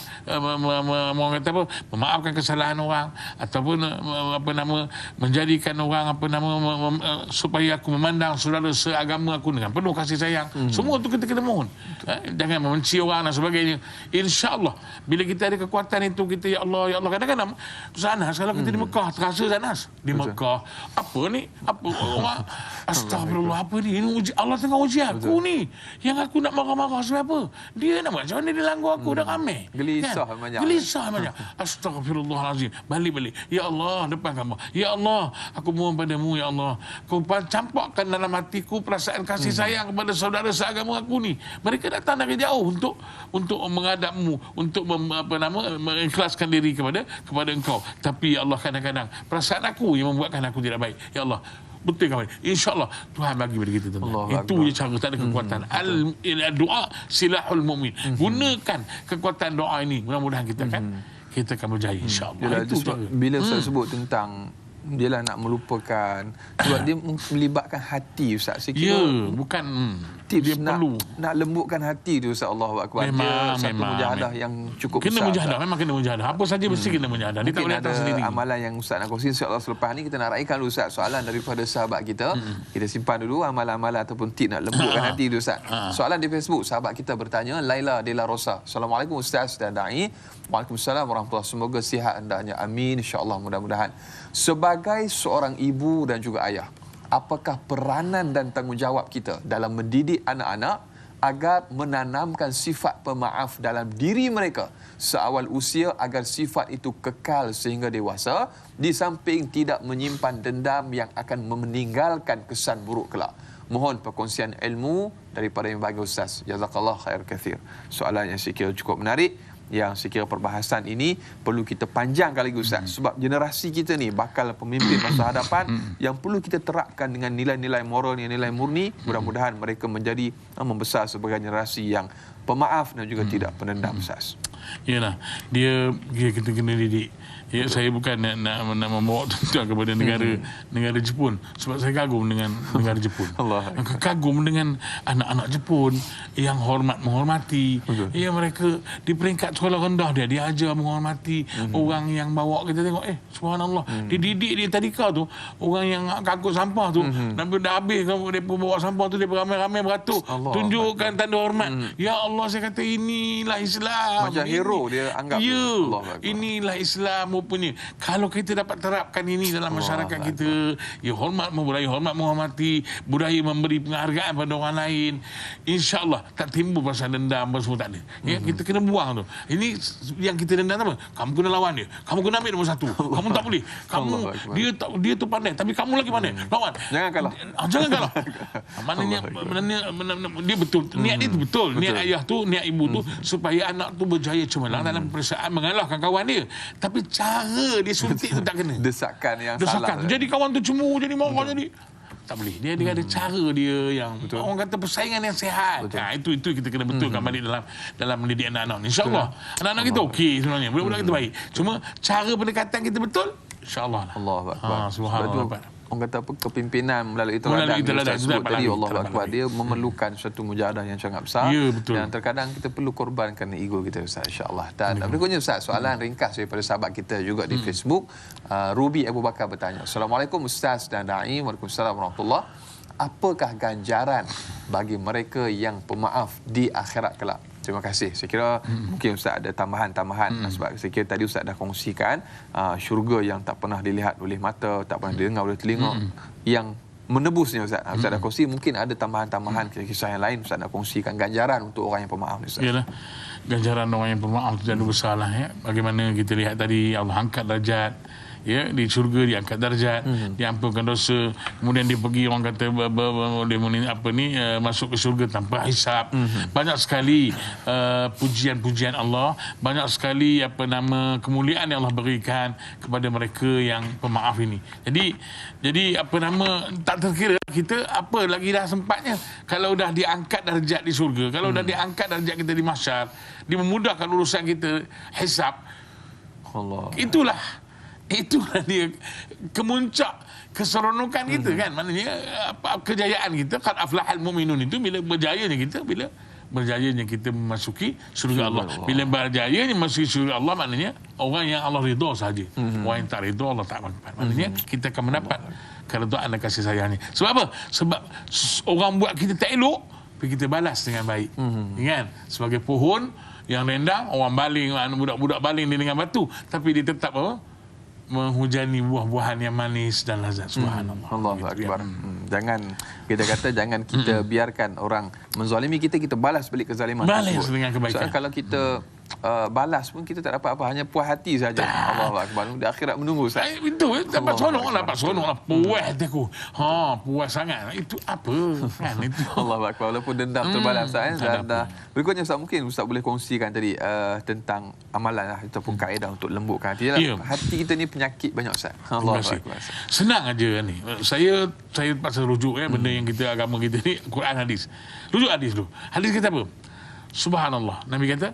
memaafkan kesalahan orang ataupun menjadikan orang supaya aku memandang saudara seagama aku dengan penuh kasih sayang. Semua itu kita kena mohon, jangan membenci orang dan sebagainya. InsyaAllah bila kita ada kekuatan itu, kita ya Allah kadang-kadang Zanas, kalau kita di Mekah terasa Zanas di Mekah, apa orang astagfirullah, apa ni, Allah tengah uji aku ni, yang aku nak marah sebab apa? Dia nak macam mana dia langgar aku dah ramai. Gelisah banyak. Astagfirullahalazim. Balik. Ya Allah, depan kamu. Ya Allah, aku mohon padamu ya Allah. Kau campakkan dalam hatiku perasaan kasih sayang kepada saudara seagama aku ni. Mereka datang dari jauh untuk menghadapmu, untuk mengikhlaskan diri kepada engkau. Tapi ya Allah, kadang-kadang perasaan aku yang membuatkan aku tidak baik. Ya Allah, betul kan? InsyaAllah Tuhan bagi pada kita tuan-tuan. Itu je cara, tak ada kekuatan. Doa silahul mu'min. Gunakan kekuatan doa ini. Mudah-mudahan kita akan berjaya insyaAllah. Itu bila Ustaz sebut tentang dia lah nak melupakan, sebab dia melibatkan hati Ustaz. Saya kira bukan tips dia perlu nak lembutkan hati tu Ustaz. Allahu akbar. Dia satu mujahadah yang cukup kena besar. Mujahadah, memang kena mujahadah. Apa saja mesti kena mujahadah. Dia tak boleh datang sendiri. Amalan yang Ustaz nak kongsi insya-Allah selepas ni kita nak raikan dulu Ustaz soalan daripada sahabat kita. Kita simpan dulu amalan-amalan ataupun tip nak lembutkan hati tu Ustaz. Soalan di Facebook sahabat kita bertanya, Laila Dela Rosa. Assalamualaikum Ustaz dan Dai. Waalaikumsalam warahmatullahi. Semoga sihat hendaknya. Amin insya-Allah, mudah-mudahan. Sebagai seorang ibu dan juga ayah, apakah peranan dan tanggungjawab kita dalam mendidik anak-anak agar menanamkan sifat pemaaf dalam diri mereka seawal usia agar sifat itu kekal sehingga dewasa, di samping tidak menyimpan dendam yang akan meninggalkan kesan buruk kelak? Mohon perkongsian ilmu daripada yang bagi Ustaz. Jazakallah khair kathir. Soalan yang saya kira cukup menarik, yang saya kira perbahasan ini perlu kita panjangkan lagi Ustaz. Sebab generasi kita ni bakal pemimpin masa hadapan yang perlu kita terapkan dengan nilai-nilai moral, nilai murni. Mudah-mudahan mereka menjadi membesar sebagai generasi yang pemaaf dan juga tidak pendendam Ustaz. Yalah, kita kena didik. Ya, saya bukan nak membawa tuan kepada negara Jepun, sebab saya kagum dengan negara Jepun. Kagum dengan anak-anak Jepun yang menghormati. Ya, mereka di peringkat sekolah rendah dia ajar menghormati orang yang bawa. Kita tengok subhanallah, dia didik dia tadika tu, orang yang kangkut sampah tu, sampai dah habis dia bawa sampah tu, dia beramai-ramai beratur tunjukkan tanda hormat. Ya Allah, saya kata inilah Islam. Macam hero dia anggap. Ya, inilah Islam punya. Kalau kita dapat terapkan ini dalam masyarakat kita, ya, hormat menghormati, budaya memberi penghargaan pada orang lain, insya-Allah tak timbul pasal dendam semua, tak ada. Ya, kita kena buang tu. Ini yang kita dendam apa? Kamu kena lawan dia. Kamu kena ambil nombor 1. Kamu tak boleh. Dia tu pandai tapi kamu lagi pandai. Lawan. Jangan kalah. Maknanya dia betul. Niat dia tu betul. Niat ayah tu, niat ibu tu supaya anak tu berjaya cemerlang dalam periksaan mengalahkan kawan dia. Tapi cara dia suntik tu tak kena. Desakan yang salah. Jadi kawan tu cemuru, jadi marah, jadi tak boleh. Dia ada cara dia yang orang kata persaingan yang sihat. Itu kita kena betulkan balik dalam mendidik anak-anak. InsyaAllah anak-anak kita okey sebenarnya. Budak-budak kita baik. Cuma cara pendekatan kita betul, insyaAllah. Allahu akbar. Subhanallah. Orang kata apa, kepimpinan melalui teladan tadi, Allahu akbar, dia memerlukan suatu mujahadah yang sangat besar. Ya, betul. Dan terkadang kita perlu korbankan ego kita Ustaz, insya-Allah. Dan berikutnya Ustaz, soalan ringkas daripada sahabat kita juga di Facebook. Ruby Abu Bakar bertanya, Assalamualaikum Ustaz dan Dai. Waalaikumsalam warahmatullahi. Apakah ganjaran bagi mereka yang pemaaf di akhirat kelak? Terima kasih. Saya kira mungkin Ustaz ada tambahan-tambahan sebab saya kira tadi Ustaz dah kongsikan syurga yang tak pernah dilihat oleh mata, tak pernah didengar oleh telinga, yang menebusnya Ustaz. Ustaz dah kongsi, mungkin ada tambahan-tambahan kisah yang lain Ustaz nak kongsikan ganjaran untuk orang yang pemaaf ni Ustaz. Yalah, ganjaran orang yang pemaaf itu jangan besarlah ya. Bagaimana kita lihat tadi Allah angkat darjat, ya, di syurga diangkat darjat, diampunkan dosa, kemudian dia pergi orang kata masuk ke syurga tanpa hisap. Banyak sekali pujian-pujian Allah, banyak sekali kemuliaan yang Allah berikan kepada mereka yang pemaaf ini. Jadi tak terkira kita apa lagi dah sempatnya kalau dah diangkat darjat di syurga, kalau dah diangkat darjat kita di mahsyar, dia memudahkan urusan kita hisap. Allah. Itulah dia kemuncak keseronokan kita kan. Maknanya kejayaan kita, qad aflahal mu'minun itu bila berjayanya kita memasuki syurga Allah. Bila berjayanya memasuki syurga Allah, maknanya orang yang Allah ridha saja. Orang yang tak ridha Allah tak manfaat. Maknanya kita akan mendapat keridhaan dan kasih sayangnya. Sebab apa? Sebab orang buat kita tak elok, tapi kita balas dengan baik. Kan? Sebagai pohon yang rendang, orang baling, budak-budak baling dia dengan batu, tapi dia tetap menghujani buah-buahan yang manis dan lazat. Subhanallah. Allahu akbar. Jangan kita kata jangan kita biarkan orang menzalimi kita, kita balas balik kezaliman balas tersebut. dengan kebaikan. So, kalau kita balas pun kita tak dapat apa, hanya puas hati saja. Allahu akbar. Di akhirat menunggu Ustaz. Itu dapat sonok lah, puas hatiku. Puas sangat. Itu apa? Kan itu. Allahu akbar. Walaupun dendam terbalas Ustaz. Dan berikutnya Ustaz, mungkin Ustaz boleh kongsikan tadi tentang amalan ataupun kaedah untuk lembutkan hati. Hati kita ni penyakit banyak Ustaz. Allahu akbar. Senang aja ni. Saya terpaksa rujuk benda yang kita agama kita ni Quran hadis. Rujuk hadis dulu. Hadis kata apa? Subhanallah. Nabi kata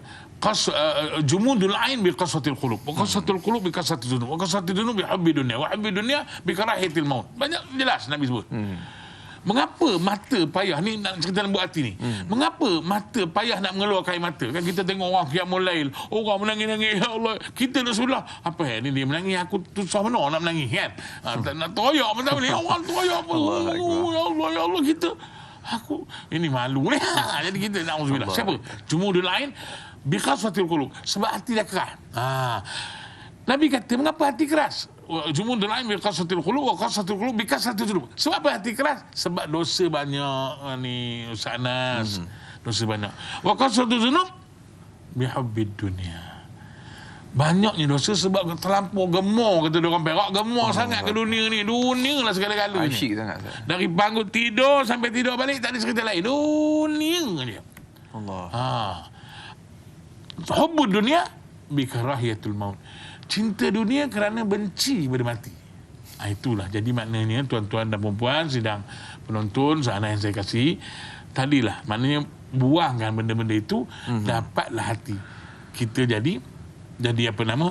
jumudul ain bi qasatil qulub wa qasatul qulub bi qasatil dunub wa qasatil dunub bi hubbi dunya wa hubbi dunya bi karahitil maut. Banyak jelas Nabi sebut. Mengapa mata payah ni, nak cerita lembut hati ni. Mengapa mata payah nak mengeluarkan air mata? Kan kita tengok orang qiyamul lail, orang menangis-nangis, ya Allah, kita nak sebelah. Apa ni dia menangis, aku susah benar nak menangis kan. Nak toyak macam ni, orang toyak apa. Ya Allah kita ini malu ni. Jadi kita na'udzubillah. Siapa? Jumudul ain bi qasatil qulub. Sebab hati dah keras. Nabi kata, mengapa hati keras? Jumudul ain bi qasatil qulub wa qasatil qulub bi kasratil dzunub. Sebab apa hati keras? Sebab dosa banyak ni Ustaz Anas. Dosa banyak. Wa qasatil dzunub bi hubbid dunya. Banyaknya dosa sebab terlampau gemar, kata orang Perak, gemar sangat ke dunia ni. Dunia lah segala-galanya. Asyik sangat. Dari bangun tidur sampai tidur balik tak ada cerita lain. Dunia je. Allah. Hubbud dunia bi karahiyatul maut. Cinta dunia kerana benci pada mati. Itulah. Jadi maknanya tuan-tuan dan puan-puan, sidang penonton, seanak yang saya kasih, tadilah maknanya buangkan benda-benda itu, dapatlah hati kita jadi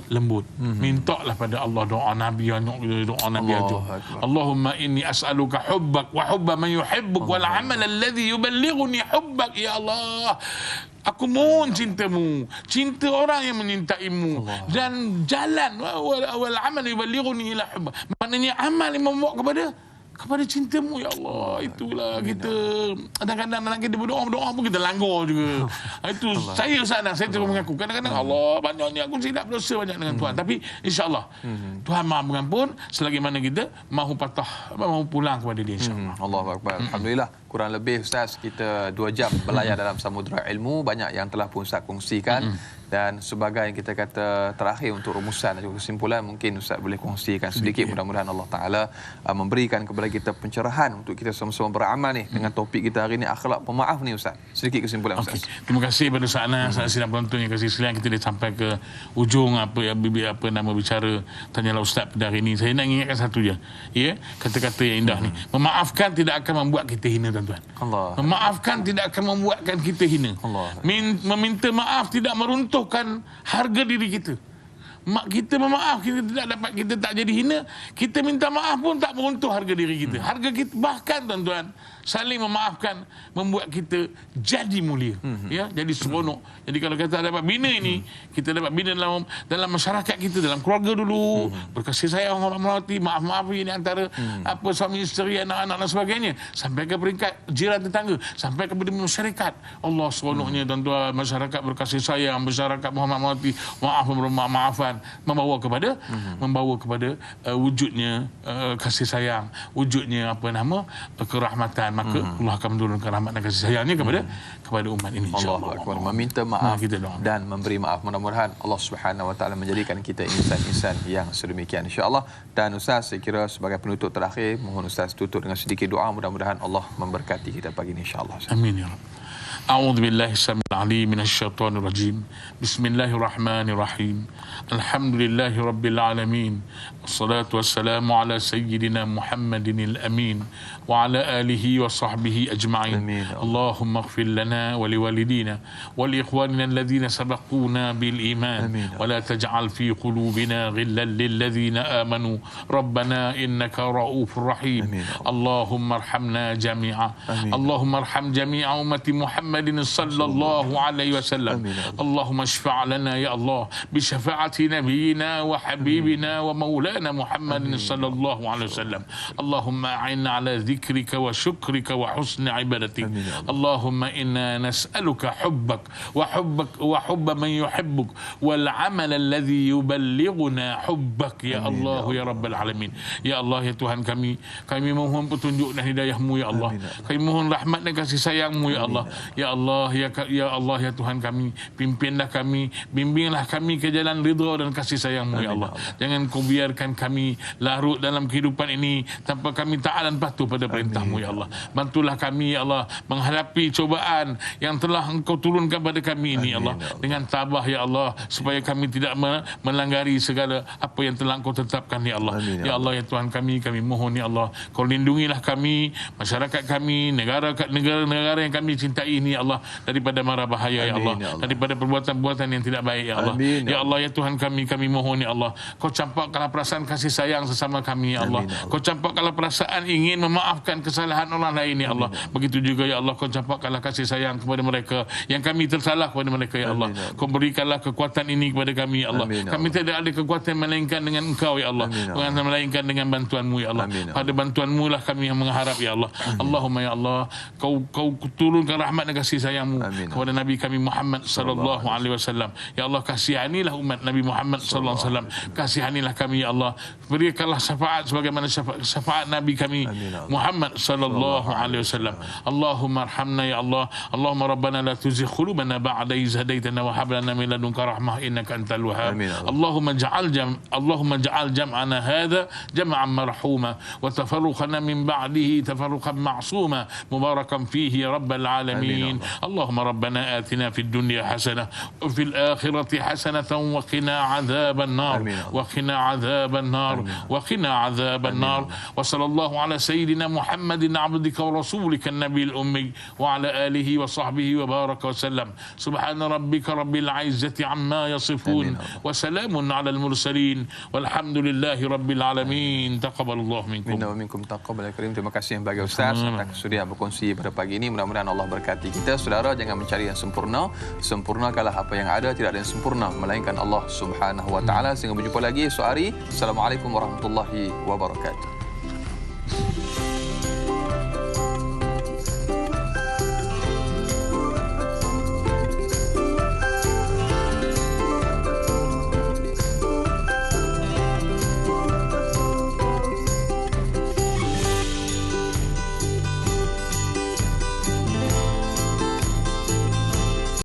lembut. Mintalah pada Allah doa Nabi aja. Allahumma inni as'aluka hubbak wa hubba man yuhibbuk wal amal alladhi yuballighuni hubbak. Ya Allah, aku mohon cintamu, cinta orang yang menyintaimu, dan jalan wal amal yuballighuni ila hubbak. Maknanya amal yang membawa kepada cintamu, ya Allah. Itulah kita kadang-kadang nak kita berdoa pun kita langgar juga. Itu saya sana, saya terus mengaku kadang-kadang Allah banyaknya aku silap dosa banyak dengan Tuhan, tapi insya-Allah Tuhan Maha mengampun selagi mana kita mahu pulang kepada Dia, insya-Allah. Allahu akbar. Alhamdulillah, kurang lebih Ustaz kita 2 jam berlayar dalam samudera ilmu, banyak yang telah pun Ustaz kongsikan. Dan sebagai yang kita kata terakhir untuk rumusan dan juga kesimpulan, mungkin Ustaz boleh kongsikan sedikit. Mudah-mudahan Allah Ta'ala memberikan kepada kita pencerahan untuk kita sama-sama beramal ni dengan topik kita hari ni, akhlak pemaaf ni Ustaz. Sedikit kesimpulan Ustaz. Terima kasih kepada Ustaz Anas, sidang penonton yang kasih sekalian. Kita dah sampai ke ujung bicara Tanyalah Ustaz pada hari ini. Saya nak ingatkan satu je, ya, kata-kata yang indah ni. Memaafkan tidak akan membuat kita hina, tuan-tuan. Memaafkan tidak akan membuatkan kita hina. Meminta maaf tidak meruntuhkan harga diri kita. mak kita memaaf, kita tak jadi hina, kita minta maaf pun tak meruntuh harga diri kita. Harga kita, bahkan tuan-tuan, saling memaafkan membuat kita jadi mulia, ya, jadi seronok. Jadi kalau kita dapat bina ini, kita dapat bina dalam masyarakat kita, dalam keluarga dulu, berkasih sayang, menghormati, maaf-maaf ini antara apa suami isteri, anak-anak dan sebagainya, sampai ke peringkat jiran tetangga, sampai kepada masyarakat. Allah seronoknya tuan-tuan, masyarakat berkasih sayang, masyarakat menghormati, maafan, membawa kepada wujudnya kasih sayang, wujudnya kerahmatan. Maka Allah akan menurunkan rahmat dan kasih sayangnya kepada umat ini, insya-Allah. Allahu Akbar. Meminta maaf dan memberi maaf. Mudah-mudahan Allah Subhanahu Wa Taala menjadikan kita insan-insan yang sedemikian, insya-Allah. Dan Ustaz, saya kira sebagai penutup terakhir, mohon Ustaz tutup dengan sedikit doa. Mudah-mudahan Allah memberkati kita pagi ini, insya-Allah. Amin ya Rabb. أعوذ بالله السميع العليم من الشيطان الرجيم بسم الله الرحمن الرحيم الحمد لله رب العالمين والصلاة والسلام على سيدنا محمد الأمين وعلى آله وصحبه أجمعين اللهم اغفر لنا ولوالدينا ولإخواننا الذين سبقونا بالإيمان ولا تجعل في قلوبنا غلا للذين آمنوا ربنا إنك رؤوف رحيم اللهم ارحمنا جميعا اللهم ارحم جميع أمة محمد صلى الله عليه وسلم اللهم اشفع لنا يا الله بشفاعة نبينا وحبيبنا ومولانا محمد صلى الله عليه وسلم اللهم أعنا على ذكرك وشكرك وحسن عبادتك اللهم إنا نسألك حبك وحب من يحبك والعمل الذي يبلغنا حبك يا الله يا رب العالمين يا الله ya Tuhan kami mohon petunjuk dan hidayah-Mu ya Allah, kami mohon rahmat dan kasih sayang-Mu ya Allah. Ya Allah, ya Allah, ya Tuhan kami, pimpinlah kami, bimbinglah kami ke jalan ridha dan kasih sayang-Mu ya Allah. Jangan Kau biarkan kami larut dalam kehidupan ini tanpa kami taat dan patuh pada perintah-Mu ya Allah. Bantulah kami ya Allah menghadapi cobaan yang telah Engkau turunkan pada kami ini ya Allah, dengan tabah ya Allah, supaya kami tidak melanggari segala apa yang telah Engkau tetapkan ya Allah. Ya Allah, ya Tuhan kami mohon ya Allah, Kau lindungilah kami, masyarakat kami, negara yang kami cintai ini ya Allah, daripada mara bahaya ya Allah, daripada perbuatan-perbuatan yang tidak baik ya Allah. Ya Allah, ya Tuhan kami mohon ya Allah, Kau campakkanlah perasaan kasih sayang sesama kami ya Allah. Kau campakkanlah perasaan ingin memaafkan kesalahan orang lain ya Allah. Begitu juga ya Allah, Kau campakkanlah kasih sayang kepada mereka yang kami tersalah kepada mereka ya Allah. Kau berikanlah kekuatan ini kepada kami ya Allah. Kami tidak ada kekuatan melainkan dengan Engkau ya Allah, melainkan dengan bantuan-Mu ya Allah. Pada bantuan-Mu lah kami yang mengharap ya Allah. Allahumma ya Allah, Kau turunkan rahmat dan kasih sayang-Mu kepada Nabi kami Muhammad sallallahu alaihi wasallam. Ya Allah, kasihanilah umat Nabi Muhammad sallallahu alaihi wasallam. Kasihanilah kami ya Allah. Berikanlah syafaat sebagaimana syafaat Nabi kami Muhammad sallallahu alaihi wasallam. Allahumma arhamna ya Allah. Allahumma rabbana la tuzigh qulubana ba'da idh hadaitana wa hab lana min ladunka rahmah innaka antal wahhab. Allahumma ja'al jam'ana hadha jam'an marhuma wa tafarruqana min ba'dihi tafarruqan ma'suma mubarakan fihi ya rabbal alamin. اللهم ربنا آتنا في الدنيا حسنة وفي الآخرة حسنة وقنا عذاب النار وقنا عذاب النار وقنا عذاب النار وصلى الله على سيدنا محمد عبدك ورسولك النبي الأمي وعلى آله وصحبه وبارك وسلم. سبحان ربك رب العزة عما يصفون وسلام على المرسلين والحمد لله رب العالمين. تقبل الله منكم. Minna wa minkum taqabbal karim. Terima kasih bagi Ustaz atas sudia berkongsi pada pagi ini. Mudah-mudahan Allah berkati kita. Saudara, jangan mencari yang sempurna. Sempurnakanlah apa yang ada, tidak ada yang sempurna melainkan Allah Subhanahu Wa Taala. Sehingga berjumpa lagi esok hari. Assalamualaikum warahmatullahi wabarakatuh.